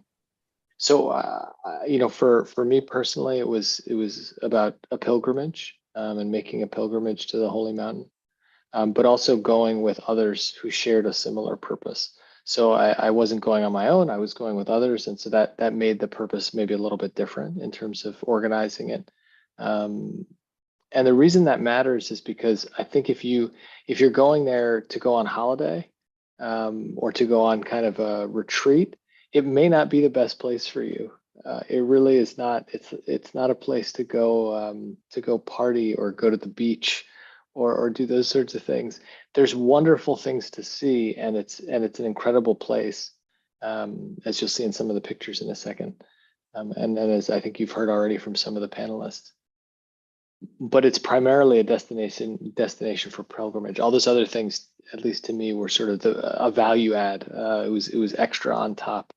So for me personally, it was about a pilgrimage. And making a pilgrimage to the Holy Mountain, but also going with others who shared a similar purpose. So I wasn't going on my own, I was going with others. And so that made the purpose maybe a little bit different in terms of organizing it. And the reason that matters is because I think if you're going there to go on holiday, or to go on kind of a retreat, it may not be the best place for you. It really is not. It's not a place to go party or go to the beach or do those sorts of things. There's wonderful things to see, and it's an incredible place, as you'll see in some of the pictures in a second, and as I think you've heard already from some of the panelists. But it's primarily a destination for pilgrimage. All those other things, at least to me, were sort of a value add. It was extra on top.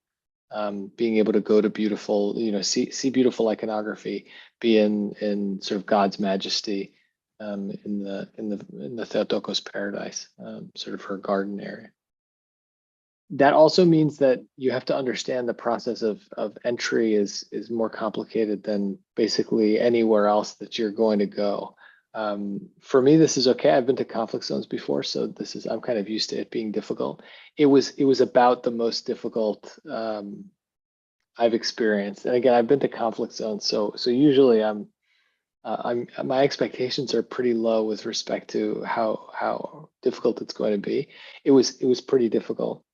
Being able to go to beautiful, see beautiful iconography, be in sort of God's majesty, in the Theotokos paradise, sort of her garden area. That also means that you have to understand the process of entry is more complicated than basically anywhere else that you're going to go. For me, this is okay. I've been to conflict zones before, so I'm kind of used to it being difficult. It was about the most difficult I've experienced. And again, I've been to conflict zones, so usually my expectations are pretty low with respect to how difficult it's going to be. It was pretty difficult.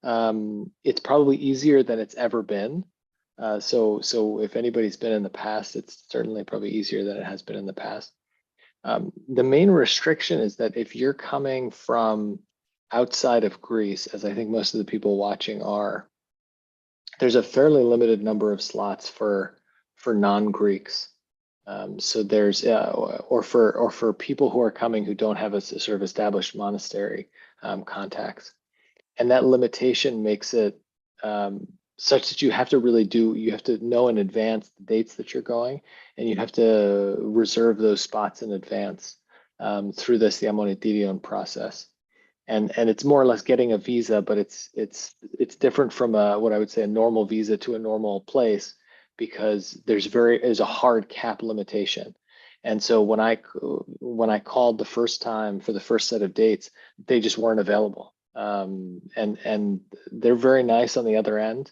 It's probably easier than it's ever been. So if anybody's been in the past, it's certainly probably easier than it has been in the past. The main restriction is that if you're coming from outside of Greece, as I think most of the people watching are, there's a fairly limited number of slots for non-Greeks. So there's or for people who are coming who don't have a sort of established monastery contacts. And that limitation makes it such that you have to know in advance the dates that you're going, and you have to reserve those spots in advance through this Diamonitirion process. And it's more or less getting a visa, but it's different from what I would say a normal visa to a normal place, because there's a hard cap limitation. And so when I called the first time for the first set of dates, they just weren't available. And they're very nice on the other end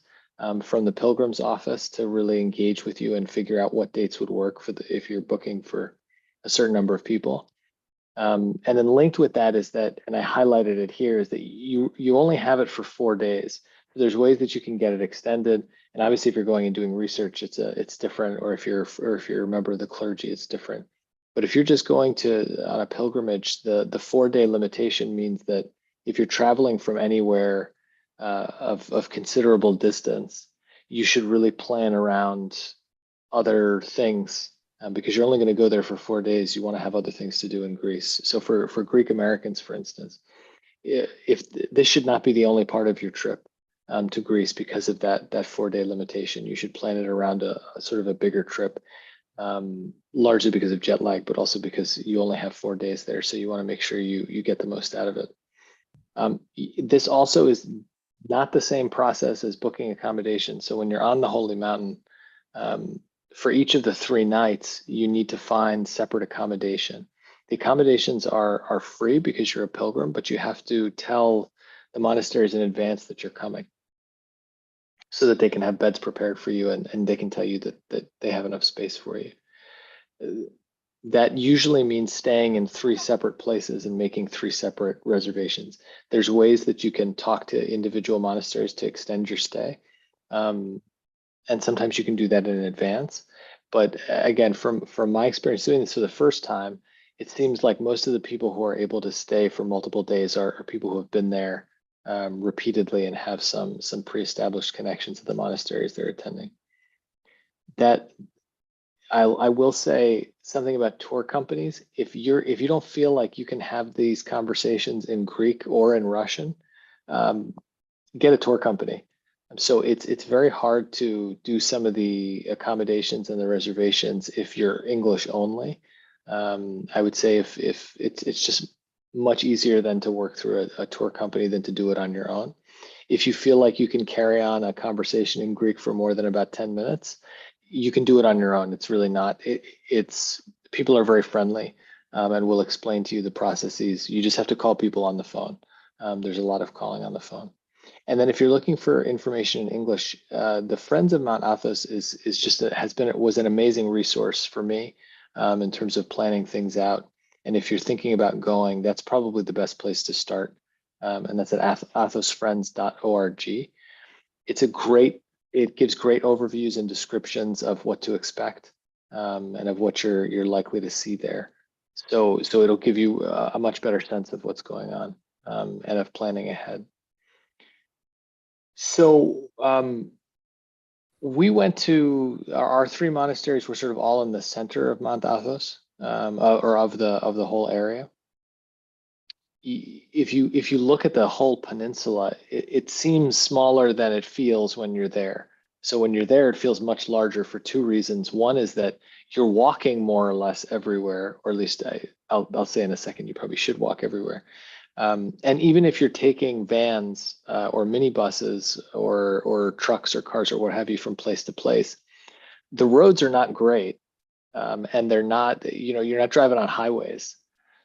from the pilgrim's office to really engage with you and figure out what dates would work if you're booking for a certain number of people. And then linked with that is that, and I highlighted it here, is that you only have it for 4 days. There's ways that you can get it extended, and obviously if you're going and doing research, it's different, or if you're a member of the clergy, it's different. But if you're just going on a pilgrimage, the 4-day limitation means that if you're traveling from anywhere of considerable distance, you should really plan around other things, because you're only going to go there for 4 days. You want to have other things to do in Greece. So for Greek Americans, for instance, if this should not be the only part of your trip to Greece because of that 4-day limitation, you should plan it around a sort of a bigger trip, largely because of jet lag, but also because you only have 4 days there. So you want to make sure you get the most out of it. This also is not the same process as booking accommodation. So when you're on the Holy Mountain, for each of the 3 nights, you need to find separate accommodation. The accommodations are free because you're a pilgrim, but you have to tell the monasteries in advance that you're coming, so that they can have beds prepared for you, and they can tell you that they have enough space for you. That usually means staying in 3 separate places and making 3 separate reservations. There's ways that you can talk to individual monasteries to extend your stay. And sometimes you can do that in advance. But again, from my experience doing this for the first time, it seems like most of the people who are able to stay for multiple days are people who have been there repeatedly and have some pre-established connections to the monasteries they're attending. That I will say something about tour companies. If you don't feel like you can have these conversations in Greek or in Russian, get a tour company. So it's very hard to do some of the accommodations and the reservations if you're English only. I would say if it's just much easier than to work through a tour company than to do it on your own. If you feel like you can carry on a conversation in Greek for more than about 10 minutes, you can do it on your own. It's really not, it's people are very friendly and will explain to you the processes. You just have to call people on the phone. There's a lot of calling on the phone. And then if you're looking for information in English, the Friends of Mount Athos was an amazing resource for me in terms of planning things out. And if you're thinking about going, that's probably the best place to start. And that's at athosfriends.org. It gives great overviews and descriptions of what to expect and of what you're likely to see there. So it'll give you a much better sense of what's going on and of planning ahead. So we went to our three monasteries were sort of all in the center of Mount Athos, or of the whole area. If you look at the whole peninsula, it seems smaller than it feels when you're there. So when you're there, it feels much larger for two reasons. One is that you're walking more or less everywhere, or at least I'll say in a second, you probably should walk everywhere. And even if you're taking vans or minibuses or trucks or cars or what have you from place to place, the roads are not great, and they're not, you're not driving on highways.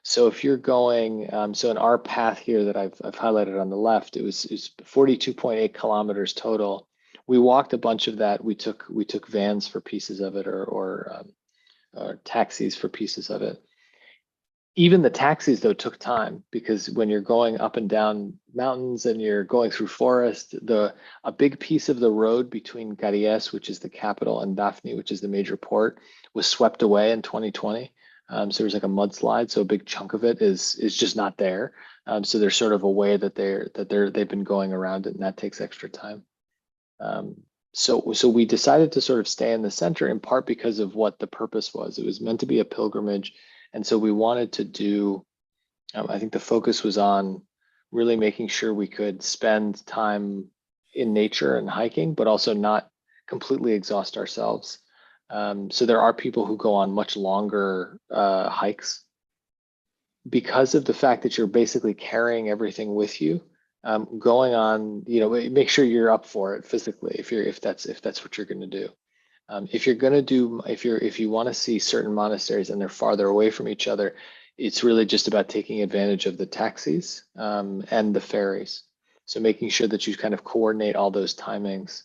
So if you're going, so in our path here that I've highlighted on the left, it was 42.8 kilometers total. We walked a bunch of that. We took vans for pieces of it, or taxis for pieces of it. Even the taxis though took time, because when you're going up and down mountains and you're going through forest, a big piece of the road between Sketes, which is the capital, and Daphne, which is the major port, was swept away in 2020. So there's like a mudslide, so a big chunk of it is just not there. So there's sort of a way that they've been going around it, and that takes extra time. So we decided to sort of stay in the center, in part because of what the purpose was. It was meant to be a pilgrimage, and so we wanted to do. I think the focus was on really making sure we could spend time in nature and hiking, but also not completely exhaust ourselves. So there are people who go on much longer hikes because of the fact that you're basically carrying everything with you. Going on, make sure you're up for it physically if that's what you're going to do. If you want to see certain monasteries and they're farther away from each other, it's really just about taking advantage of the taxis and the ferries. So making sure that you kind of coordinate all those timings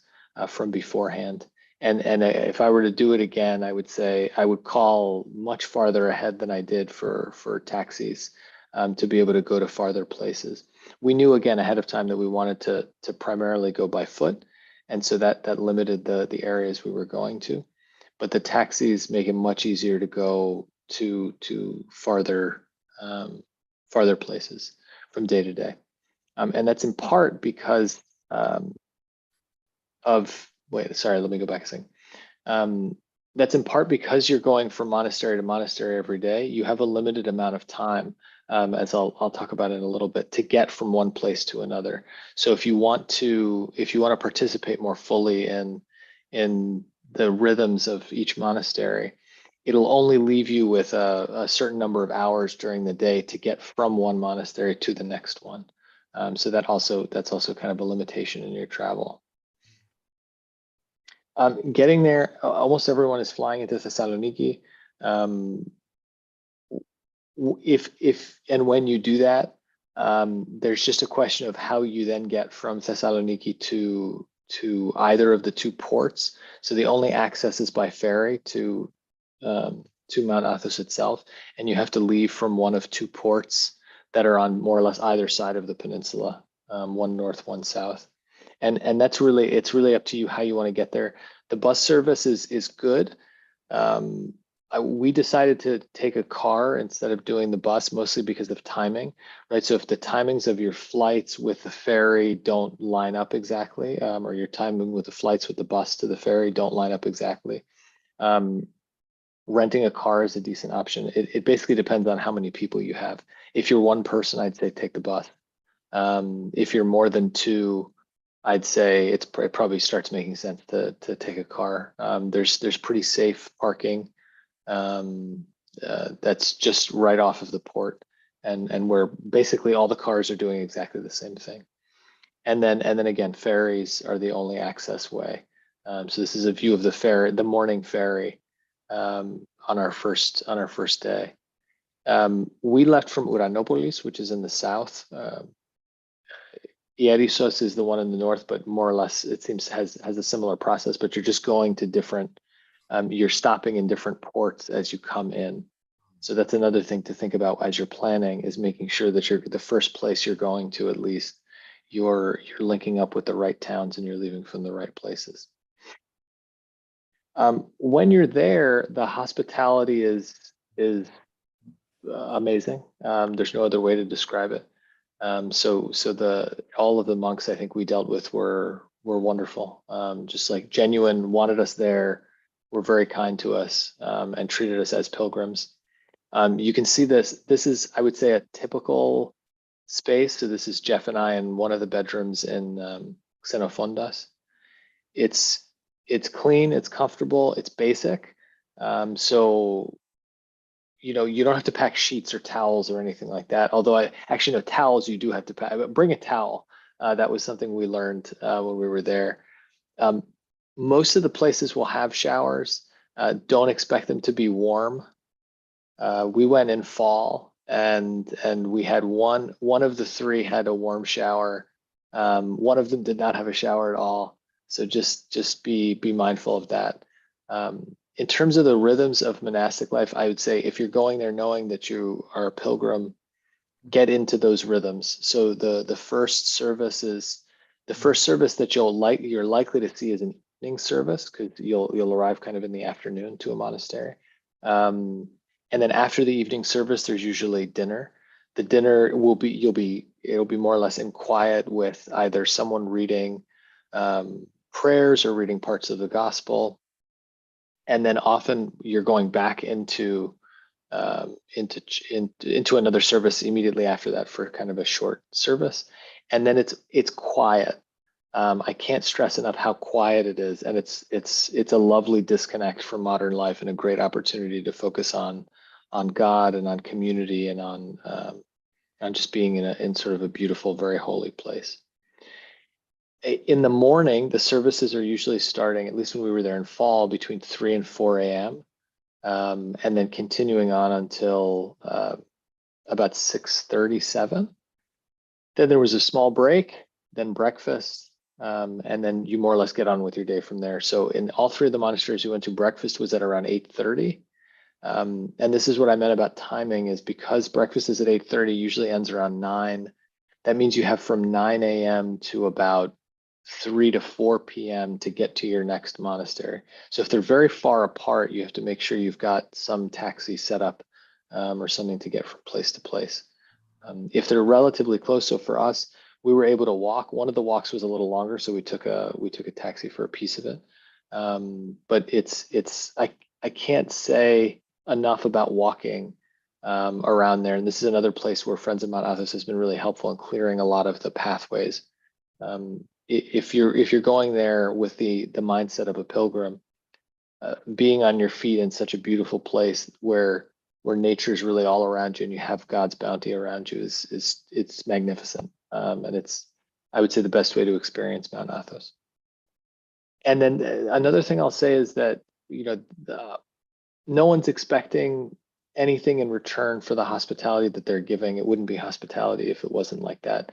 from beforehand. And if I were to do it again, I would say I would call much farther ahead than I did for taxis to be able to go to farther places. We knew again ahead of time that we wanted to primarily go by foot, and so that limited the areas we were going to. But the taxis make it much easier to go to farther places from day to day, and that's in part because let me go back a second. That's in part because you're going from monastery to monastery every day. You have a limited amount of time, as I'll talk about it in a little bit, to get from one place to another. So if you want to participate more fully in the rhythms of each monastery, it'll only leave you with a certain number of hours during the day to get from one monastery to the next one. So that's also kind of a limitation in your travel. Getting there, almost everyone is flying into Thessaloniki. If and when you do that, there's just a question of how you then get from Thessaloniki to either of the two ports. So the only access is by ferry to Mount Athos itself, and you have to leave from one of two ports that are on more or less either side of the peninsula, one north, one south. And it's really up to you how you want to get there. The bus service is good. We decided to take a car instead of doing the bus, mostly because of timing, right? So if the timings of your flights with the ferry don't line up exactly, or your timing with the flights with the bus to the ferry don't line up exactly, renting a car is a decent option. It basically depends on how many people you have. If you're one person, I'd say take the bus. If you're more than two, I'd say it probably starts making sense to take a car. There's pretty safe parking that's just right off of the port, and where basically all the cars are doing exactly the same thing. And then again, ferries are the only access way. So this is a view of the ferry, the morning ferry, on our first day. We left from Uranopolis, which is in the south. Ierissos is the one in the north, but more or less it seems has a similar process, but you're just going to different, you're stopping in different ports as you come in. So that's another thing to think about as you're planning, is making sure that the first place you're going to, at least you're linking up with the right towns and you're leaving from the right places. When you're there, the hospitality is amazing. There's no other way to describe it. So all of the monks I think we dealt with were wonderful. Just like genuine, wanted us there, were very kind to us, and treated us as pilgrims. You can see this. This is, I would say, a typical space. So this is Jeff and I in one of the bedrooms in Xenophondas. It's clean, it's comfortable, it's basic. So you don't have to pack sheets or towels or anything like that. Although I actually know towels you do have to pack. But bring a towel. That was something we learned when we were there. Most of the places will have showers. Don't expect them to be warm. We went in fall, and we had one of the three had a warm shower. One of them did not have a shower at all. So just be mindful of that. In terms of the rhythms of monastic life, I would say if you're going there knowing that you are a pilgrim, get into those rhythms. So the first service that you're likely to see is an evening service, because you'll arrive kind of in the afternoon to a monastery. And then after the evening service, there's usually dinner. The dinner it'll be more or less in quiet with either someone reading prayers or reading parts of the gospel. And then often you're going back into another service immediately after that for kind of a short service. And then it's quiet. I can't stress enough how quiet it is, and it's a lovely disconnect from modern life and a great opportunity to focus on God and on community and on just being in sort of a beautiful, very holy place. In the morning, the services are usually starting, at least when we were there in fall, between 3 and 4 a.m. And then continuing on until about 6:37. Then there was a small break, then breakfast, and then you more or less get on with your day from there. So in all three of the monasteries we went to, breakfast was at around 8:30. And this is what I meant about timing, is because breakfast is at 8:30, usually ends around 9. That means you have from 9 a.m. to about 3 to 4 p.m. to get to your next monastery. So if they're very far apart, you have to make sure you've got some taxi set up or something to get from place to place. If they're relatively close, so for us, we were able to walk. One of the walks was a little longer, so we took a taxi for a piece of it. But I can't say enough about walking around there. And this is another place where Friends of Mount Athos has been really helpful in clearing a lot of the pathways. If you're going there with the mindset of a pilgrim, being on your feet in such a beautiful place where nature is really all around you and you have God's bounty around you it's magnificent. And it's, I would say, the best way to experience Mount Athos. And then another thing I'll say is that no one's expecting anything in return for the hospitality that they're giving. It wouldn't be hospitality if it wasn't like that.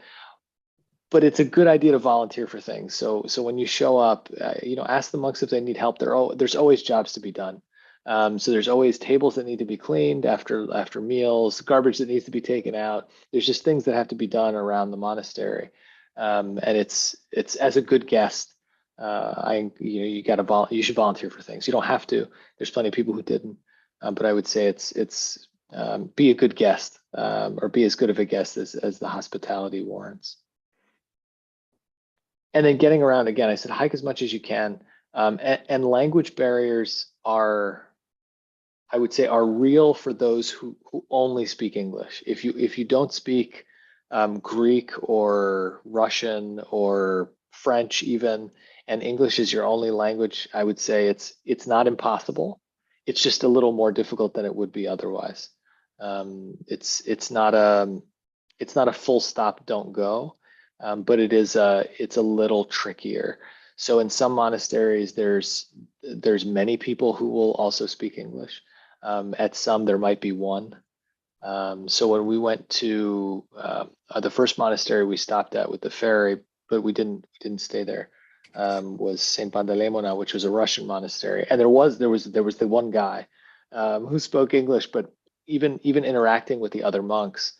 But it's a good idea to volunteer for things. So when you show up, ask the monks if they need help. There's always jobs to be done. So there's always tables that need to be cleaned after meals, garbage that needs to be taken out. There's just things that have to be done around the monastery. And it's as a good guest, you should volunteer for things. You don't have to. There's plenty of people who didn't. But I would say it's be a good guest, or be as good of a guest as the hospitality warrants. And then getting around, again, I said hike as much as you can. And language barriers are real for those who only speak English. If you don't speak Greek or Russian or French even, and English is your only language, I would say it's not impossible. It's just a little more difficult than it would be otherwise. It's not a full stop, don't go. But it's a little trickier. So in some monasteries, there's many people who will also speak English. At some, there might be one. So when we went to the first monastery we stopped at with the ferry, but we didn't stay there, was Saint Pandalemona, which was a Russian monastery, and there was the one guy who spoke English, but even interacting with the other monks,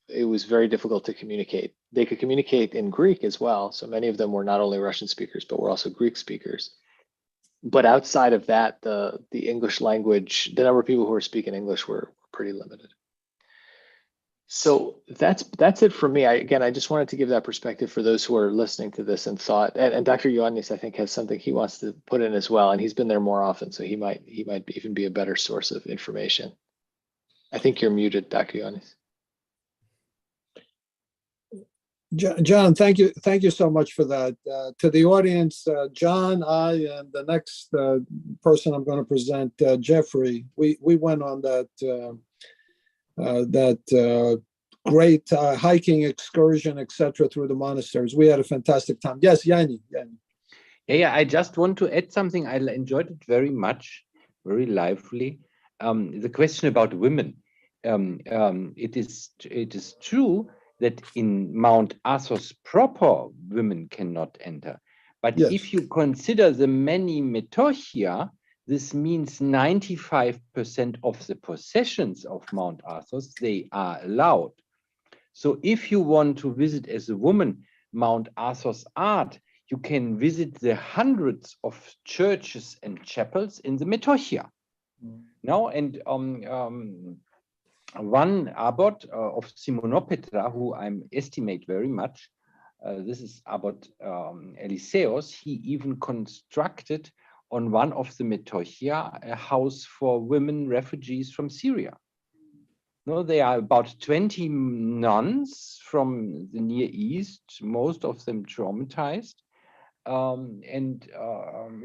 it was very difficult to communicate. They could communicate in Greek as well. So many of them were not only Russian speakers, but were also Greek speakers. but outside of that, the English language, the number of people who are speaking English were pretty limited. So that's it for me. I just wanted to give that perspective for those who are listening to this and thought, and Dr. Ioannis, I think, has something he wants to put in as well, and he's been there more often, so he might even be a better source of information. I think you're muted, Dr. Ioannis. John, thank you so much for that. To the audience, John, I, and the next person I'm going to present, Jeffrey, we went on that great hiking excursion, etc., through the monasteries. We had a fantastic time. Yes, Yanni. Yeah, I just want to add something. I enjoyed it very much, very lively. The question about women. It is true that in Mount Athos proper, women cannot enter. But yes, if you consider the many metochia, this means 95% of the possessions of Mount Athos, they are allowed. So if you want to visit as a woman Mount Athos art, you can visit the hundreds of churches and chapels in the metochia. Now, and one abbot of Simonopetra, who I estimate very much, this is Abbot Eliseos, he even constructed on one of the metochia a house for women refugees from Syria. No, there are about 20 nuns from the Near East, most of them traumatized.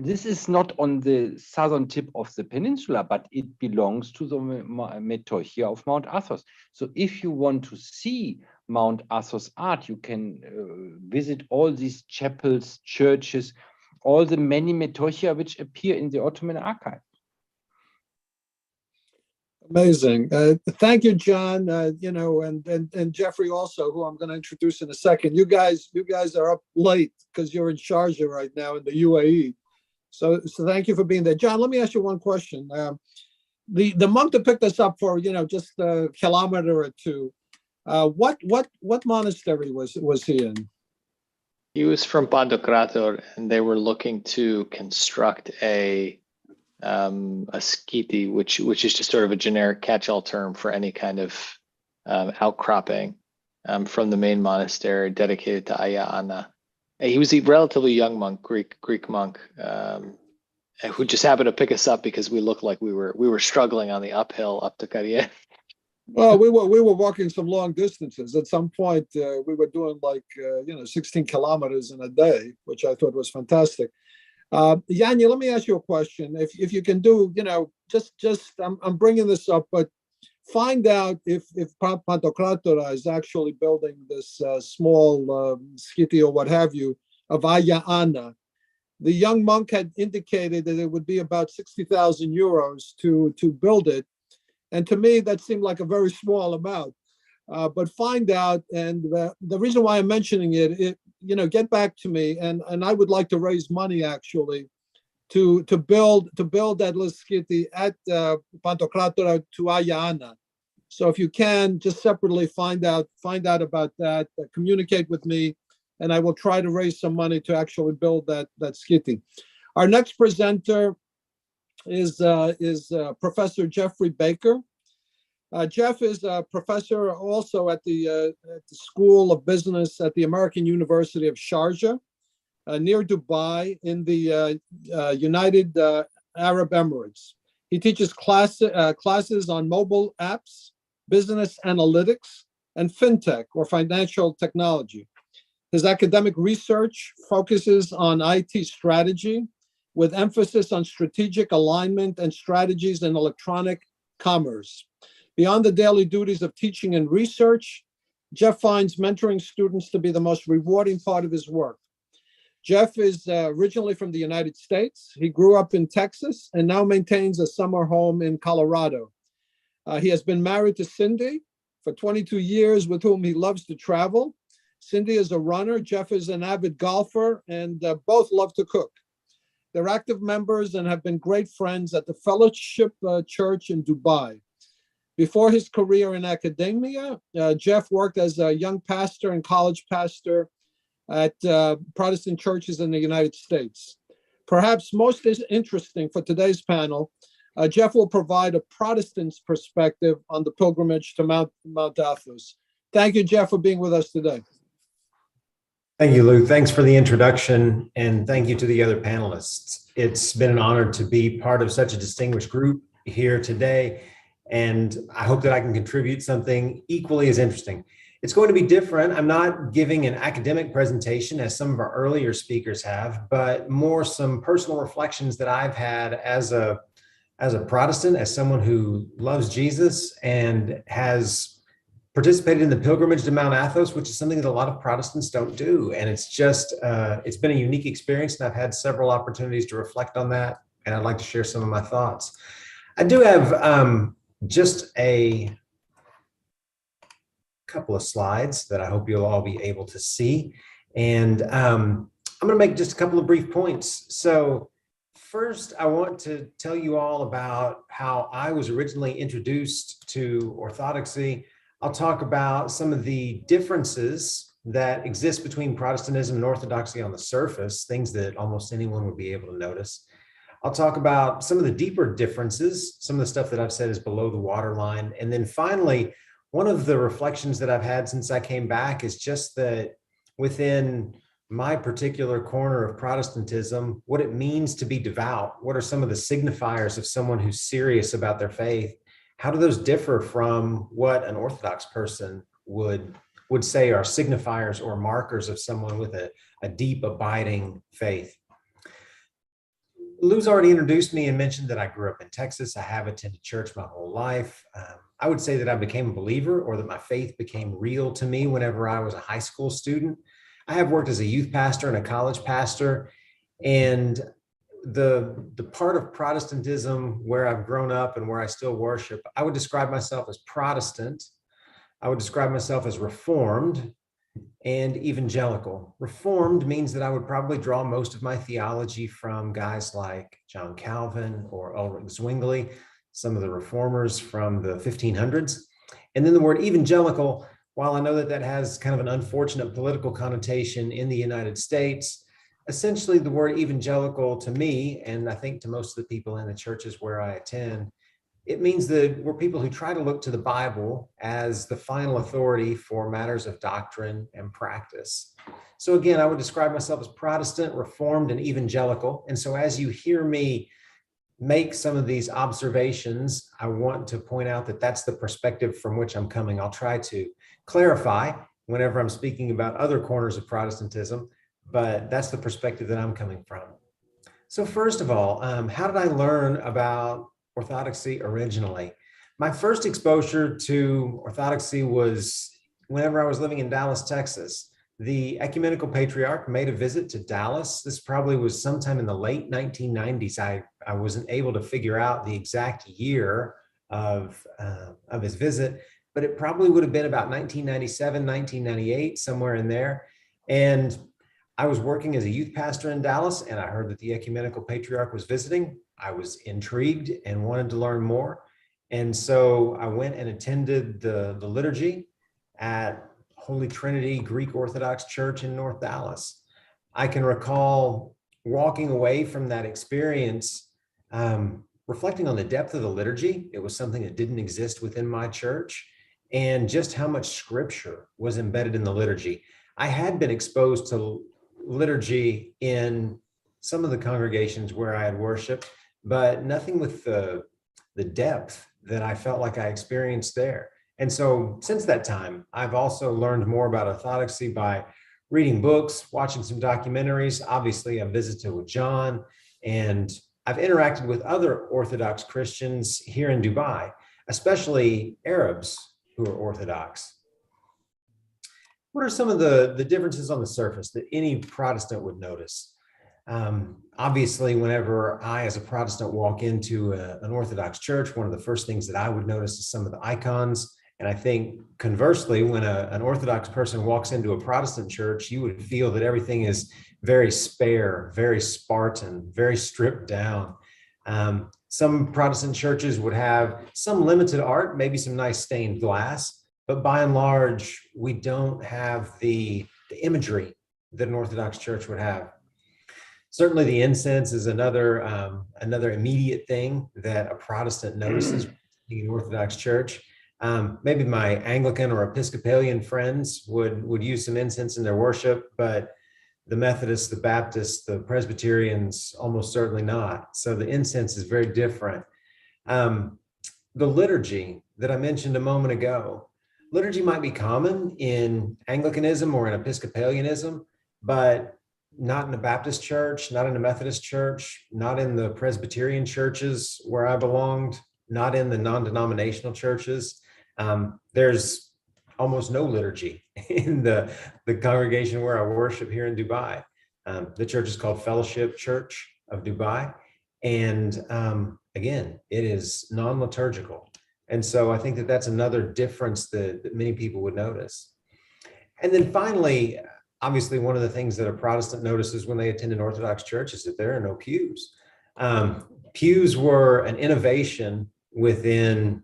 This is not on the southern tip of the peninsula, but it belongs to the metochia of Mount Athos. So if you want to see Mount Athos art, you can visit all these chapels, churches, all the many metochia which appear in the Ottoman archive. amazing. Thank you, John. And Jeffrey also, who I'm going to introduce in a second. You guys are up late because you're in Sharjah right now in the UAE. So thank you for being there, John. Let me ask you one question. The monk that picked us up for just a kilometer or two, what monastery was he in? He was from Pantokrator, and they were looking to construct a Skete, which is just sort of a generic catch-all term for any kind of outcropping from the main monastery dedicated to Aya Anna. He was a relatively young monk, Greek monk, who just happened to pick us up because we looked like we were struggling on the uphill up to Karye. Well, we were walking some long distances. At some point, we were doing 16 kilometers in a day, which I thought was fantastic. Yanni, let me ask you a question. If you can do, I'm bringing this up, but find out if Pantokratora is actually building this small skete or what have you of Aya Anna. The young monk had indicated that it would be about 60,000 euros to build it. And to me, that seemed like a very small amount. But find out, and the reason why I'm mentioning it, get back to me, and I would like to raise money actually to build that little skete at Pantokratora to Aya Anna. So if you can, just separately find out about that, communicate with me, and I will try to raise some money to actually build that skete. Our next presenter is Professor Jeffrey Baker. Jeff is a professor also at the School of Business at the American University of Sharjah, near Dubai in the United Arab Emirates. He teaches classes on mobile apps, business analytics, and fintech or financial technology. His academic research focuses on IT strategy, with emphasis on strategic alignment and strategies in electronic commerce. Beyond the daily duties of teaching and research, Jeff finds mentoring students to be the most rewarding part of his work. Jeff is originally from the United States. He grew up in Texas and now maintains a summer home in Colorado. He has been married to Cindy for 22 years, with whom he loves to travel. Cindy is a runner. Jeff is an avid golfer, and both love to cook. They're active members and have been great friends at the Fellowship Church in Dubai. Before his career in academia, Jeff worked as a young pastor and college pastor at Protestant churches in the United States. Perhaps most interesting for today's panel, Jeff will provide a Protestant's perspective on the pilgrimage to Mount Athos. Thank you, Jeff, for being with us today. Thank you, Lou. Thanks for the introduction, and thank you to the other panelists. It's been an honor to be part of such a distinguished group here today, and I hope that I can contribute something equally as interesting. It's going to be different. I'm not giving an academic presentation as some of our earlier speakers have, but more some personal reflections that I've had as a Protestant, as someone who loves Jesus and has participated in the pilgrimage to Mount Athos, which is something that a lot of Protestants don't do. And it's just, it's been a unique experience, and I've had several opportunities to reflect on that, and I'd like to share some of my thoughts. I do have just a couple of slides that I hope you'll all be able to see. And I'm gonna make just a couple of brief points. So first, I want to tell you all about how I was originally introduced to Orthodoxy. I'll talk about some of the differences that exist between Protestantism and Orthodoxy on the surface, things that almost anyone would be able to notice. I'll talk about some of the deeper differences, some of the stuff that I've said is below the waterline. And then finally, one of the reflections that I've had since I came back is just that within my particular corner of Protestantism, what it means to be devout. What are some of the signifiers of someone who's serious about their faith? How do those differ from what an Orthodox person would say are signifiers or markers of someone with a deep, abiding faith? Lou's already introduced me and mentioned that I grew up in Texas. I have attended church my whole life. I would say that I became a believer, or that my faith became real to me whenever I was a high school student. I have worked as a youth pastor and a college pastor, and the part of Protestantism where I've grown up and where I still worship, I would describe myself as Protestant. I would describe myself as Reformed and evangelical. Reformed means that I would probably draw most of my theology from guys like John Calvin or Ulrich Zwingli, some of the reformers from the 1500s. And then the word evangelical, while I know that that has kind of an unfortunate political connotation in the United States, essentially the word evangelical to me, and I think to most of the people in the churches where I attend, it means that we're people who try to look to the Bible as the final authority for matters of doctrine and practice. So again, I would describe myself as Protestant, Reformed, and evangelical. And so as you hear me make some of these observations, I want to point out that that's the perspective from which I'm coming. I'll try to clarify whenever I'm speaking about other corners of Protestantism, but that's the perspective that I'm coming from. So first of all, how did I learn about Orthodoxy originally? My first exposure to Orthodoxy was whenever I was living in Dallas, Texas. The ecumenical patriarch made a visit to Dallas. This probably was sometime in the late 1990s. I wasn't able to figure out the exact year of his visit, but it probably would have been about 1997, 1998, somewhere in there. And I was working as a youth pastor in Dallas, and I heard that the ecumenical patriarch was visiting. I was intrigued and wanted to learn more. And so I went and attended the liturgy at Holy Trinity Greek Orthodox Church in North Dallas. I can recall walking away from that experience, reflecting on the depth of the liturgy. It was something that didn't exist within my church, and just how much scripture was embedded in the liturgy. I had been exposed to liturgy in some of the congregations where I had worshiped, but nothing with the depth that I felt like I experienced there. And so since that time, I've also learned more about Orthodoxy by reading books, watching some documentaries. Obviously, I've visited with John, and I've interacted with other Orthodox Christians here in Dubai, especially Arabs who are Orthodox. What are some of the differences on the surface that any Protestant would notice? Obviously, whenever I, as a Protestant, walk into an Orthodox church, one of the first things that I would notice is some of the icons. And I think conversely, when an Orthodox person walks into a Protestant church, you would feel that everything is very spare, very Spartan, very stripped down. Some Protestant churches would have some limited art, maybe some nice stained glass, but by and large, we don't have the imagery that an Orthodox church would have. Certainly the incense is another immediate thing that a Protestant notices in the Orthodox Church. Maybe my Anglican or Episcopalian friends would use some incense in their worship, but the Methodists, the Baptists, the Presbyterians, almost certainly not. So the incense is very different. The liturgy that I mentioned a moment ago, liturgy might be common in Anglicanism or in Episcopalianism, but not in the Baptist church, not in the Methodist church, not in the Presbyterian churches where I belonged, not in the non-denominational churches. There's almost no liturgy in the congregation where I worship here in Dubai. The church is called Fellowship Church of Dubai. And again, it is non-liturgical. And so I think that that's another difference that many people would notice. And then finally, obviously, one of the things that a Protestant notices when they attend an Orthodox church is that there are no pews. Pews were an innovation within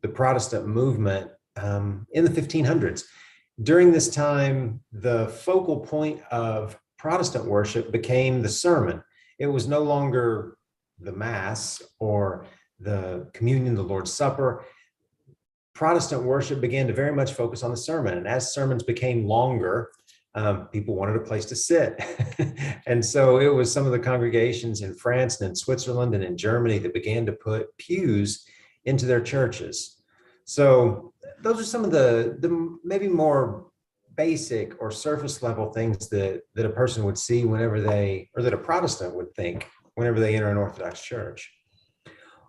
the Protestant movement in the 1500s. During this time, the focal point of Protestant worship became the sermon. It was no longer the Mass or the communion, the Lord's Supper. Protestant worship began to very much focus on the sermon. And as sermons became longer, people wanted a place to sit. And so it was some of the congregations in France and in Switzerland and in Germany that began to put pews into their churches. So those are some of the maybe more basic or surface level things that a person would see whenever or that a Protestant would think whenever they enter an Orthodox church.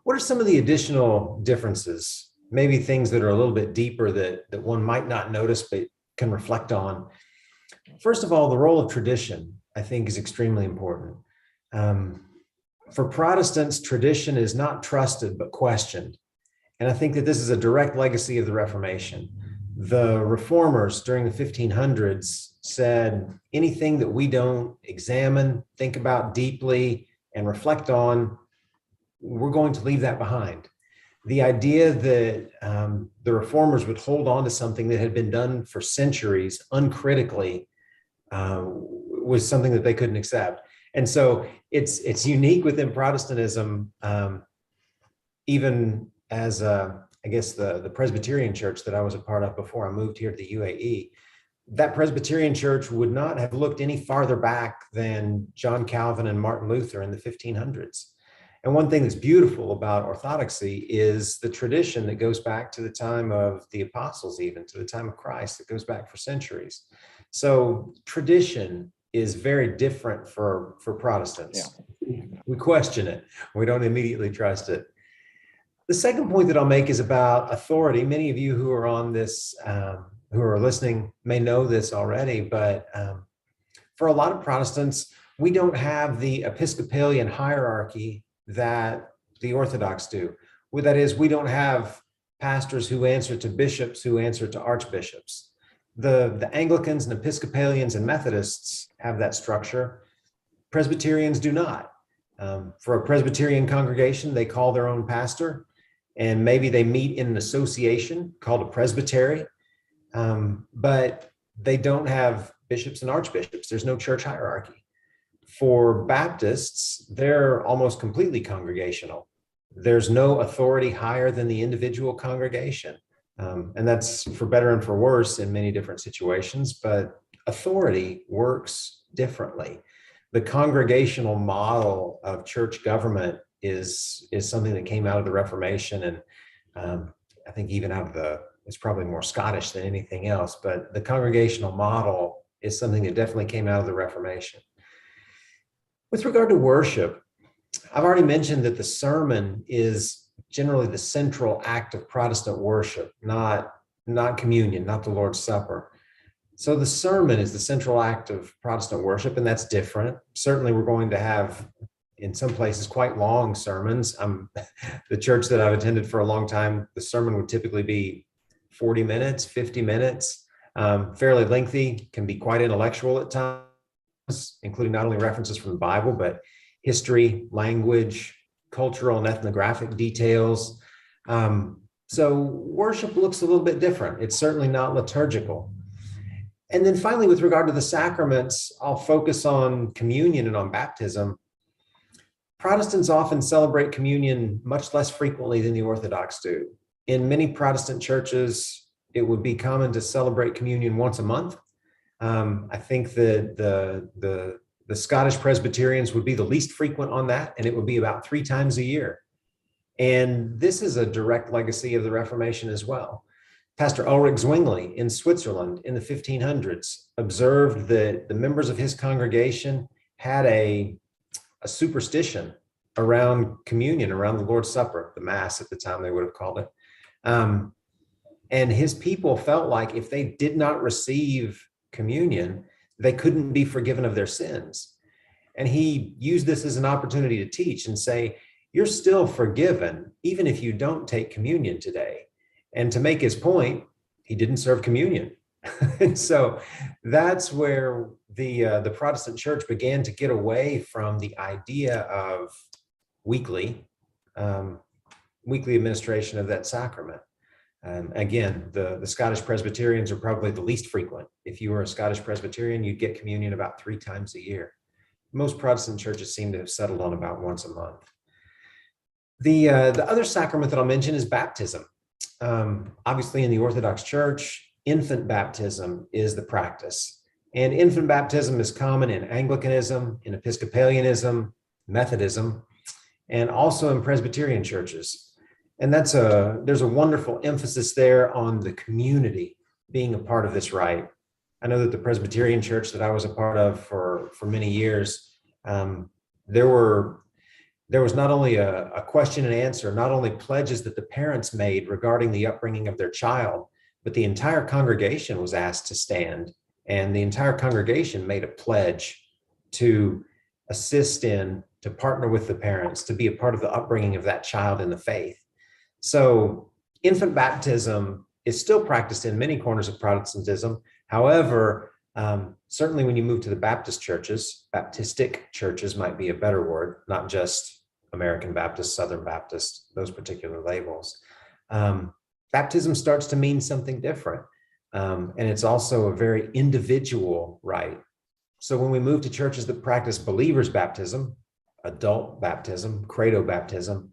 What are some of the additional differences? Maybe things that are a little bit deeper that one might not notice but can reflect on. First of all, the role of tradition, I think, is extremely important. For Protestants, tradition is not trusted but questioned. And I think that this is a direct legacy of the Reformation. The reformers during the 1500s said anything that we don't examine, think about deeply, and reflect on, we're going to leave that behind. The idea that the reformers would hold on to something that had been done for centuries uncritically was something that they couldn't accept. And so it's unique within Protestantism, even as I guess the Presbyterian church that I was a part of before I moved here to the UAE. That Presbyterian church would not have looked any farther back than John Calvin and Martin Luther in the 1500s. And one thing that's beautiful about orthodoxy is the tradition that goes back to the time of the apostles, even to the time of Christ, that goes back for centuries. So tradition is very different for Protestants. Yeah. We question it. We don't immediately trust it. The second point that I'll make is about authority. Many of you who are on this, who are listening may know this already, but for a lot of Protestants, we don't have the Episcopalian hierarchy that the Orthodox do. Well, that is, we don't have pastors who answer to bishops who answer to archbishops. The Anglicans and Episcopalians and Methodists have that structure. Presbyterians do not. For a Presbyterian congregation, they call their own pastor, and maybe they meet in an association called a presbytery, but they don't have bishops and archbishops. There's no church hierarchy. For Baptists, they're almost completely congregational. There's no authority higher than the individual congregation. And that's for better and for worse in many different situations, but authority works differently. The congregational model of church government is something that came out of the Reformation, and I think even out of it's probably more Scottish than anything else, but the congregational model is something that definitely came out of the Reformation. With regard to worship, I've already mentioned that the sermon is generally the central act of Protestant worship, not communion, not the Lord's Supper. So the sermon is the central act of Protestant worship, and that's different. Certainly we're going to have, in some places, quite long sermons. The church that I've attended for a long time, the sermon would typically be 40 minutes, 50 minutes, fairly lengthy, can be quite intellectual at times, including not only references from the Bible, but history, language, cultural and ethnographic details. So worship looks a little bit different. It's certainly not liturgical. And then finally, with regard to the sacraments, I'll focus on communion and on baptism. Protestants often celebrate communion much less frequently than the Orthodox do. In many Protestant churches, it would be common to celebrate communion once a month. I think that the Scottish Presbyterians would be the least frequent on that, and it would be about 3 times a year. And this is a direct legacy of the Reformation as well. Pastor Ulrich Zwingli in Switzerland in the 1500s observed that the members of his congregation had a superstition around communion, around the Lord's Supper, the Mass at the time they would have called it. And his people felt like if they did not receive communion, they couldn't be forgiven of their sins. And he used this as an opportunity to teach and say, you're still forgiven, even if you don't take communion today. And to make his point, he didn't serve communion. And so that's where the Protestant church began to get away from the idea of weekly administration of that sacrament. Again, the Scottish Presbyterians are probably the least frequent. If you were a Scottish Presbyterian, you'd get communion about 3 times a year. Most Protestant churches seem to have settled on about once a month. The other sacrament that I'll mention is baptism. Obviously, in the Orthodox Church, infant baptism is the practice. And infant baptism is common in Anglicanism, in Episcopalianism, Methodism, and also in Presbyterian churches. And there's a wonderful emphasis there on the community being a part of this rite. I know that the Presbyterian church that I was a part of for many years, there was not only a question and answer, not only pledges that the parents made regarding the upbringing of their child, but the entire congregation was asked to stand, and the entire congregation made a pledge to assist to partner with the parents, to be a part of the upbringing of that child in the faith. So infant baptism is still practiced in many corners of Protestantism. However, certainly when you move to the Baptist churches, Baptistic churches might be a better word, not just American Baptist, Southern Baptist, those particular labels. Baptism starts to mean something different. And it's also a very individual rite. So when we move to churches that practice believers' baptism, adult baptism, credo baptism,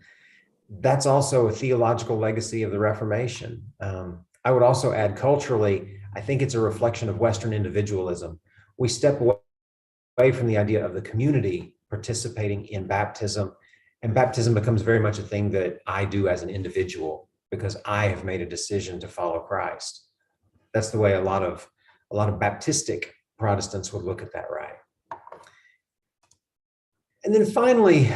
that's also a theological legacy of the Reformation. I would also add culturally, I think it's a reflection of Western individualism. We step away from the idea of the community participating in baptism, and baptism becomes very much a thing that I do as an individual because I have made a decision to follow Christ. That's the way a lot of Baptistic Protestants would look at that rite. And then finally,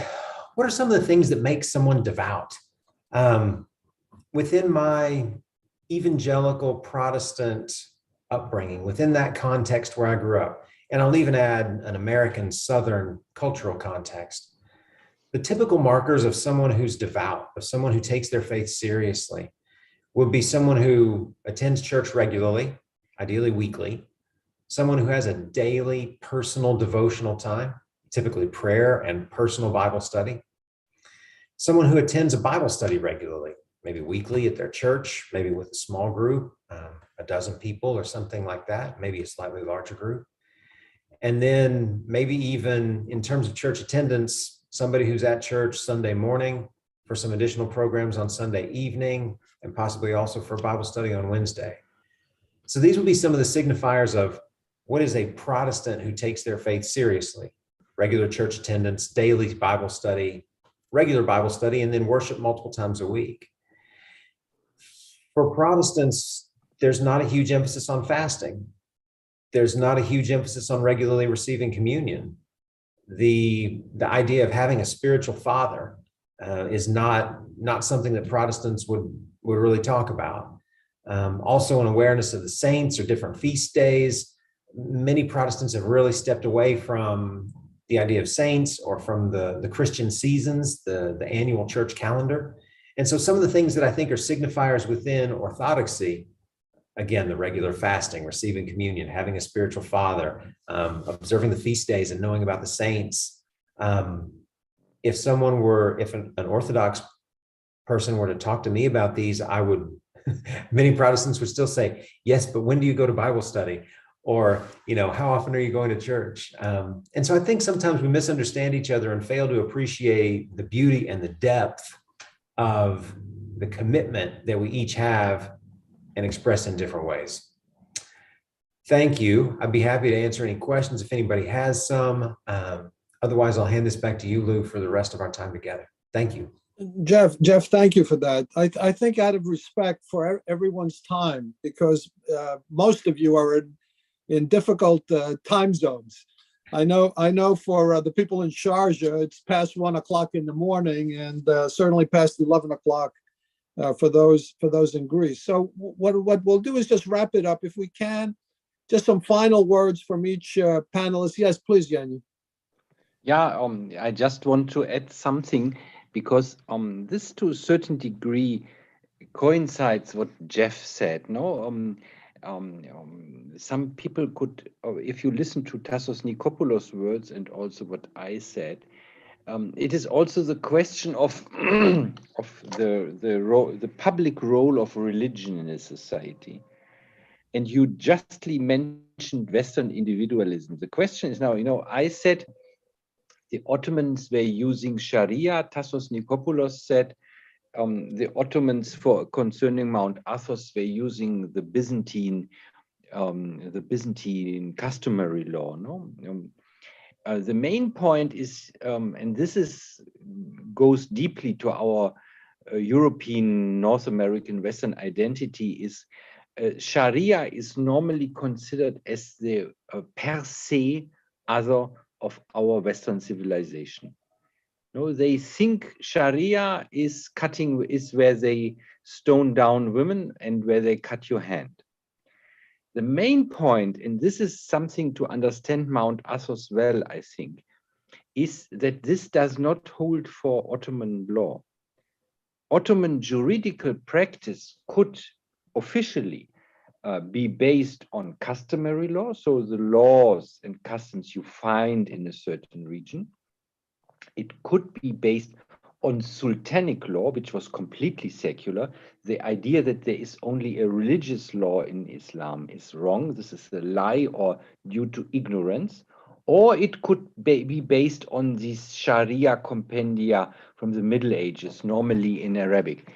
what are some of the things that make someone devout? Within my evangelical Protestant upbringing, within that context where I grew up, and I'll even add an American Southern cultural context, the typical markers of someone who's devout, of someone who takes their faith seriously, would be someone who attends church regularly, ideally weekly, someone who has a daily personal devotional time, typically prayer and personal Bible study, someone who attends a Bible study regularly, maybe weekly at their church, maybe with a small group, a dozen people or something like that, maybe a slightly larger group. And then maybe even in terms of church attendance, somebody who's at church Sunday morning for some additional programs on Sunday evening, and possibly also for Bible study on Wednesday. So these would be some of the signifiers of what is a Protestant who takes their faith seriously: regular church attendance, daily Bible study, regular Bible study, and then worship multiple times a week. For Protestants, there's not a huge emphasis on fasting. There's not a huge emphasis on regularly receiving communion. The idea of having a spiritual father is not something that Protestants would really talk about. Also, an awareness of the saints or different feast days. Many Protestants have really stepped away from the idea of saints or from the Christian seasons, the annual church calendar. And so some of the things that I think are signifiers within Orthodoxy, again, the regular fasting, receiving communion, having a spiritual father, observing the feast days and knowing about the saints. If an Orthodox person were to talk to me about these, many Protestants would still say, yes, but when do you go to Bible study? or, how often are you going to church? And so I think sometimes we misunderstand each other and fail to appreciate the beauty and the depth of the commitment that we each have and express in different ways. Thank you. I'd be happy to answer any questions if anybody has some. Otherwise, I'll hand this back to you, Lou, for the rest of our time together. Thank you. Jeff, thank you for that. I think out of respect for everyone's time, because most of you are in difficult time zones. I know for the people in Sharjah, it's past 1 o'clock in the morning, and certainly past 11 o'clock for those in Greece. So what we'll do is just wrap it up if we can. Just some final words from each panelist. Yes, please, Yanni. Yeah, I just want to add something, because this to a certain degree coincides what Jeff said. No, some people could, if you listen to Tassos Nikopoulos' words and also what I said, it is also the question of the public role of religion in a society. And you justly mentioned Western individualism. The question is now, I said the Ottomans were using Sharia. Tassos Nikopoulos said the Ottomans, concerning Mount Athos, were using the Byzantine customary law. No, the main point is, and this goes deeply to our European, North American, Western identity, is Sharia is normally considered as the per se other of our Western civilization. No, they think Sharia is where they stone down women and where they cut your hand. The main point, and this is something to understand Mount Athos well, I think, is that this does not hold for Ottoman law. Ottoman juridical practice could officially be based on customary law, so the laws and customs you find in a certain region. It could be based on sultanic law, which was completely secular. The idea that there is only a religious law in Islam is wrong. This is a lie or due to ignorance. Or it could be based on these Sharia compendia from the Middle Ages, normally in Arabic.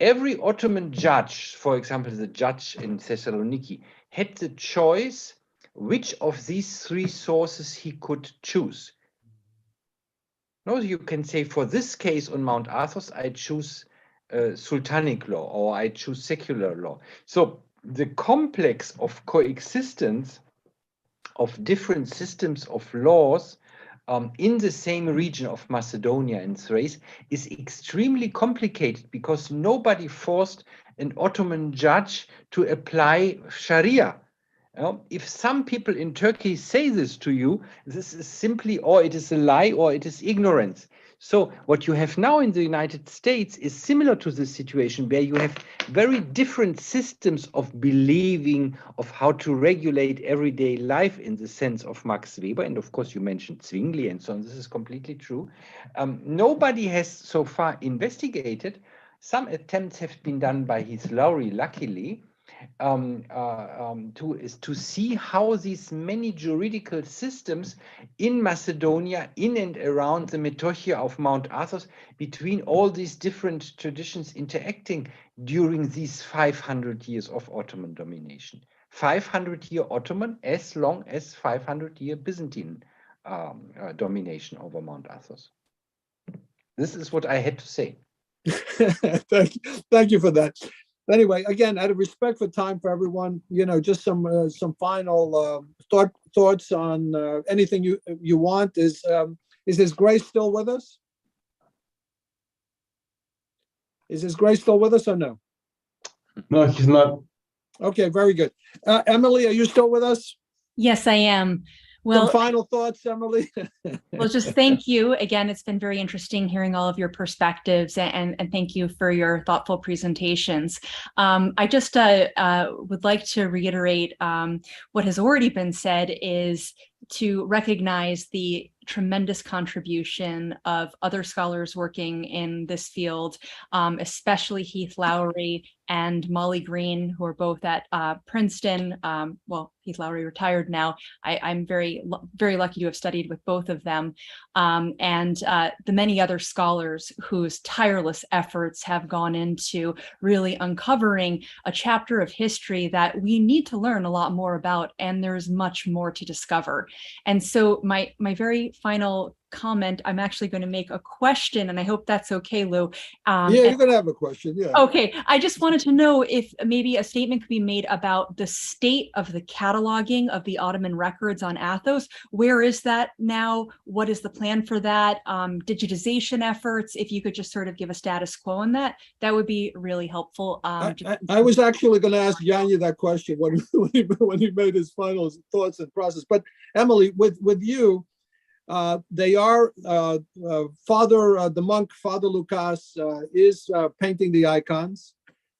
Every Ottoman judge, for example, the judge in Thessaloniki, had the choice which of these three sources he could choose. No, you can say, for this case on Mount Athos, I choose sultanic law, or I choose secular law. So the complex of coexistence of different systems of laws in the same region of Macedonia and Thrace is extremely complicated, because nobody forced an Ottoman judge to apply Sharia. If some people in Turkey say this to you, this is simply, or it is a lie, or it is ignorance. So what you have now in the United States is similar to this situation, where you have very different systems of believing, of how to regulate everyday life in the sense of Max Weber. And of course, you mentioned Zwingli and so on. This is completely true. Nobody has so far investigated. Some attempts have been done by his Lowry, luckily, to see how these many juridical systems in Macedonia, in and around the metochia of Mount Athos, between all these different traditions interacting during these 500 years of Ottoman domination. 500-year Ottoman, as long as 500-year Byzantine domination over Mount Athos. This is what I had to say. Thank you for that. Anyway, again, out of respect for time for everyone, just some final thoughts on anything you want. Is His Grace still with us? Is His Grace still with us or no? No, he's not. Okay, very good. Emily, are you still with us? Yes, I am. Well, some final thoughts, Emily? Well, just thank you. Again, it's been very interesting hearing all of your perspectives, and thank you for your thoughtful presentations. I just would like to reiterate what has already been said, is to recognize the tremendous contribution of other scholars working in this field, especially Heath Lowry and Molly Green, who are both at Princeton. Well, Heath Lowry retired now. I'm very lucky to have studied with both of them, and the many other scholars whose tireless efforts have gone into really uncovering a chapter of history that we need to learn a lot more about, and there's much more to discover. And so my very final comment, I'm actually going to make a question, and I hope that's okay, Lou. Yeah, you're going to have a question. Yeah. Okay, I just wanted to know if maybe a statement could be made about the state of the cataloging of the Ottoman records on Athos. Where is that now? What is the plan for that? Digitization efforts, if you could just sort of give a status quo on that, that would be really helpful. I was actually going to ask Yanya that question when he made his final thoughts and process. But Emily, with you, they are the monk, Father Lucas, is painting the icons.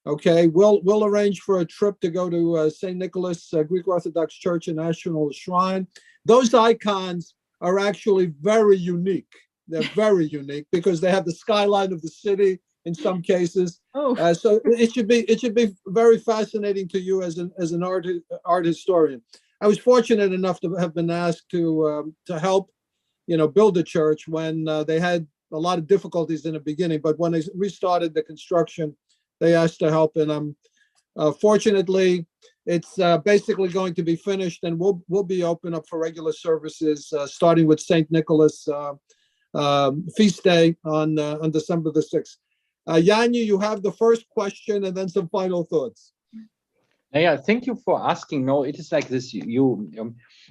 Okay, we'll arrange for a trip to go to St. Nicholas Greek Orthodox Church and National Shrine. Those icons are actually very unique. They're very unique because they have the skyline of the city in some cases. Oh. So it should be very fascinating to you as an art historian. I was fortunate enough to have been asked to help, build a church when they had a lot of difficulties in the beginning. But when they restarted the construction, they asked to help, and fortunately, it's basically going to be finished, and we'll be open up for regular services starting with St. Nicholas feast day on December the 6th. Yanya, you have the first question, and then some final thoughts. Yeah, thank you for asking. No, it is like this.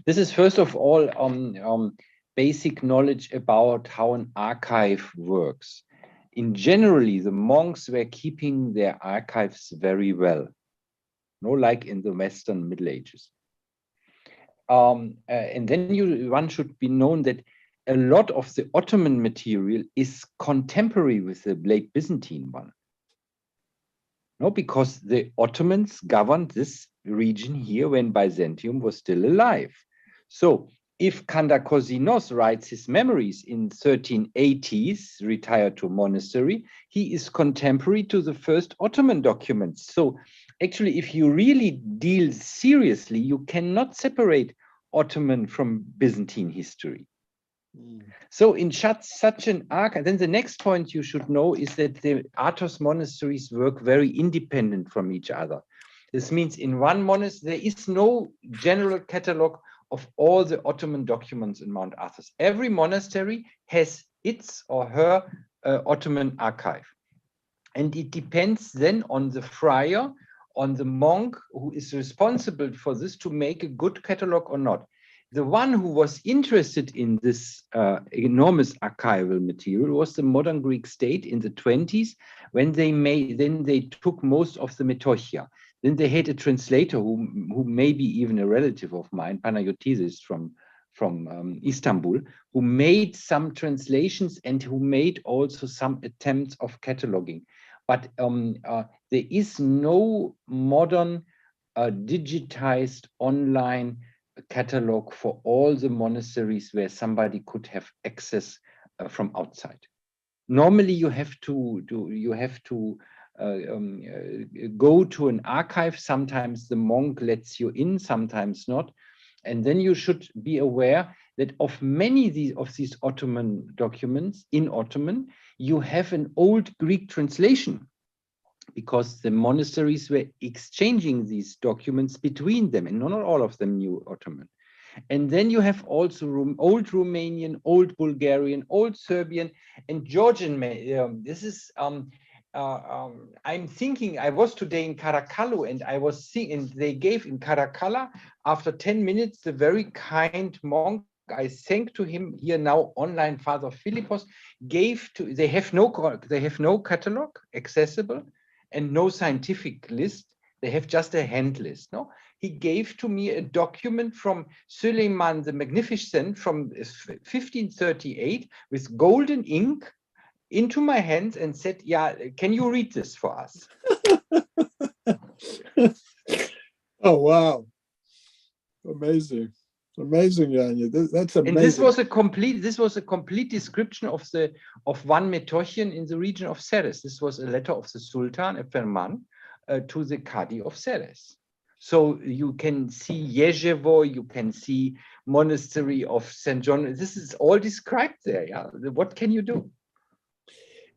This is first of all basic knowledge about how an archive works. In generally, the monks were keeping their archives very well, like in the Western Middle Ages. And then one should be known that a lot of the Ottoman material is contemporary with the late Byzantine one. No, because the Ottomans governed this region here when Byzantium was still alive. So if Kandakosinos writes his memories in 1380s, retired to a monastery, he is contemporary to the first Ottoman documents. So actually, if you really deal seriously, you cannot separate Ottoman from Byzantine history. So in such an archive, then the next point you should know is that the Athos monasteries work very independent from each other. This means in one monastery, there is no general catalog of all the Ottoman documents in Mount Athos. Every monastery has its or her Ottoman archive. And it depends then on the friar, on the monk who is responsible for this to make a good catalog or not. The one who was interested in this enormous archival material was the modern Greek state in the 20s, when they took most of the Metochia. Then they had a translator who may be even a relative of mine, Panagiotidis from Istanbul, who made some translations and who made also some attempts of cataloging. But there is no modern digitized online catalog for all the monasteries where somebody could have access from outside. Normally, you have to go to an archive. Sometimes the monk lets you in, sometimes not. And then you should be aware that of many of these Ottoman documents in Ottoman, you have an old Greek translation, because the monasteries were exchanging these documents between them, and not all of them knew Ottoman. And then you have also old Romanian, old Bulgarian, old Serbian, and Georgian. This is, I'm thinking, I was today in Karakalu, and I was seeing, and they gave in Karakala, after 10 minutes, the very kind monk, I thank to him here now online, Father Philippos, they have no catalog accessible, and no scientific list. They have just a hand list. No, he gave to me a document from Suleiman the Magnificent from 1538 with golden ink into my hands and said, "Yeah, can you read this for us?" Oh, wow. Amazing. Amazing, Yanya. That's amazing. And this was a complete description of one Metochian in the region of Ceres. This was a letter of the Sultan of Ferman to the Cadi of Ceres. So you can see Ježevo, you can see monastery of St. John. This is all described there. Yeah. What can you do?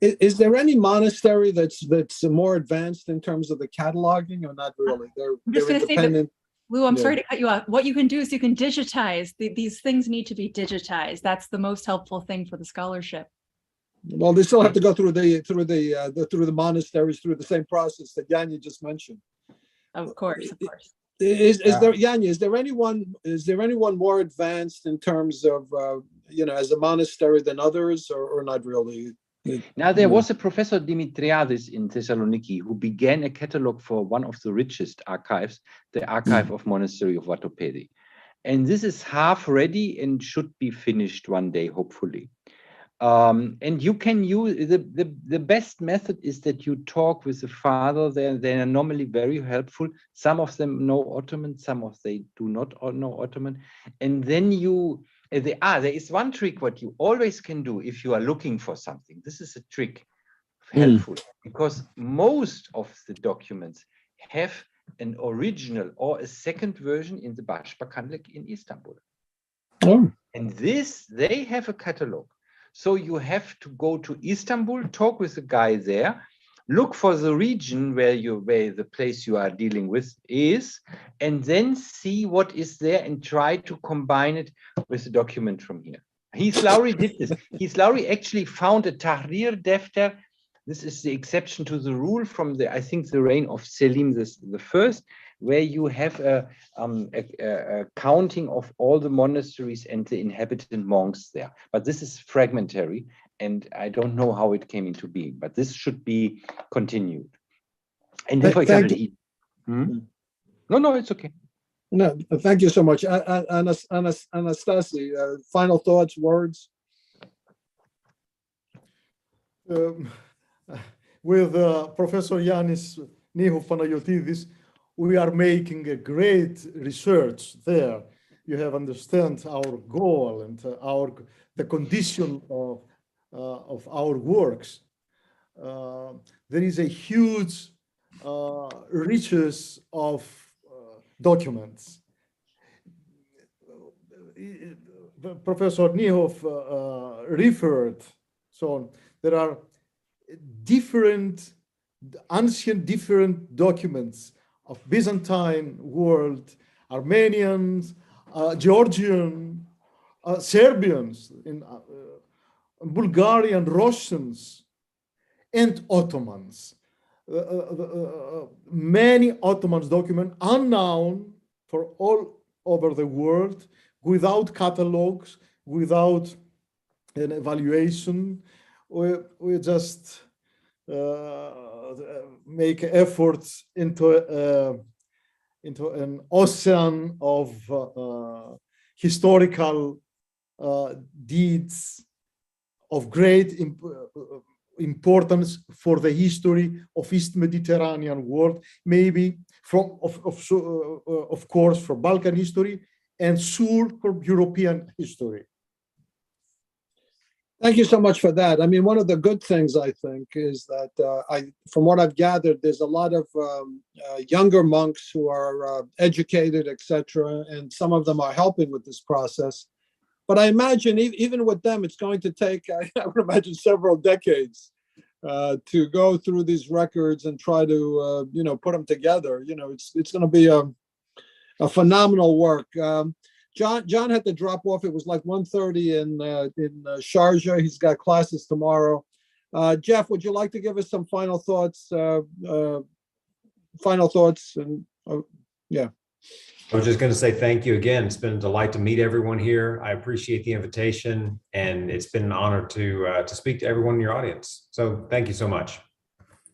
Is there any monastery that's more advanced in terms of the cataloging, or not really? They're independent. Lou, I'm sorry to cut you off. What you can do is you can digitize. These things need to be digitized. That's the most helpful thing for the scholarship. Well, they still have to go through the monasteries through the same process that Yanya just mentioned. Of course. Is there, Yanya? Is there anyone more advanced in terms of as a monastery than others, or not really? Now, there was a Professor Dimitriadis in Thessaloniki who began a catalog for one of the richest archives, the Archive of Monastery of Vatopedi. And this is half ready and should be finished one day, hopefully. And you can use, the best method is that you talk with the father. They are normally very helpful. Some of them know Ottoman, some of them do not know Ottoman. And then there is one trick what you always can do if you are looking for something. This is a trick, helpful, because most of the documents have an original or a second version in the Başbakanlık in Istanbul. And they have a catalog. So you have to go to Istanbul, talk with the guy there, look for the region where the place you are dealing with is, and then see what is there and try to combine it with the document from here. Hislauri did this. Hislauri actually found a Tahrir Defter. This is the exception to the rule from I think the reign of Selim the First, where you have a counting of all the monasteries and the inhabitant monks there. But this is fragmentary, and I don't know how it came into being, but this should be continued. And then, for example, no, it's okay. No, thank you so much. Anastasi, final thoughts, words? With Professor Johannes Niehoff-Panagiotidis, we are making a great research there. You have understand our goal and the condition of our works. There is a huge riches of documents. Professor Niehoff referred, so there are ancient different documents of Byzantine world, Armenians, Georgian, Serbians, Bulgarian, Russians, and Ottomans. Many Ottomans documents unknown for all over the world, without catalogs, without an evaluation. We just make efforts into an ocean of historical deeds of great importance for the history of East Mediterranean world, maybe of course for Balkan history, and sure for European history. Thank you so much for that. I mean, one of the good things, I think, is that from what I've gathered, there's a lot of younger monks who are educated, etc., and some of them are helping with this process. But I imagine even with them, it's going to take, I would imagine, several decades to go through these records and try to, put them together. It's going to be a phenomenal work. John had to drop off. It was like 1:30 in Sharjah. He's got classes tomorrow. Jeff, would you like to give us some final thoughts? Yeah. I was just going to say thank you again. It's been a delight to meet everyone here. I appreciate the invitation, and it's been an honor to speak to everyone in your audience. So thank you so much.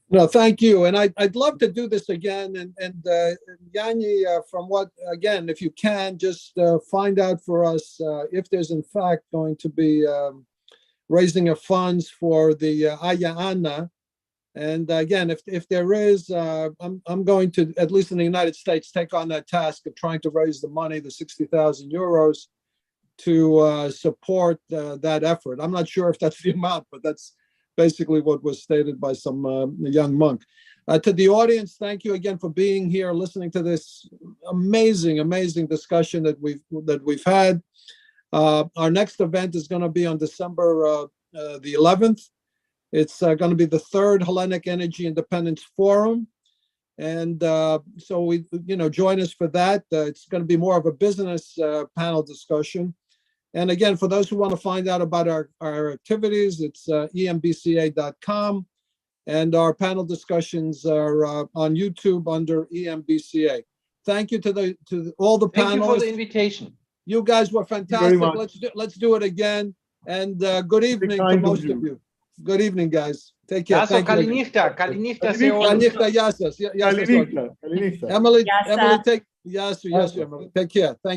No, thank you. And I'd love to do this again. And Yanni, from what, again, if you can, just find out for us if there's in fact going to be raising of funds for the Aya Anna And again, if there is, I'm going to, at least in the United States, take on that task of trying to raise the money, the 60,000 euros, to support that effort. I'm not sure if that's the amount, but that's basically what was stated by some young monk. To the audience, thank you again for being here, listening to this amazing discussion that we've had. Our next event is going to be on December the 11th. It's going to be the third Hellenic Energy Independence Forum. And so join us for that. It's going to be more of a business panel discussion. And again, for those who want to find out about our activities, it's EMBCA.com. And our panel discussions are on YouTube under EMBCA. Thank you to all the panelists. Thank you for the invitation. You guys were fantastic. Let's do it again. And good evening to most of you. Good evening, guys. Take care. Kalinifta. Yes. Emily, take care. Thank